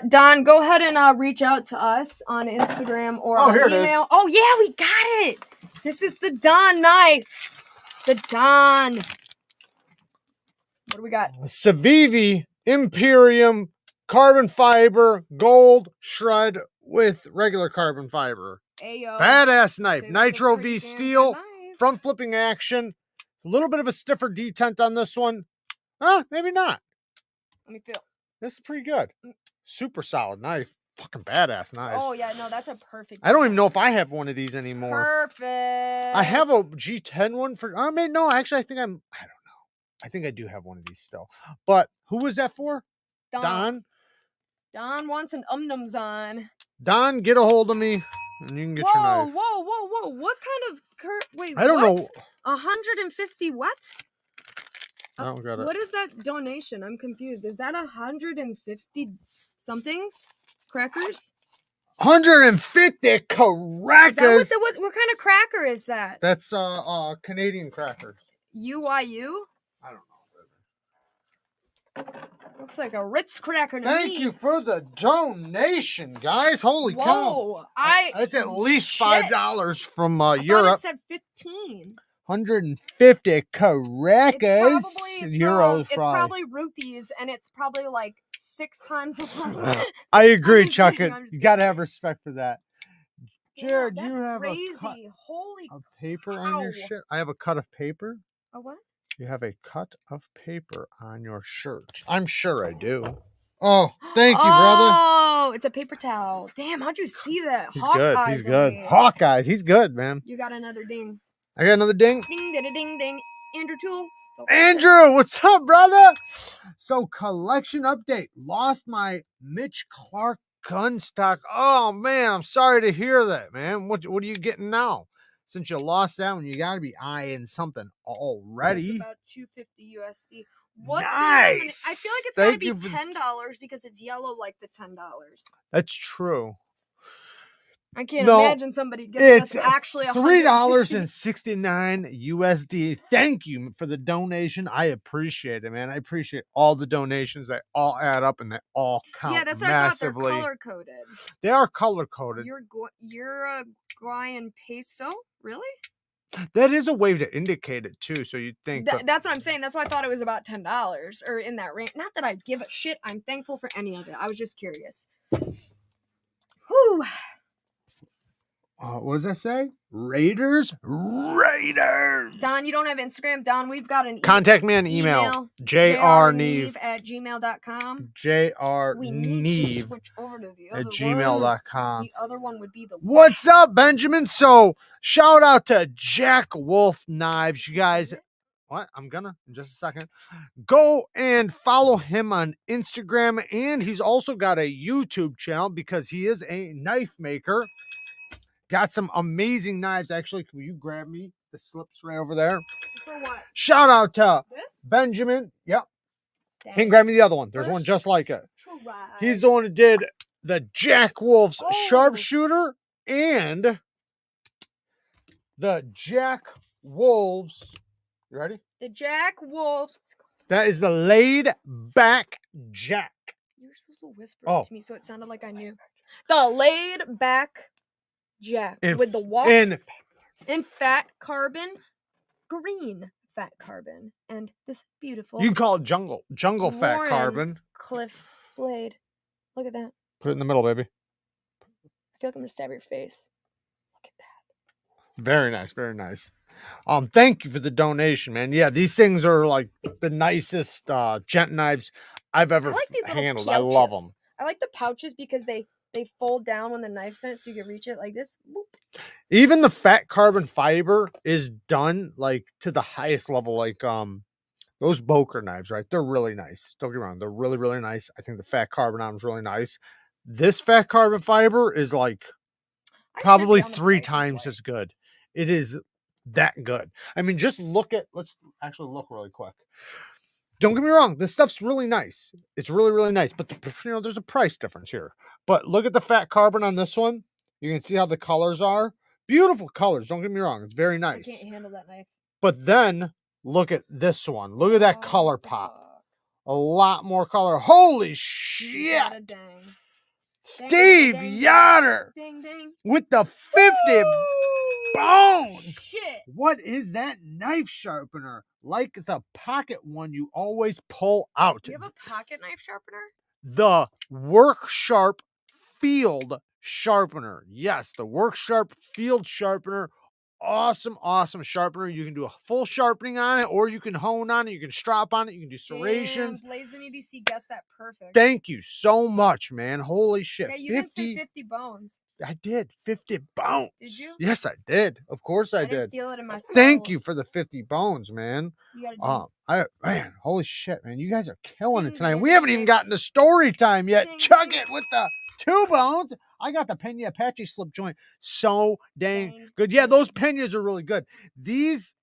Don, go ahead and reach out to us on Instagram or on here it email. is. Oh yeah, we got it. This is the Don knife. The Don. What do we got? Civivi Imperium carbon fiber gold shred with regular carbon fiber. Ayo. Badass knife. Say Nitro that's a V pretty damn steel. good knife. Front flipping action. A little bit of a stiffer detent on this one. Maybe not. Let me feel. This is pretty good. Super solid knife. Fucking badass knife. Oh yeah, no, that's a perfect. I don't even know if I have one of these anymore. Perfect. I have a G10 one for. I mean, no, actually, I don't know. I think I do have one of these still. But who was that for? Don. Don wants an umnums on. Don, get a hold of me, and you can get your knife. Whoa! What kind of wait? I don't know. 150 what? I don't got it. What is that donation? I'm confused. Is that 150 somethings? Crackers? 150 crackers. Is that what kind of cracker is that? That's Canadian crackers. UYU? I don't know. Looks like a Ritz cracker to Thank me. you for the donation, guys. Holy cow. Whoa! It's at least shit. $5 from I Europe. thought it said 15. 150 crackers. Euros, it's probably rupees, and it's probably like 6 times less. I agree, just Chuck. kidding, I'm just You got to have respect for that. Jared, that's you have crazy. a cut Holy of paper on your cow. shirt. I have a cut of paper. A what? You have a cut of paper on your shirt. I'm sure I do. Oh, thank you, brother. Oh, it's a paper towel. Damn, how'd you see that? He's good. He's good. Me. Hawkeyes. He's good, man. You got another ding. I got another ding. Ding, ding, ding, ding. Andrew Tool. Andrew, what's up, brother? So, collection update. Lost my Mitch Clark gun stock. Oh, man, I'm sorry to hear that, man. What are you getting now? Since you lost that one, you got to be eyeing something already. It's about $250 USD. What? Nice. I feel like it's got to be $10 because it's yellow like the $10. That's true. I can't imagine somebody giving us actually $3.69 USD. Thank you for the donation. I appreciate it, man. I appreciate all the donations. They all add up and they all count. Yeah, that's what massively. I thought. They're color coded. They are color coded. You're a Guayan peso, really? That is a way to indicate it too. So you'd think that's what I'm saying. That's why I thought it was about $10 or in that range. Not that I give a shit. I'm thankful for any of it. I was just curious. Whew. What does that say? Raiders. Don, you don't have Instagram? Don, we've got an contact me on email. jrneve@gmail.com. jrneve switch over to the other @gmail.com. The other one would be the What's up, Benjamin? So shout out to Jack Wolf Knives. You guys, what? I'm gonna in just a second. Go and follow him on Instagram, and he's also got a YouTube channel because he is a knife maker. Got some amazing knives. Actually, can you grab me the slips right over there? For what? Shout out to This? Benjamin. Yep. Dang. He can grab me the other one. There's one just like it. He's the one who did the Jack Wolf's sharpshooter and the Jack Wolf's. You ready? The Jack Wolf. That is the laid back Jack. You were supposed to whisper it to me so it sounded like I knew. The laid back Jack with the wall in fat carbon, green fat carbon, and this beautiful. You can call it jungle fat carbon. Cliff blade. Look at that. Put it in the middle, baby. I feel like I'm gonna stab your face. Look at that. Very nice, very nice. Thank you for the donation, man. Yeah, these things are like the nicest gent knives I've ever handled. I love them. I like the pouches because they fold down when the knife's in it, so you can reach it like this. Boop. Even the fat carbon fiber is done like to the highest level. Like those Boker knives, right? They're really nice. Don't get me wrong, they're really, really nice. I think the fat carbon on them is really nice. This fat carbon fiber is like probably on the 3 Price is times Right. as good. It is that good. I mean, just look at, let's actually look really quick. Don't get me wrong, this stuff's really nice. It's really, really nice, but there's a price difference here. But look at the fat carbon on this one. You can see how the colors are. Beautiful colors, don't get me wrong. It's very I nice. can't handle that knife. But then look at this one. Look at that color what the pop. fuck? A lot more color. Holy shit! Yada dang. Steve Dang, dang, dang. Yoder Ding ding. with the 50 Woo! bones. Shit. What is that knife sharpener? Like the pocket one you always pull out. Do you have a pocket knife sharpener? The Work Sharp Field Sharpener. Yes, the Work Sharp Field Sharpener. Awesome, awesome sharpener. You can do a full sharpening on it, or you can hone on it. You can strap on it. You can do serrations. Damn, Blades and EDC guessed that perfect. Thank you so much, man. Holy shit. Yeah, you didn't say 50 bones. I did. 50 bones. Did you? Yes, I did. Of course I didn't did. feel it in my soul. Thank you for the 50 bones, man. You gotta Man, holy shit, man. You guys are killing it Ding, tonight. ding, We haven't even ding. gotten to story time yet. Ding, Chug ding. it with the 2 bones. I got the Pena Apache slip joint. So dang good. Yeah, those Penas are really good. These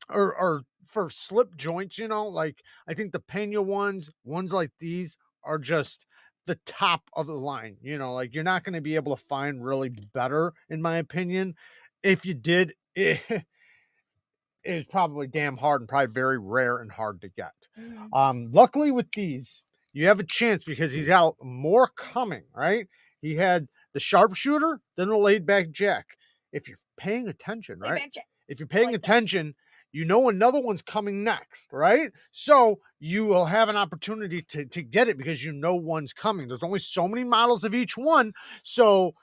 are for slip joints, like I think the Pena ones like these are just the top of the line, like you're not going to be able to find really better, in my opinion. If you did, it is probably damn hard and probably very rare and hard to get. Luckily with these, you have a chance because he's got more coming, right? He had the sharpshooter, then the laid back jack. If you're paying attention, right? If you're paying attention, you know another one's coming next, right? So you will have an opportunity to get it because you know one's coming. There's only so many models of each one. So,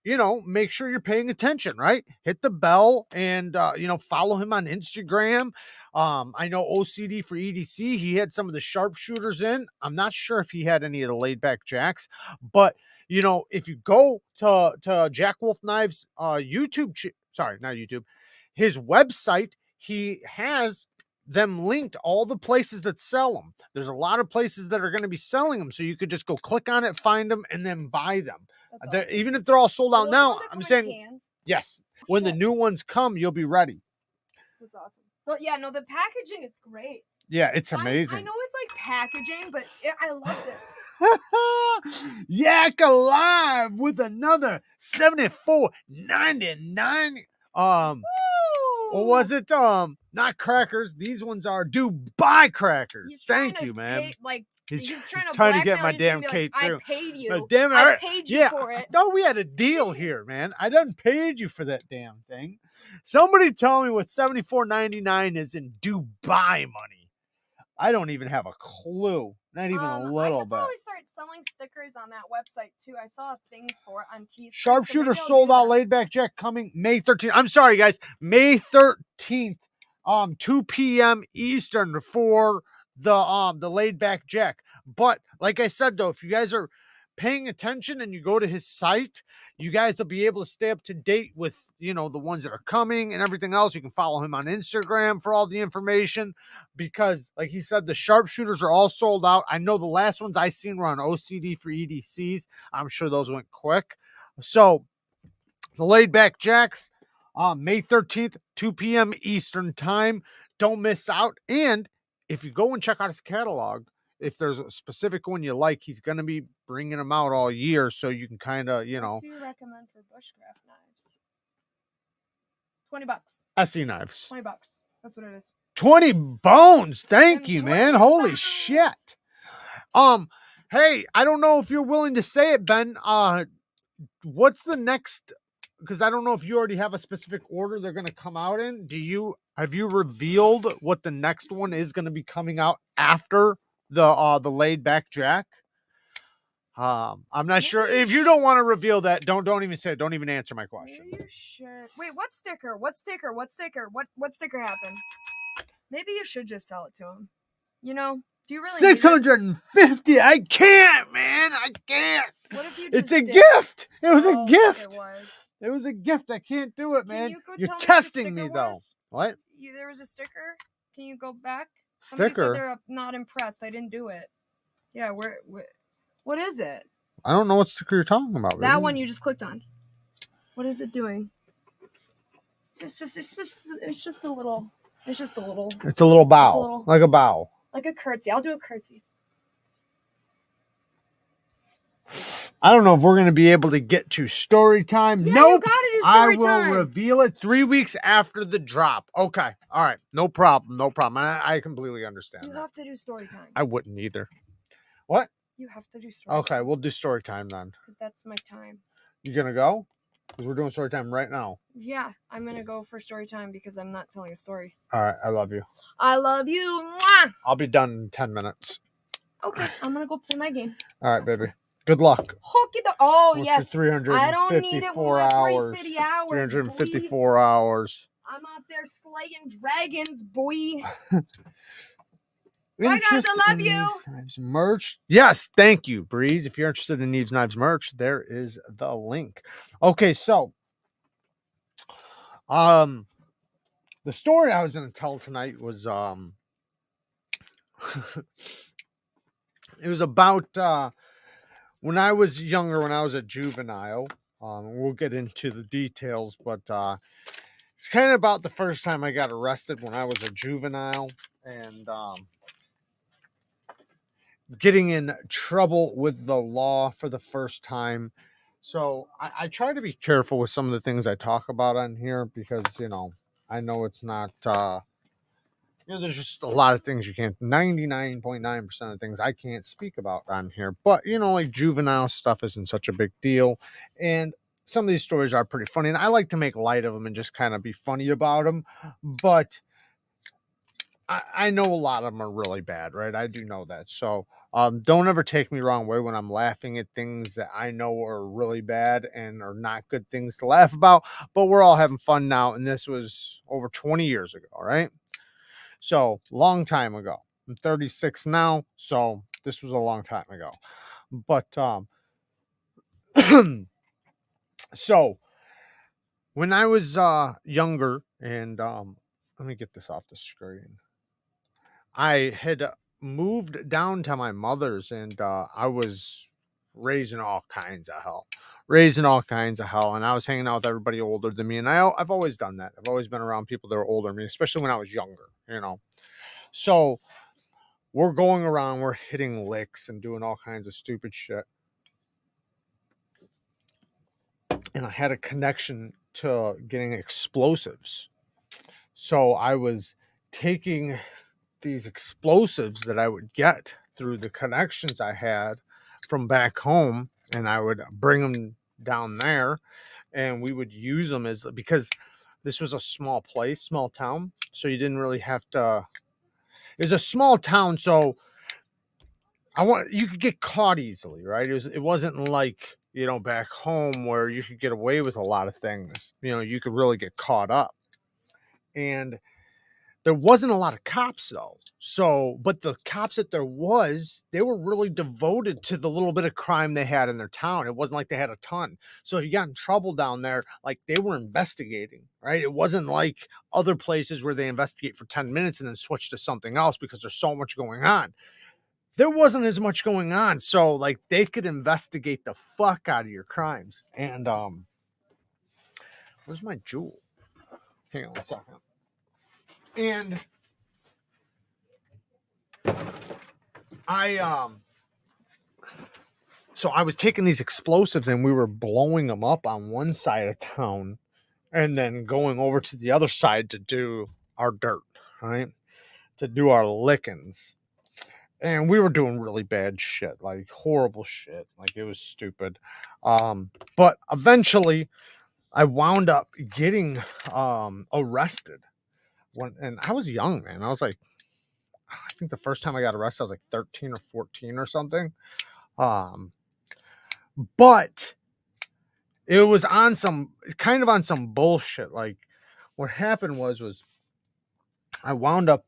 make sure you're paying attention, right? Hit the bell and, follow him on Instagram. I know OCD for EDC, he had some of the sharpshooters in. I'm not sure if he had any of the laid back jacks, but if you go to Jack Wolf Knives, YouTube, sorry, not YouTube, his website, he has them linked all the places that sell them. There's a lot of places that are going to be selling them. So you could just go click on it, find them, and then buy them. Awesome. Even if they're all sold out now, I'm saying, yes, when the new ones come, you'll be ready. That's awesome. Well, yeah, no, the packaging is great. Yeah, it's amazing. I know it's like packaging, but I love it. Yak Alive with another $74.99. Or was it not crackers? These ones are Dubai crackers. Thank you, man. He's trying to get my damn K too. I paid you. Damn it! I paid you for it. No, we had a deal here, man. I done paid you for that damn thing. Somebody tell me what $74.99 is in Dubai money. I don't even have a clue. Not even a little bit. I could probably start selling stickers on that website too. I saw a thing for it on T. Sharpshooter sold out. Laid back jack coming May 13th. I'm sorry, guys. May 13th, 2 p.m. Eastern for the laid back jack. But like I said, though, if you guys are paying attention and you go to his site, you guys will be able to stay up to date with the ones that are coming and everything else. You can follow him on Instagram for all the information, because like he said, the sharpshooters are all sold out. I know the last ones I seen were on OCD for EDCs. I'm sure those went quick. So the laid back jacks, May 13th, 2 p.m. Eastern time. Don't miss out. And if you go and check out his catalog, if there's a specific one you like, he's going to be bringing them out all year. So you can kind of, What do you recommend for bushcraft knives? $20. SE knives. $20. That's what it is. 20 bones. Thank you, man. Holy shit. Hey, I don't know if you're willing to say it, Ben. What's the next? Because I don't know if you already have a specific order they're going to come out in. Have you revealed what the next one is going to be coming out after the laid back jack? I'm not sure. If you don't want to reveal that, don't even say it. Don't even answer my question. Maybe you should. Wait, what sticker? What sticker? What sticker? What sticker happened? Maybe you should just sell it to him. Do you really 650? I can't, man. I can't. What if you It's a gift. It was a gift. It was a gift. I can't do it, man. You're testing me, though. What? There was a sticker. Can you go back? Sticker? Somebody said they're not impressed. I didn't do it. Yeah, what is it? I don't know what sticker you're talking about. That one you just clicked on. What is it doing? It's just a little. It's just a little. It's a little bow. It's a little, like a bow. Like a curtsy. I'll do a curtsy. I don't know if we're going to be able to get to story time. Yeah, nope. You gotta do story time. I will reveal it 3 weeks after the drop. Okay. All right. No problem. No problem. I completely understand. You have to do story time. I wouldn't either. What? You have to do story time. Okay. We'll do story time then. Because that's my time. You going to go? Because we're doing story time right now. Yeah. I'm going to go for story time because I'm not telling a story. All right. I love you. I love you. Mwah! I'll be done in 10 minutes. Okay. I'm going to go play my game. All right, baby. Good luck. Oh, what's yes. 354 I don't need it with my 350 hours. 354 boy. hours. I'm out there slaying dragons, boy. Bye, guys. I love you. Neevesknives merch. Yes, thank you, Breeze. If you're interested in Neevesknives merch, there is the link. Okay, so the story I was going to tell tonight was it was about when I was younger, when I was a juvenile. We'll get into the details, but it's kind of about the first time I got arrested when I was a juvenile, and getting in trouble with the law for the first time. So I try to be careful with some of the things I talk about on here because, I know it's not, there's just a lot of things you can't, 99.9% of things I can't speak about on here. But, like juvenile stuff isn't such a big deal. And some of these stories are pretty funny. And I like to make light of them and just kind of be funny about them. But I know a lot of them are really bad, right? I do know that. So don't ever take me wrong way when I'm laughing at things that I know are really bad and are not good things to laugh about. But we're all having fun now. And this was over 20 years ago, right? So long time ago. I'm 36 now. So this was a long time ago. But so when I was younger, and let me get this off the screen. I had moved down to my mother's, and I was raising all kinds of hell. And I was hanging out with everybody older than me. And I've always done that. I've always been around people that are older than me, especially when I was younger, So we're going around, we're hitting licks and doing all kinds of stupid shit. And I had a connection to getting explosives. So I was taking these explosives that I would get through the connections I had from back home, and I would bring them down there, and we would use them because this was a small place, small town, so you didn't really have to. It was a small town, so you could get caught easily, right? It wasn't like back home where you could get away with a lot of things. You could really get caught up, and there wasn't a lot of cops though. So, but the cops that there was, they were really devoted to the little bit of crime they had in their town. It wasn't like they had a ton. So if you got in trouble down there, like they were investigating, right? It wasn't like other places where they investigate for 10 minutes and then switch to something else because there's so much going on. There wasn't as much going on. So like they could investigate the fuck out of your crimes. And where's my jewel? Hang on 1 second. And so I was taking these explosives and we were blowing them up on one side of town and then going over to the other side to do our dirt, right? To do our lickings. And we were doing really bad shit, like horrible shit. Like it was stupid. But eventually I wound up getting arrested. And I was young, man. I was like, I think the first time I got arrested, I was like 13 or 14 or something. But it was on some bullshit. Like what happened was I wound up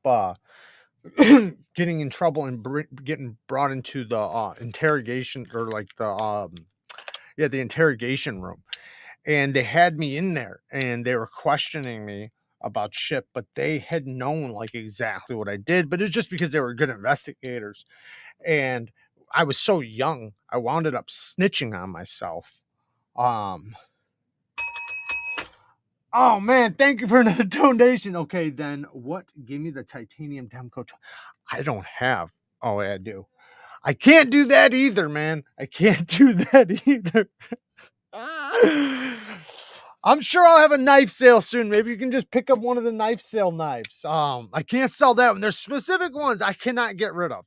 getting in trouble and getting brought into the interrogation, or like the interrogation room. And they had me in there and they were questioning me about shit, but they had known like exactly what I did, but it was just because they were good investigators. And I was so young, I wound up snitching on myself. Oh man, thank you for another donation. Okay, then what? Give me the titanium Demco. I don't have. Oh, wait, I do. I can't do that either, man. I can't do that either. I'm sure I'll have a knife sale soon. Maybe you can just pick up one of the knife sale knives. I can't sell that one. There's specific ones I cannot get rid of.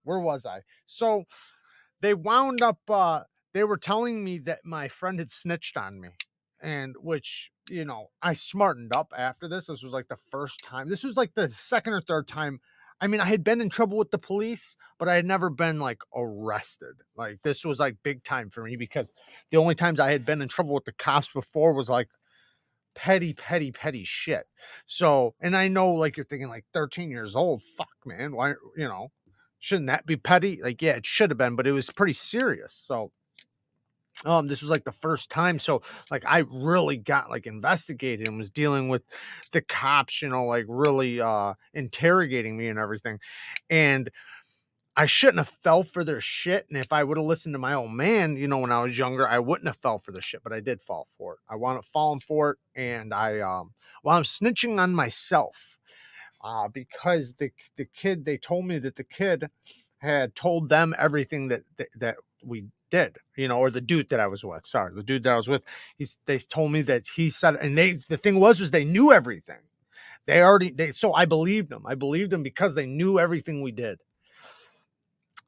Where was I? So they wound up they were telling me that my friend had snitched on me, and which, I smartened up after this. This was like the first time. This was like the second or third time. I mean, I had been in trouble with the police, but I had never been like arrested. Like this was like big time for me, because the only times I had been in trouble with the cops before was like petty shit. So, and I know, like, you're thinking like 13 years old, fuck man, why, shouldn't that be petty? Like, yeah, it should have been, but it was pretty serious. So this was like the first time. So like I really got like investigated and was dealing with the cops, like really interrogating me and everything. And I shouldn't have fell for their shit. And if I would have listened to my old man, when I was younger, I wouldn't have fell for the shit, but I did fall for it. I wound up falling for it. And I'm snitching on myself, because the kid, they told me that the kid had told them everything that we did, or the dude that I was with. Sorry, the dude that I was with. They told me that he said, and the thing was they knew everything. So I believed them. I believed them because they knew everything we did.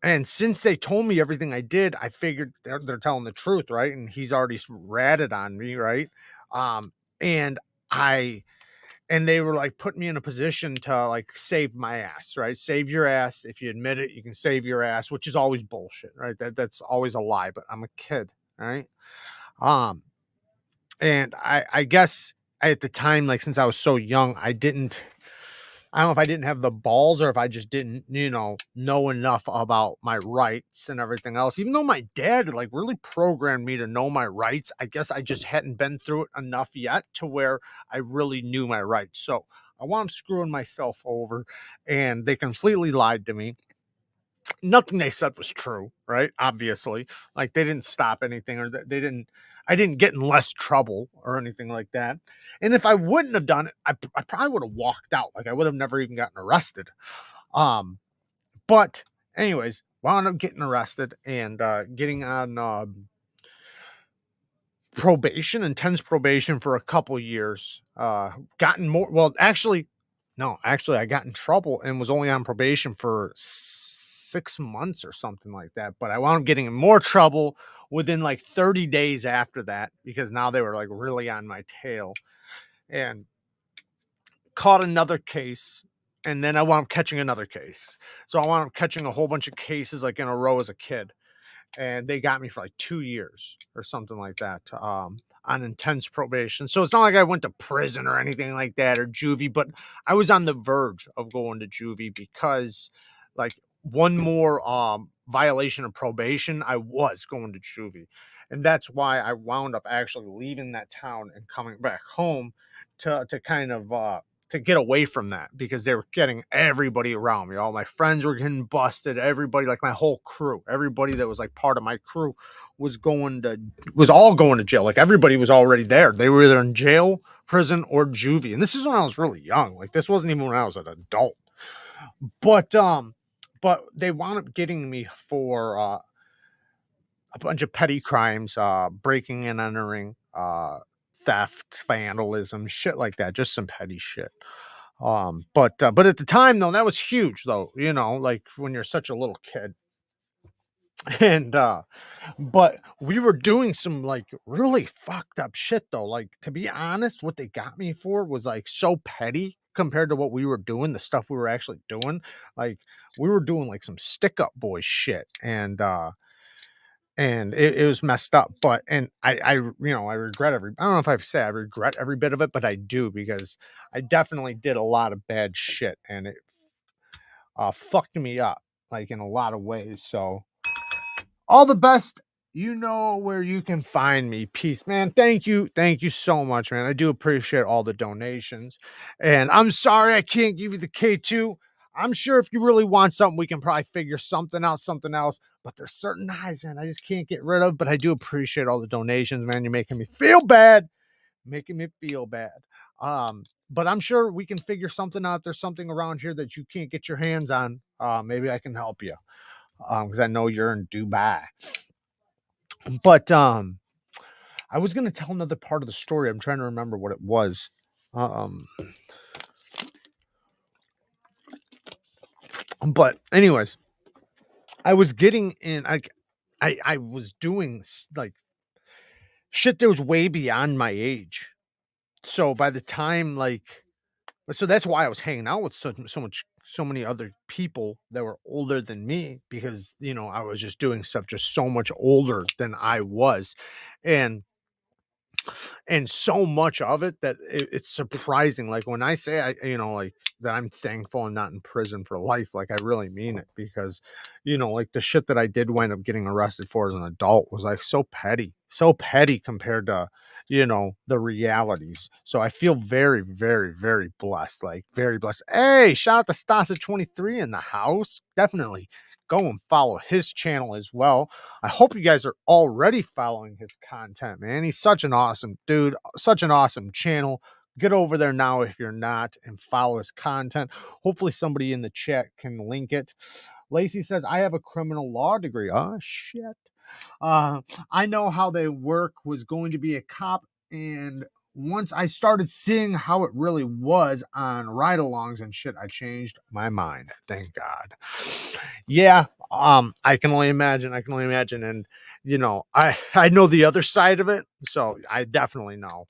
And since they told me everything I did, I figured they're telling the truth, right? And he's already ratted on me, right? Um, and I and they were like putting me in a position to like save my ass, right? Save your ass. If you admit it, you can save your ass, which is always bullshit, right? That's always a lie, but I'm a kid, right? Um, and I guess at the time, like since I was so young, I don't know if I didn't have the balls or if I just didn't, know enough about my rights and everything else. Even though my dad like really programmed me to know my rights, I guess I just hadn't been through it enough yet to where I really knew my rights. So I wound up screwing myself over, and they completely lied to me. Nothing they said was true, right? Obviously, like they didn't stop anything, or they didn't. I didn't get in less trouble or anything like that. And if I wouldn't have done it, I probably would have walked out. Like I would have never even gotten arrested. But anyways, wound up getting arrested and getting on probation, intense probation for a couple years. Gotten more. Well, actually, no, actually, I got in trouble and was only on probation for 6 months or something like that. But I wound up getting in more trouble within like 30 days after that, because now they were like really on my tail, and caught another case. And then I wound up catching another case. So I wound up catching a whole bunch of cases like in a row as a kid. And they got me for like 2 years or something like that, on intense probation. So it's not like I went to prison or anything like that, or juvie, but I was on the verge of going to juvie because like one more violation of probation, I was going to juvie. And that's why I wound up actually leaving that town and coming back home to kind of to get away from that, because they were getting everybody around me. All my friends were getting busted. Everybody, like my whole crew, everybody that was like part of my crew was all going to jail. Like everybody was already there. They were either in jail, prison, or juvie. And this is when I was really young. Like this wasn't even when I was an adult. But they wound up getting me for a bunch of petty crimes, breaking and entering, theft, vandalism, shit like that. Just some petty shit. But at the time though, that was huge though, like when you're such a little kid. And but we were doing some like really fucked up shit though. Like to be honest, what they got me for was like so petty compared to what we were doing, the stuff we were actually doing. Like we were doing like some stick up boy shit, and it was messed up. But and I I regret I don't know if I say I regret every bit of it, but I do, because I definitely did a lot of bad shit, and it fucked me up like in a lot of ways. So all the best. You know where you can find me. Peace, man. Thank you so much, man. I do appreciate all the donations, and I'm sorry I can't give you the K2. I'm sure if you really want something, we can probably figure something else. But there's certain knives, man, I just can't get rid of. But I do appreciate all the donations, man. You're making me feel bad. making me feel bad. But I'm sure we can figure something out. There's something around here that you can't get your hands on. Maybe I can help you. Because I know you're in Dubai. But I was gonna tell another part of the story. I'm trying to remember what it was. But anyways, I was getting in. I was doing like shit that was way beyond my age. So by the time so that's why I was hanging out with so many other people that were older than me, because I was just doing stuff just so much older than I was, and so much of it that it's surprising. Like when I say like that I'm thankful I'm not in prison for life, like I really mean it, because like the shit that I did wind up getting arrested for as an adult was like so petty compared to the realities. So I feel very, very, very blessed, like very blessed. Hey, shout out to Stasa 23 in the house. Definitely go and follow his channel as well. I hope you guys are already following his content, man. He's such an awesome dude, such an awesome channel. Get over there now if you're not and follow his content. Hopefully somebody in the chat can link it. Lacey says, I have a criminal law degree. Oh, shit. I know how they work, was going to be a cop, and once I started seeing how it really was on ride-alongs and shit, I changed my mind. Thank God. Yeah, I can only imagine. And I know the other side of it, so I definitely know.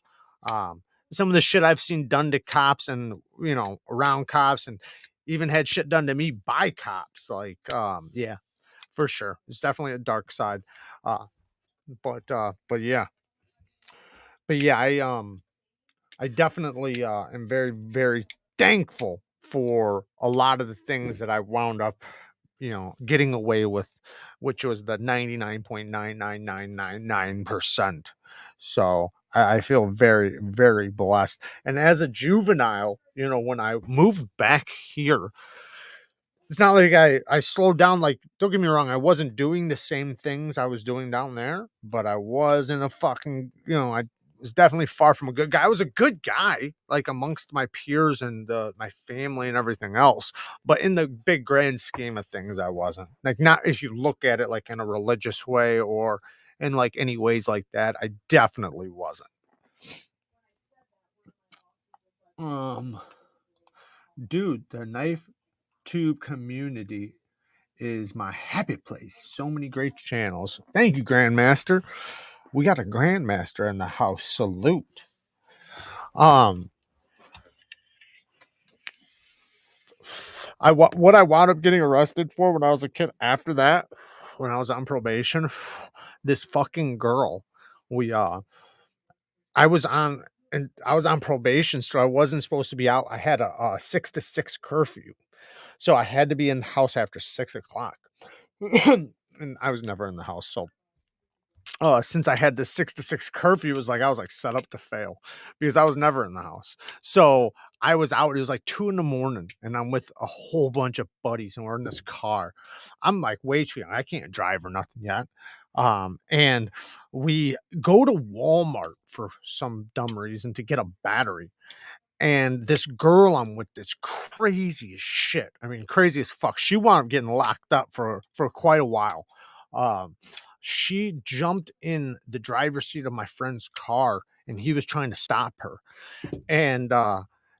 Some of the shit I've seen done to cops and around cops, and even had shit done to me by cops. Like, yeah, for sure. It's definitely a dark side. But yeah. I definitely am very, very thankful for a lot of the things that I wound up, getting away with, which was the 99.99999%. So I feel very, very blessed. And as a juvenile, when I moved back here, it's not like I slowed down. Like, don't get me wrong, I wasn't doing the same things I was doing down there, but I was in a fucking, I was definitely far from a good guy. I was a good guy, like amongst my peers and my family and everything else. But in the big grand scheme of things, I wasn't. Like, not if you look at it like in a religious way or in like any ways like that, I definitely wasn't. Dude, the knife tube community is my happy place. So many great channels. Thank you, Grandmaster. We got a Grandmaster in the house. Salute. What I wound up getting arrested for when I was a kid after that, when I was on probation, this fucking girl. We I was on probation, so I wasn't supposed to be out. I had a 6 to 6 curfew. So I had to be in the house after 6 o'clock. And I was never in the house. So since I had this 6 to 6 curfew, it was like I was like set up to fail because I was never in the house. So I was out. It was like 2 a.m, and I'm with a whole bunch of buddies, and we're in this car. I'm like way too young. I can't drive or nothing yet. And we go to Walmart for some dumb reason to get a battery. And this girl I'm with, that's crazy as shit. I mean, crazy as fuck. She wound up getting locked up for quite a while. Um, she jumped in the driver's seat of my friend's car, and he was trying to stop her. And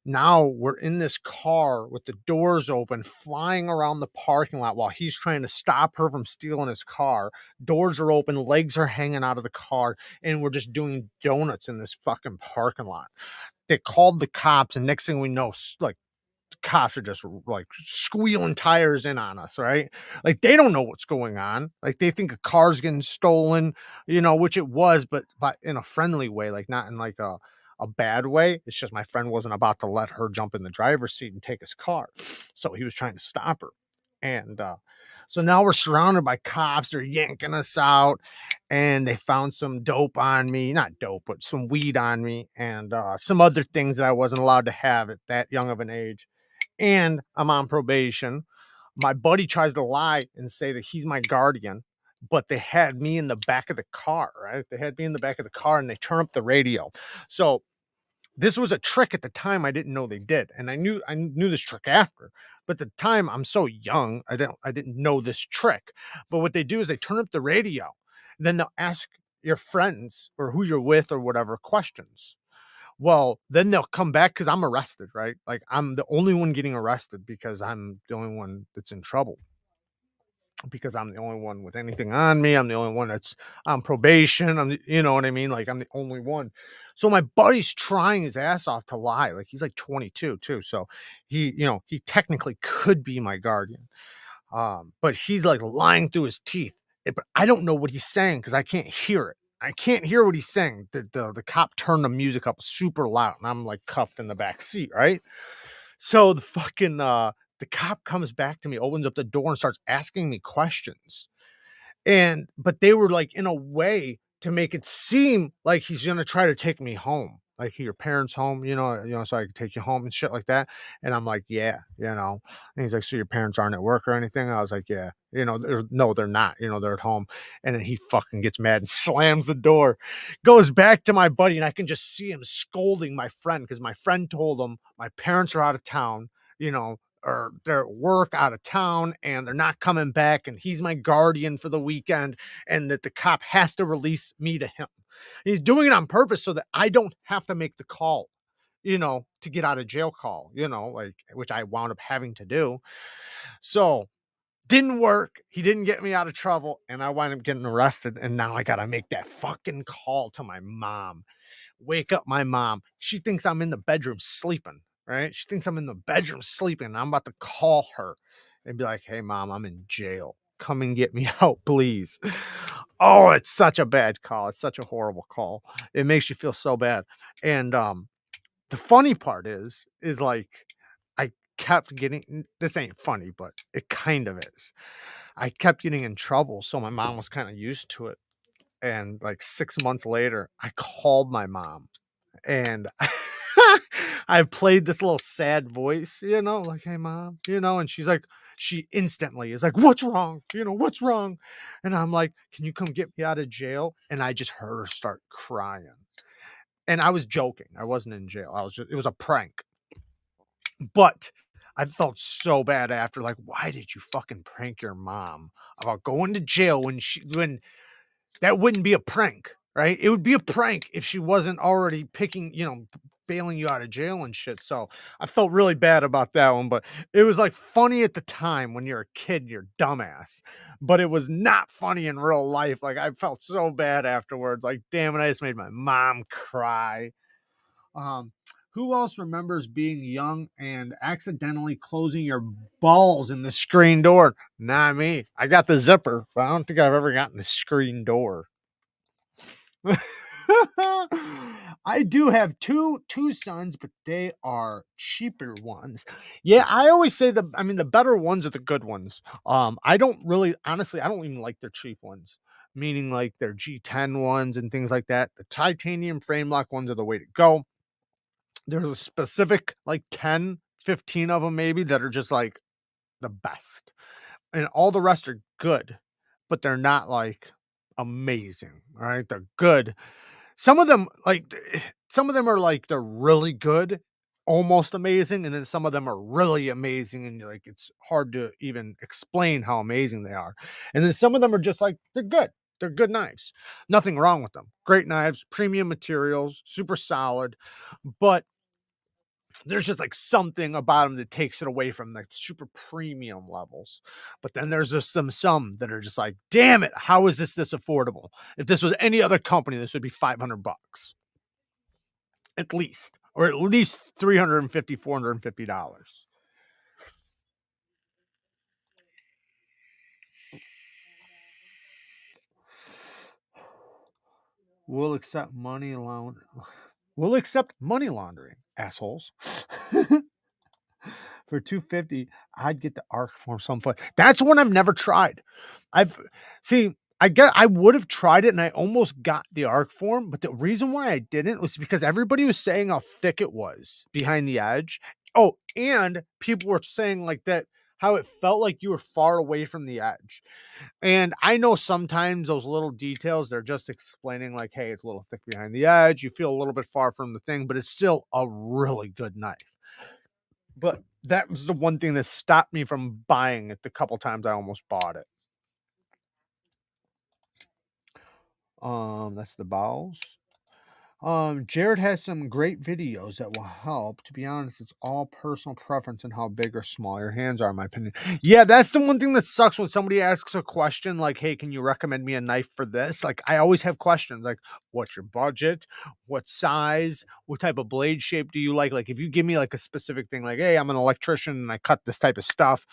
now we're in this car with the doors open, flying around the parking lot while he's trying to stop her from stealing his car. Doors are open, legs are hanging out of the car, and we're just doing donuts in this fucking parking lot. They called the cops, and next thing we know, like, the cops are just like squealing tires in on us, right? Like, they don't know what's going on. Like, they think a car's getting stolen, which it was, but in a friendly way, like not in like a bad way. It's just my friend wasn't about to let her jump in the driver's seat and take his car. So he was trying to stop her. And so now we're surrounded by cops. They're yanking us out, and they found some dope on me. Not dope, but some weed on me, and some other things that I wasn't allowed to have at that young of an age. And I'm on probation. My buddy tries to lie and say that he's my guardian, but they had me in the back of the car, right? They had me in the back of the car and they turned up the radio. So this was a trick at the time I didn't know they did. And I knew this trick after. But at the time I'm so young, I didn't know this trick. But what they do is they turn up the radio, then they'll ask your friends or who you're with or whatever questions. Well, then they'll come back because I'm arrested, right? Like I'm the only one getting arrested because I'm the only one that's in trouble. Because I'm the only one with anything on me. I'm the only one that's on probation. You know what I mean? Like I'm the only one. So my buddy's trying his ass off to lie. Like he's like 22 too. So he technically could be my guardian. But he's like lying through his teeth. But I don't know what he's saying because I can't hear it. I can't hear what he's saying. The cop turned the music up super loud and I'm like cuffed in the back seat, right? So the cop comes back to me, opens up the door and starts asking me questions. But they were like in a way to make it seem like he's gonna try to take me home, like your parents' home, so I can take you home and shit like that. And I'm like, yeah, And he's like, so your parents aren't at work or anything? I was like, yeah, no, they're not, they're at home. And then he fucking gets mad and slams the door, goes back to my buddy, and I can just see him scolding my friend because my friend told him my parents are out of town, or they're at work out of town and they're not coming back and he's my guardian for the weekend and that the cop has to release me to him. He's doing it on purpose so that I don't have to make the call, to get out of jail call, like which I wound up having to do. So didn't work. He didn't get me out of trouble and I wound up getting arrested. And now I got to make that fucking call to my mom. Wake up my mom. She thinks I'm in the bedroom sleeping, right? She thinks I'm in the bedroom sleeping. And I'm about to call her and be like, hey, mom, I'm in jail. Come and get me out, please. Oh, it's such a bad call. It's such a horrible call. It makes you feel so bad. And the funny part is like, I kept getting, this ain't funny, but it kind of is. I kept getting in trouble. So my mom was kind of used to it. And like 6 months later, I called my mom and I played this little sad voice, like, hey, mom, and she instantly is like, what's wrong? What's wrong? And I'm like, can you come get me out of jail? And I just heard her start crying. And I was joking. I wasn't in jail. It was a prank. But I felt so bad after, like, why did you fucking prank your mom about going to jail when that wouldn't be a prank, right? It would be a prank if she wasn't already bailing you out of jail and shit. So I felt really bad about that one, but it was like funny at the time when you're a kid, you're dumbass, but it was not funny in real life. Like I felt so bad afterwards. Like, damn it, I just made my mom cry. Who else remembers being young and accidentally closing your balls in the screen door? Not me. I got the zipper, but I don't think I've ever gotten the screen door. I do have two sons, but they are cheaper ones. Yeah, I always say the better ones are the good ones. I don't even like their cheap ones, meaning like their G10 ones and things like that. The titanium frame lock ones are the way to go. There's a specific like 10, 15 of them maybe that are just like the best. And all the rest are good, but they're not like amazing. All right. They're good. Some of them are like they're really good, almost amazing, and then some of them are really amazing, and you're like it's hard to even explain how amazing they are. And then some of them are just like they're good. They're good knives. Nothing wrong with them. Great knives, premium materials, super solid, but there's just like something about them that takes it away from the super premium levels. But then there's just some that are just like, damn it, how is this affordable? If this was any other company, this would be $500 at least, or at least $350, $450. We'll accept money laundering. We'll accept money laundering, assholes. For $250, I'd get the arc form some fun. That's one I've never tried. I would have tried it and I almost got the arc form, but the reason why I didn't was because everybody was saying how thick it was behind the edge. Oh, and people were saying like that how it felt like you were far away from the edge. And I know sometimes those little details, they're just explaining like, hey, it's a little thick behind the edge. You feel a little bit far from the thing, but it's still a really good knife. But that was the one thing that stopped me from buying it the couple times I almost bought it. That's the bowels. Jared has some great videos that will help. To be honest, it's all personal preference and how big or small your hands are, in my opinion. Yeah, that's the one thing that sucks when somebody asks a question like, hey, can you recommend me a knife for this? Like, I always have questions like, what's your budget? What size? What type of blade shape do you like? Like, if you give me like a specific thing, like, hey, I'm an electrician and I cut this type of stuff,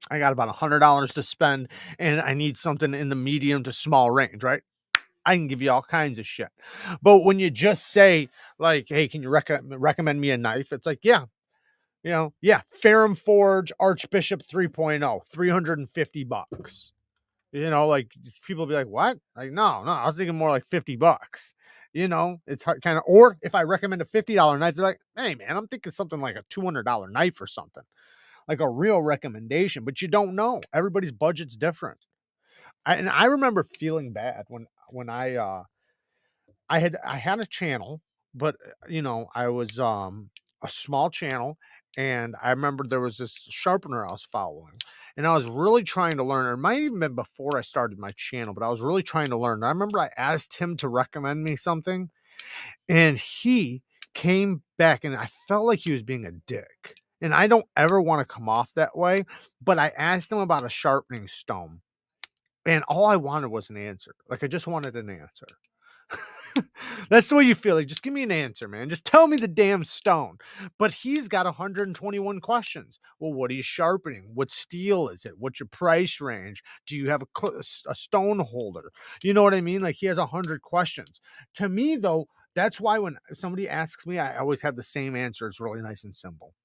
I got about $100 to spend and I need something in the medium to small range, right? I can give you all kinds of shit. But when you just say like, hey, can you recommend me a knife? It's like, yeah, yeah, Ferrum Forge Archbishop 3.0, $350. Like people be like, what? Like, no, I was thinking more like $50. It's hard kind of, or if I recommend a $50 knife, they're like, hey man, I'm thinking something like a $200 knife or something, like a real recommendation, but you don't know. Everybody's budget's different. And I remember feeling bad when I had a channel, but I was a small channel, and I remember there was this sharpener I was following, and I was really trying to learn. Or it might even been before I started my channel, but I was really trying to learn. And I remember I asked him to recommend me something, and he came back, and I felt like he was being a dick. And I don't ever want to come off that way, but I asked him about a sharpening stone, and all I wanted was an answer. Like I just wanted an answer. That's the way you feel. Like, just give me an answer, man. Just tell me the damn stone. But he's got 121 questions. Well, what are you sharpening? What steel is it? What's your price range? Do you have a stone holder? You know what I mean? Like, he has 100 questions. To me, though, that's why when somebody asks me, I always have the same answer. It's really nice and simple.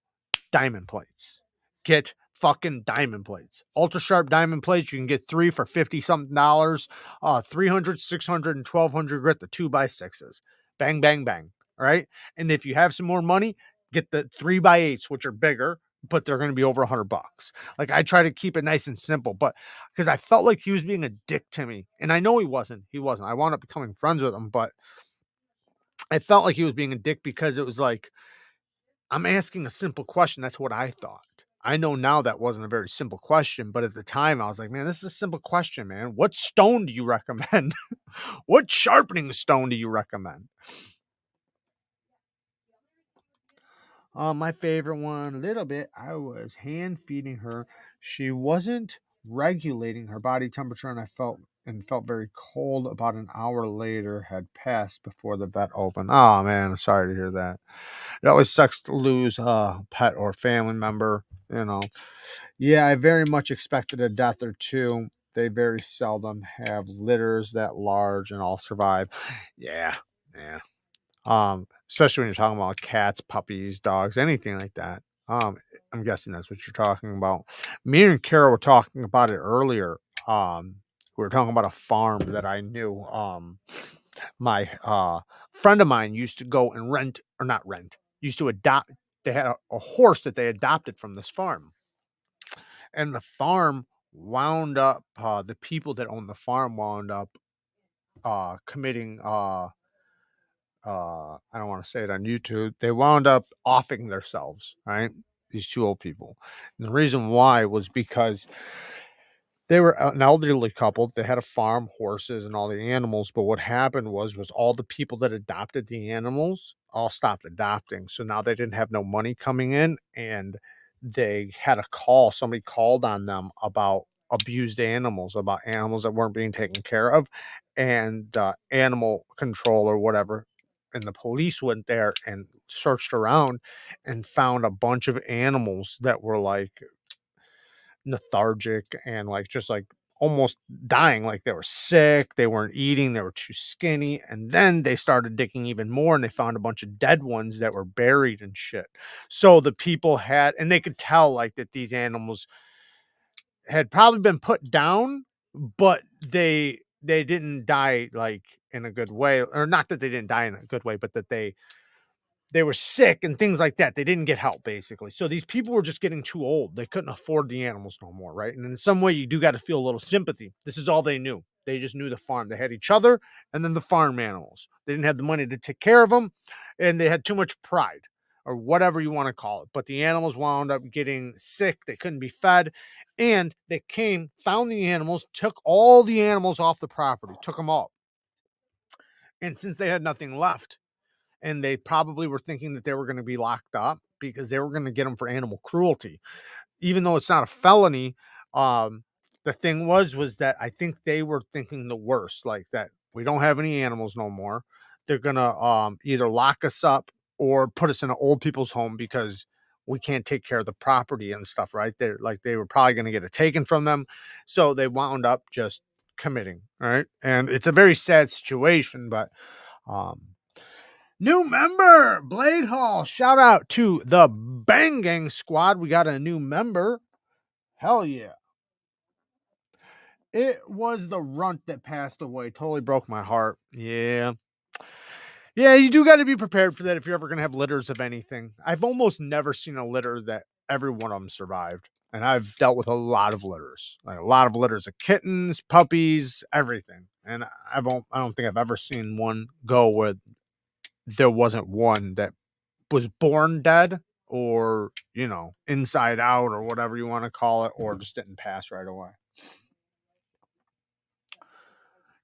Diamond plates. Get fucking diamond plates. Ultra sharp diamond plates. You can get 3 for 50 something dollars. 300, 600, and 1200 grit, the 2x6s. Bang, bang, bang. All right. And if you have some more money, get the 3x8s, which are bigger, but they're going to be over $100. Like, I try to keep it nice and simple, but because I felt like he was being a dick to me. And I know he wasn't. I wound up becoming friends with him, but I felt like he was being a dick because it was like, I'm asking a simple question. That's what I thought. I know now that wasn't a very simple question, but at the time I was like, man, this is a simple question, man. What stone do you recommend? What sharpening stone do you recommend? My favorite one, a little bit, I was hand feeding her. She wasn't regulating her body temperature, and I felt very cold. About an hour later had passed before the vet opened. Oh man, I'm sorry to hear that. It always sucks to lose a pet or family member, you know. Yeah, I very much expected a death or two. They very seldom have litters that large and all survive. Yeah, yeah. Especially when you're talking about cats, puppies, dogs, anything like that. I'm guessing that's what you're talking about. Me and Kara were talking about it earlier. We were talking about a farm that I knew. My friend of mine used to go and rent, or not rent, used to adopt. They had a horse that they adopted from this farm, and the farm wound up. The people that owned the farm wound up committing. I don't want to say it on YouTube. They wound up offing themselves, right? These two old people. And the reason why was because they were an elderly couple. They had a farm, horses, and all the animals. But what happened was all the people that adopted the animals all stopped adopting. So now they didn't have no money coming in, and they had a call. Somebody called on them about abused animals, about animals that weren't being taken care of, and animal control or whatever. And the police went there and searched around and found a bunch of animals that were like lethargic and like just like almost dying, like they were sick, they weren't eating, they were too skinny. And then they started digging even more and they found a bunch of dead ones that were buried and shit. So the people had, and they could tell like that these animals had probably been put down, but they didn't die like in a good way, or not that they didn't die in a good way, but that they were sick and things like that. They didn't get help, basically. So these people were just getting too old. They couldn't afford the animals no more, right? And in some way, you do got to feel a little sympathy. This is all they knew. They just knew the farm. They had each other and then the farm animals. They didn't have the money to take care of them, and they had too much pride, or whatever you want to call it. But the animals wound up getting sick. They couldn't be fed. And they found the animals, took all the animals off the property, took them all. And since they had nothing left, and they probably were thinking that they were going to be locked up because they were going to get them for animal cruelty, even though it's not a felony. The thing was that I think they were thinking the worst, like that we don't have any animals no more. They're gonna either lock us up or put us in an old people's home because we can't take care of the property and stuff, right? They're like, they were probably going to get it taken from them, so they wound up just committing, right? And it's a very sad situation, but um new member, Blade Hall. Shout out to the Bang Gang Squad. We got a new member. Hell yeah. It was the runt that passed away. Totally broke my heart. Yeah. Yeah, you do got to be prepared for that if you're ever going to have litters of anything. I've almost never seen a litter that every one of them survived. And I've dealt with a lot of litters. Like a lot of litters of kittens, puppies, everything. And I don't think I've ever seen one go where there wasn't one that was born dead, or inside out, or whatever you want to call it, or just didn't pass right away.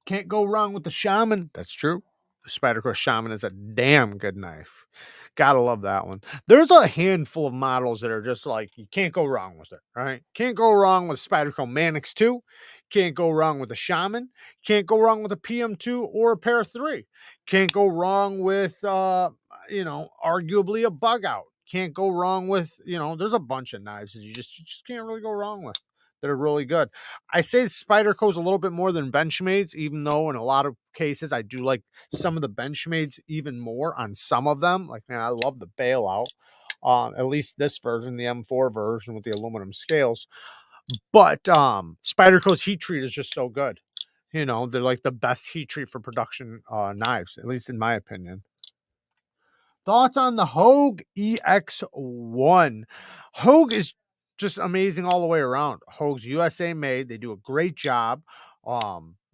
Can't go wrong with the shaman. That's true. The Spyderco Shaman is a damn good knife. Gotta love that one. There's a handful of models that are just like, you can't go wrong with it, right? Can't go wrong with Spyderco Manix 2. Can't go wrong with a Shaman. Can't go wrong with a PM2 or a Pair 3. Can't go wrong with, arguably a Bug Out. Can't go wrong with, there's a bunch of knives that you just can't really go wrong with, that are really good. I say Spyderco's a little bit more than Benchmade's, even though in a lot of cases I do like some of the Benchmade's even more on some of them. Like, man, I love the Bailout. At least this version, the M4 version with the aluminum scales. But Spyderco's heat treat is just so good. They're like the best heat treat for production knives, at least in my opinion. Thoughts on the Hogue EX1? Hogue is just amazing all the way around. Hogue's USA made. They do a great job.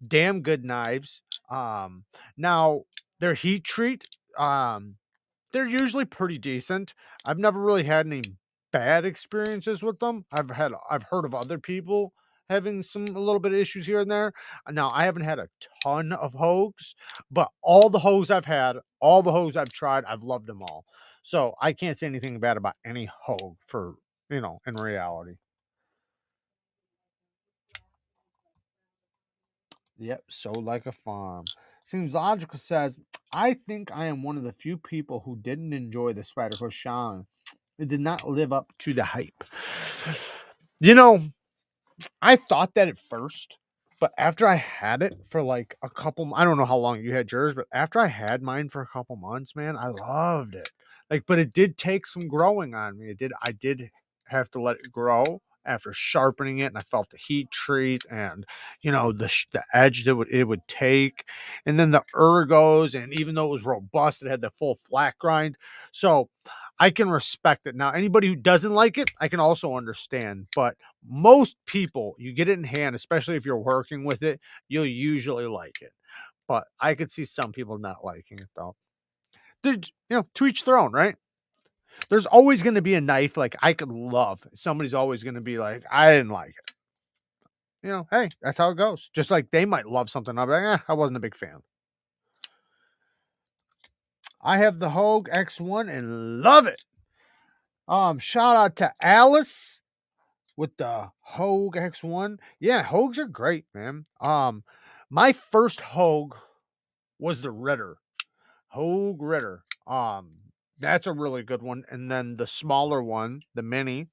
Damn good knives. Now their heat treat, they're usually pretty decent. I've never really had any bad experiences with them. I've heard of other people having a little bit of issues here and there. Now I haven't had a ton of Hogues, but all the Hogues I've had, all the Hogues I've tried, I've loved them all. So I can't say anything bad about any Hogue in reality. Yep, so like a farm. Seems logical says, I think I am one of the few people who didn't enjoy the Spyderco Shaman. It did not live up to the hype. I thought that at first, but after I had it for like a couple, I don't know how long you had yours, but after I had mine for a couple months, man, I loved it. Like, but it did take some growing on me. I did have to let it grow after sharpening it, and I felt the heat treat and the edge that it would take, and then the ergos, and even though it was robust, it had the full flat grind. So I can respect it. Now, anybody who doesn't like it, I can also understand. But most people, you get it in hand, especially if you're working with it, you'll usually like it. But I could see some people not liking it, though. To each their own, right? There's always going to be a knife like I could love. Somebody's always going to be like, I didn't like it. Hey, that's how it goes. Just like they might love something. I'll be like, I wasn't a big fan. I have the Hogue X1 and love it. Shout out to Alice with the Hogue X1. Yeah, Hogues are great, man. My first Hogue was the Ritter. Hogue Ritter. That's a really good one. And then the smaller one, the Mini,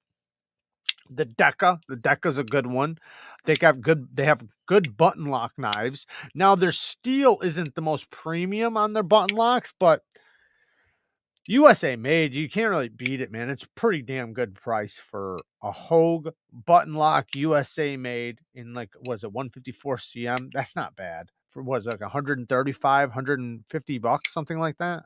the Deca. The Deca's a good one. They have good button lock knives. Now their steel isn't the most premium on their button locks, but USA made, you can't really beat it, man. It's pretty damn good price for a Hogue button lock USA made in was it 154 CM? That's not bad. For was it like 135, $150, something like that.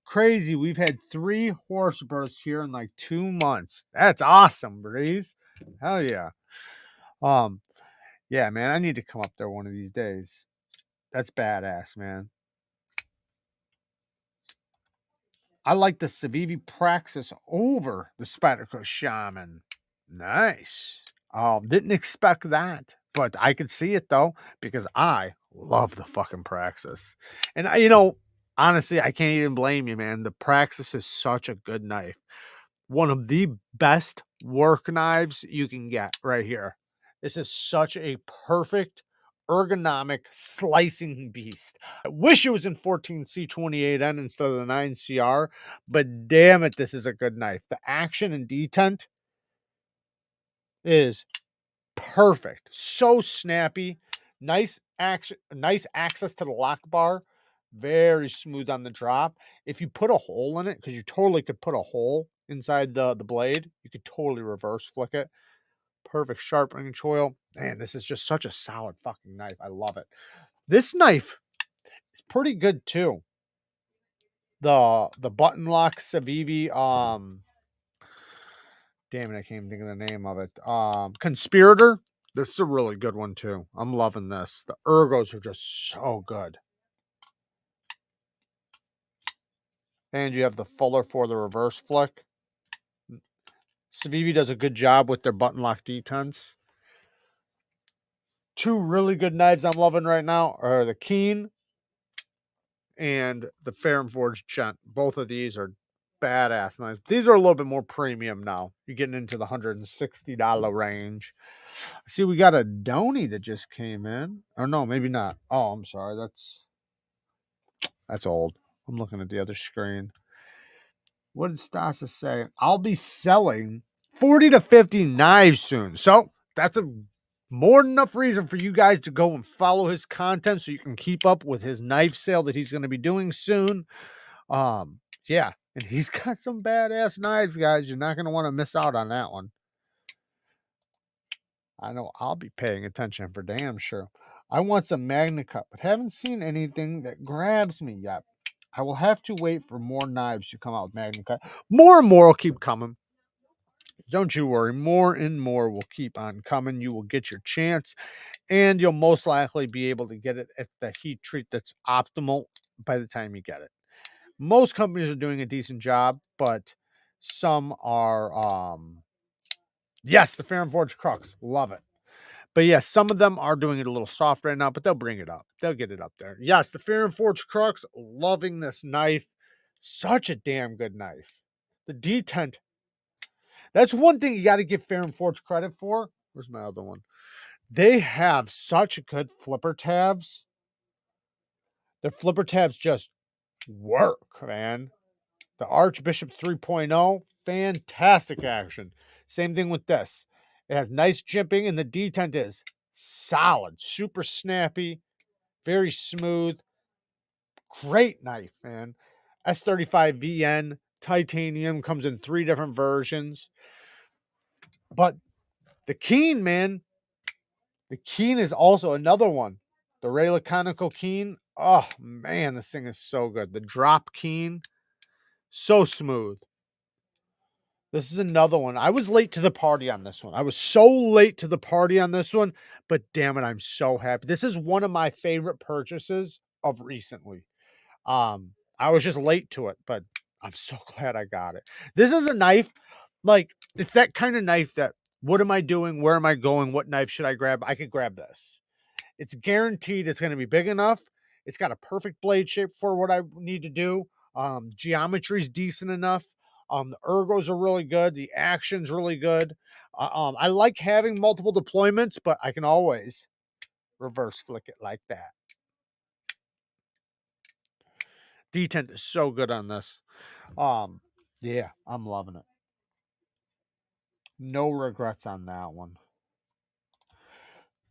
Crazy. We've had 3 horse births here in like 2 months. That's awesome, Breeze. Hell yeah. Yeah, man, I need to come up there one of these days. That's badass, man. I like the Civivi Praxis over the Spyderco Shaman. Nice. Didn't expect that, but I could see it though because I love the fucking Praxis. And honestly, I can't even blame you, man. The Praxis is such a good knife. One of the best work knives you can get right here. This is such a perfect ergonomic slicing beast. I wish it was in 14C28N instead of the 9CR, but damn it, this is a good knife. The action and detent is perfect. So snappy. Nice action, nice access to the lock bar. Very smooth on the drop. If you put a hole in it, because you totally could put a hole inside the blade, you could totally reverse flick it. Perfect sharpening choil. Man, this is just such a solid fucking knife. I love it. This knife is pretty good too. The button lock Civivi, damn it, I can't even think of the name of it. Conspirator. This is a really good one too. I'm loving this. The ergos are just so good. And you have the fuller for the reverse flick. Civivi does a good job with their button lock detents. 2 really good knives I'm loving right now are the Keen and the Fair and Forged Gent. Both of these are badass knives. These are a little bit more premium now. You're getting into the $160 range. See, we got a Donny that just came in. Or no, maybe not. Oh, I'm sorry. That's old. I'm looking at the other screen. What did Stasa say? I'll be selling 40 to 50 knives soon. So that's a more than enough reason for you guys to go and follow his content so you can keep up with his knife sale that he's going to be doing soon. Yeah, and he's got some badass knives, guys. You're not going to want to miss out on that one. I know I'll be paying attention for damn sure. I want some Magna Cut, but haven't seen anything that grabs me yet. I will have to wait for more knives to come out with Magna Cut. More and more will keep coming. Don't you worry. More and more will keep on coming. You will get your chance, and you'll most likely be able to get it at the heat treat that's optimal by the time you get it. Most companies are doing a decent job, but some are, yes, the Fair and Forged Crux. Love it. But yes, some of them are doing it a little soft right now, but they'll bring it up. They'll get it up there. Yes, the Fair and Forged Crux. Loving this knife. Such a damn good knife. The detent. That's one thing you got to give Fair and Forged credit for. Where's my other one? They have such good flipper tabs. Their flipper tabs just work, man. The Archbishop 3.0, fantastic action. Same thing with this. It has nice jimping, and the detent is solid, super snappy, very smooth. Great knife, man. S35VN titanium comes in 3 different versions. But the Keen, man, the Keen is also another one. The Ray Laconical Keen. Oh, man, this thing is so good. The drop Keen, so smooth. This is another one. I was late to the party on this one. I was so late to the party on this one, but damn it, I'm so happy. This is one of my favorite purchases of recently. I was just late to it, but I'm so glad I got it. This is a knife, like, it's that kind of knife that, what am I doing? Where am I going? What knife should I grab? I could grab this. It's guaranteed it's going to be big enough. It's got a perfect blade shape for what I need to do. Geometry is decent enough. The ergos are really good. The action's really good. I like having multiple deployments, but I can always reverse flick it like that. Detent is so good on this. Yeah, I'm loving it. No regrets on that one.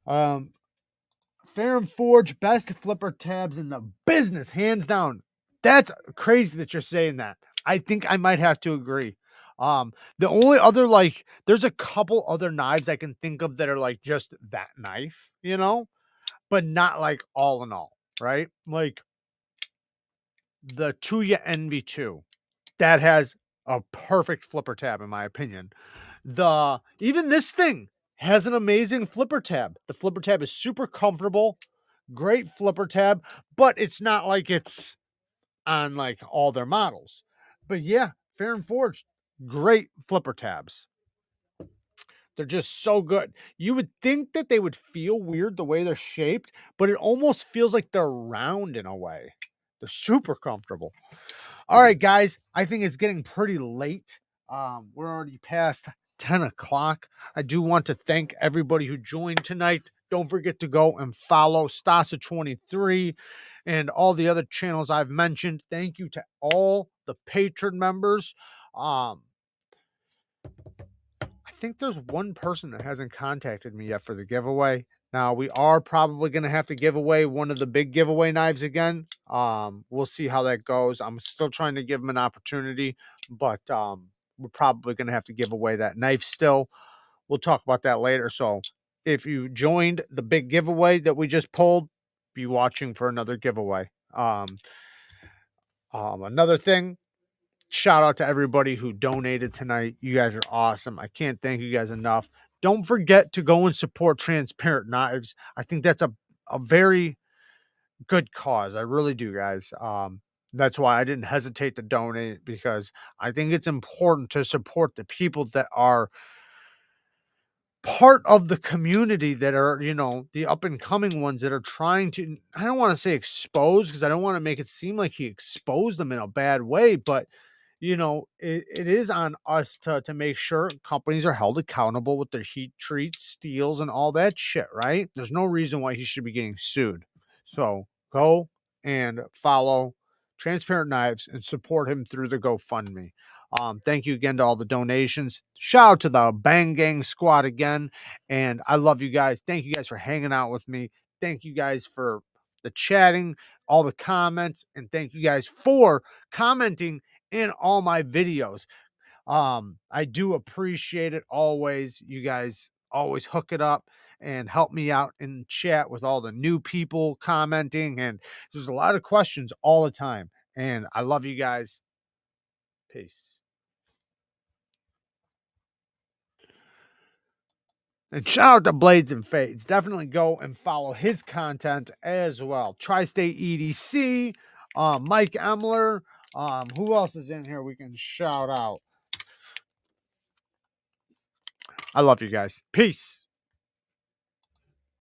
Fair and Forge, best flipper tabs in the business, hands down. That's crazy that you're saying that. I think I might have to agree. The only other, like, there's a couple other knives I can think of that are like just that knife, but not like all in all, right? Like, the Tuya NV2. That has a perfect flipper tab, in my opinion. Even this thing has an amazing flipper tab. The flipper tab is super comfortable, great flipper tab, but it's not like it's on like all their models. But yeah, Fair and Forged, great flipper tabs. They're just so good. You would think that they would feel weird the way they're shaped, but it almost feels like they're round in a way. They're super comfortable. All right, guys, I think it's getting pretty late. We're already past 10 o'clock. I do want to thank everybody who joined tonight. Don't forget to go and follow Stasa23 and all the other channels I've mentioned. Thank you to all the patron members. I think there's one person that hasn't contacted me yet for the giveaway. Now, we are probably going to have to give away one of the big giveaway knives again. We'll see how that goes. I'm still trying to give them an opportunity, but we're probably going to have to give away that knife still. We'll talk about that later. So if you joined the big giveaway that we just pulled, be watching for another giveaway. Another thing, shout out to everybody who donated tonight. You guys are awesome. I can't thank you guys enough. Don't forget to go and support Transparent Knives. I think that's a very good cause. I really do, guys. That's why I didn't hesitate to donate, because I think it's important to support the people that are part of the community, that are, the up and coming ones that are trying to, I don't want to say expose, because I don't want to make it seem like he exposed them in a bad way, but it is on us to make sure companies are held accountable with their heat treats, steals, and all that shit, right? There's no reason why he should be getting sued. So go and follow Transparent Knives and support him through the GoFundMe. Thank you again to all the donations. Shout out to the Bang Gang Squad again. And I love you guys. Thank you guys for hanging out with me. Thank you guys for the chatting, all the comments, and thank you guys for commenting in all my videos. I do appreciate it always. You guys always hook it up and help me out in chat with all the new people commenting. And there's a lot of questions all the time. And I love you guys. Peace. And shout out to Blades and Fades. Definitely go and follow his content as well. Tri-State EDC, Mike Emler. Who else is in here we can shout out? I love you guys. Peace.